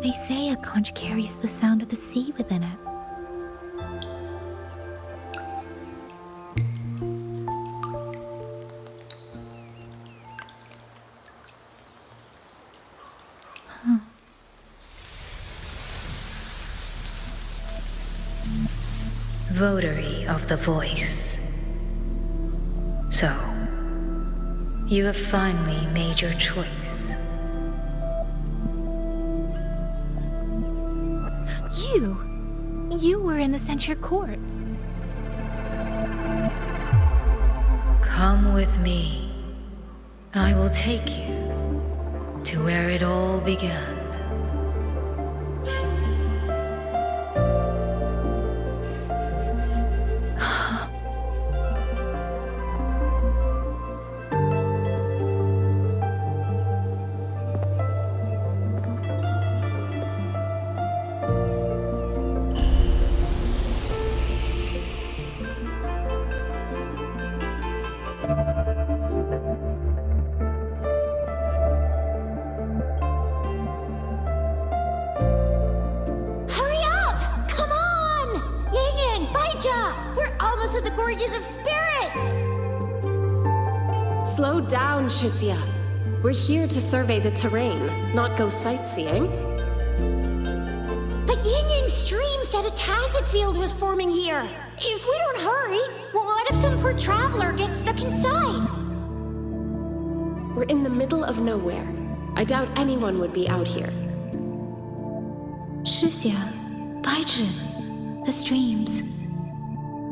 They say a conch carries the sound of the sea within it. Votary of the voice. So, you have finally made your choice. You were in the censure court. Come with me. I will take you to where it all began. Slow down, Shixia. We're here to survey the terrain, not go sightseeing. But Yangyang's stream said a tacit field was forming here. If we don't hurry, what if some poor traveler gets stuck inside? We're in the middle of nowhere. I doubt anyone would be out here. Shixia, Baizhi, the streams.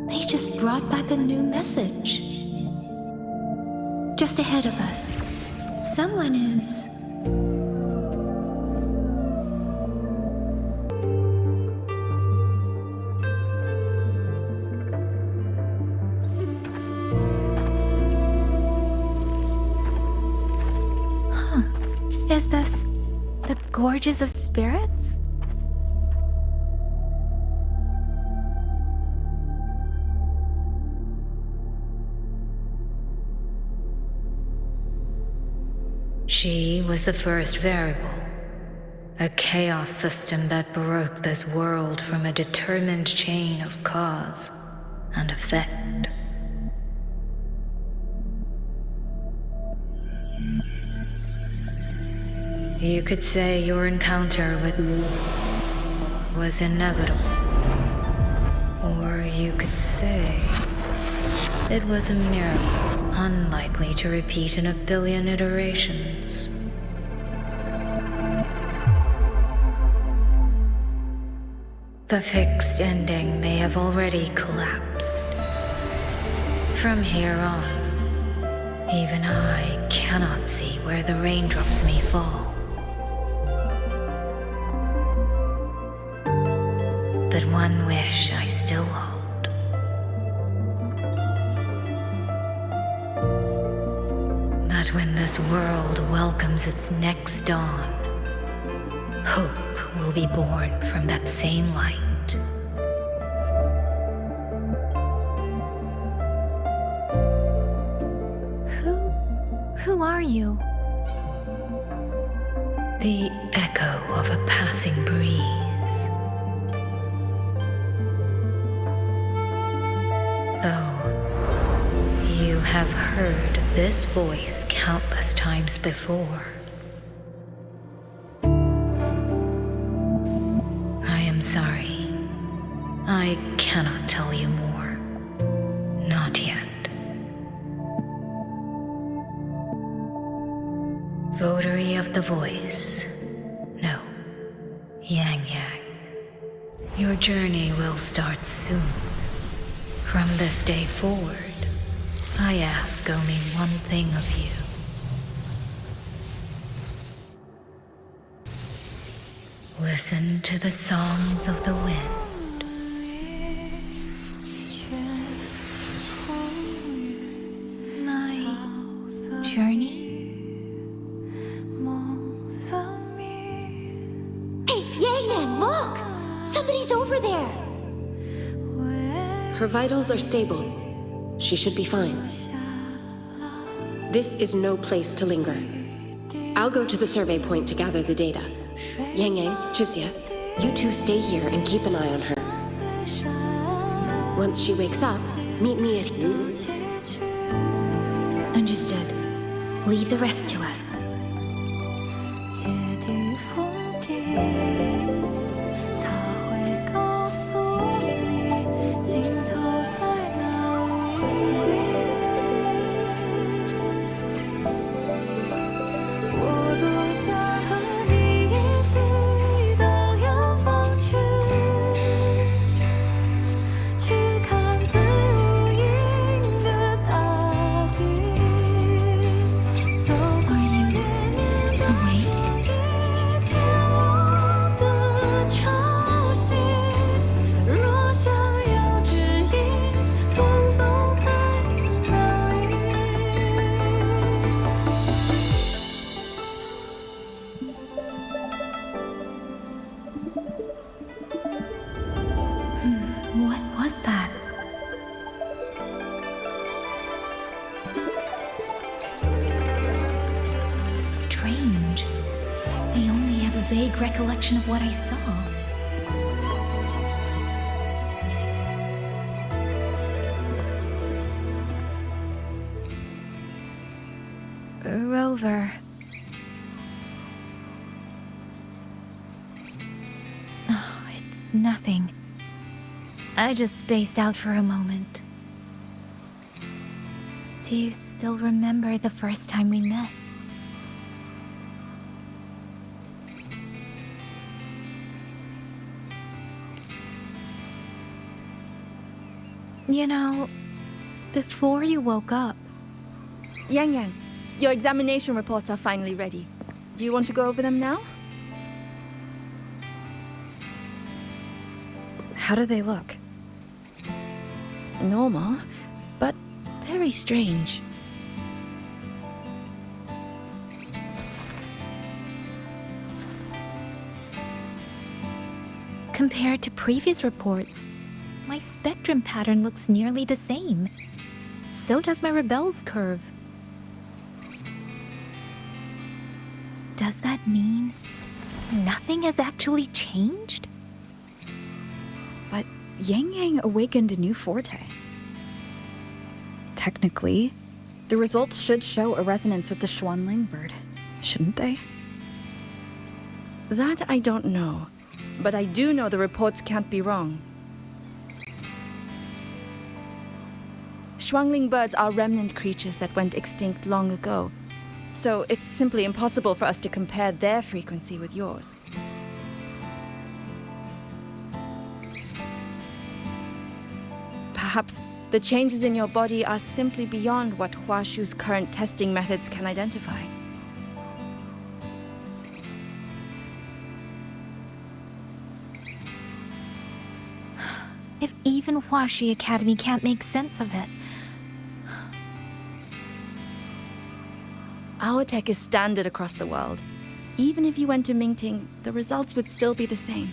They just brought back a new message. Just ahead of us, someone is... Is this the Gorges of Spirits? She was the first variable, a chaos system that broke this world from a determined chain of cause and effect. You could say your encounter with was inevitable. Or you could say it was a miracle unlikely to repeat in 1 billion iterations. The fixed ending may have already collapsed. From here on, even I cannot see where the raindrops may fall. But one wish I still hold. That when this world welcomes its next dawn, hope will be born from that same light. Who are you? The echo of a passing breeze. Though have heard this voice countless times before. I am sorry. I cannot tell you more. Not yet. Votary of the voice. No. Yangyang. Your journey will start soon. From this day forward, I ask only one thing of you. Listen to the songs of the wind. My journey? Hey, Yangyang, look! Somebody's over there! Her vitals are stable. She should be fine. This is no place to linger. I'll go to the survey point to gather the data. Yangyang, Chixia, you two stay here and keep an eye on her. Once she wakes up, meet me at... Understood. Leave the rest to us. What was that? Strange. I only have a vague recollection of what I saw. Rover. Oh, it's nothing. I just spaced out for a moment. Do you still remember the first time we met? You know, before you woke up... Yangyang, your examination reports are finally ready. Do you want to go over them now? How do they look? Normal, but very strange. Compared to previous reports, my spectrum pattern looks nearly the same. So does my Rebel's curve. Does that mean nothing has actually changed? But Yangyang awakened a new forte. Technically, the results should show a resonance with the Xuanling bird, shouldn't they? That I don't know, but I do know the reports can't be wrong. Xuanling birds are remnant creatures that went extinct long ago, so it's simply impossible for us to compare their frequency with yours. Perhaps the changes in your body are simply beyond what Huashu's current testing methods can identify. If even Huashi Academy can't make sense of it... Our tech is standard across the world. Even if you went to Mingting, the results would still be the same.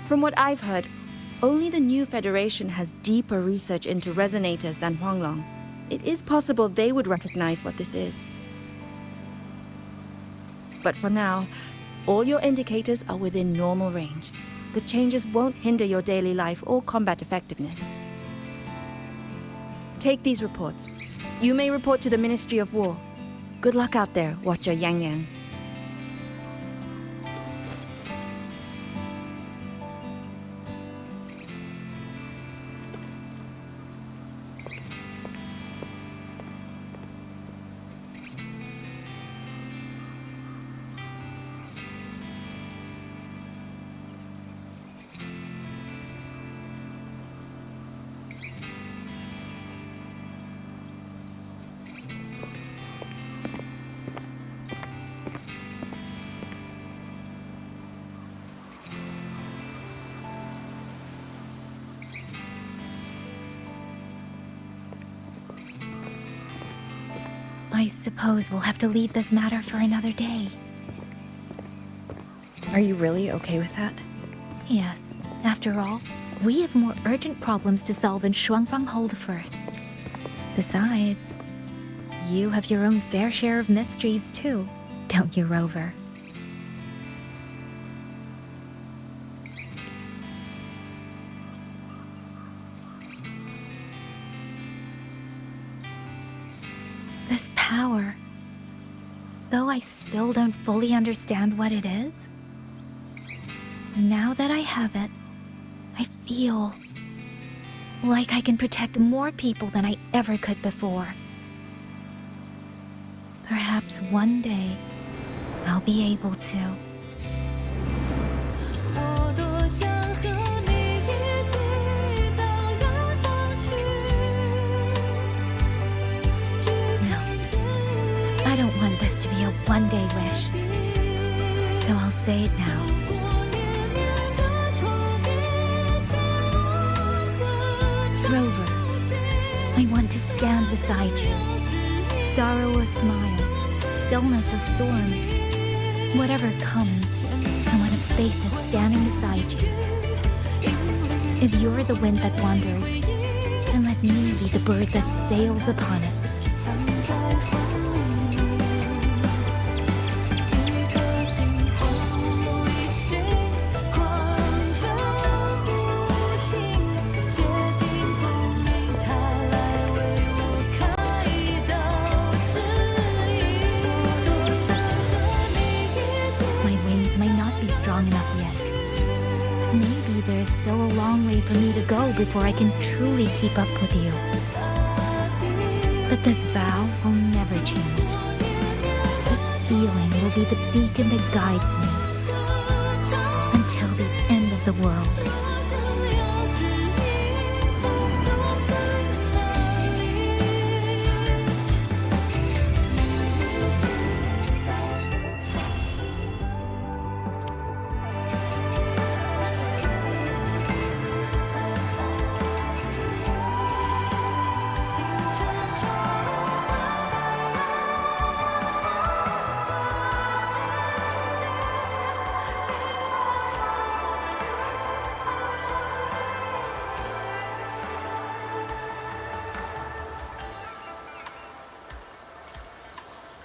From what I've heard, only the new Federation has deeper research into resonators than Huanglong. It is possible they would recognize what this is. But for now, all your indicators are within normal range. the changes won't hinder your daily life or combat effectiveness. Take these reports. You may report to the Ministry of War. Good luck out there, Watcher Yangyang. I suppose we'll have to leave this matter for another day. Are you really okay with that? Yes. After all, we have more urgent problems to solve in Xuanling Hold first. Besides, you have your own fair share of mysteries too, don't you, Rover? This power, though I still don't fully understand what it is, now that I have it, I feel like I can protect more people than I ever could before. Perhaps one day, I'll be able to. I don't want this to be a one-day wish, so I'll say it now. Rover, I want to stand beside you. Sorrow or smile, stillness or storm, whatever comes, I want to face it standing beside you. If you're the wind that wanders, then let me be the bird that sails upon it. Enough yet. Maybe there's still a long way for me to go before I can truly keep up with you. But this vow will never change. This feeling will be the beacon that guides me until the end of the world.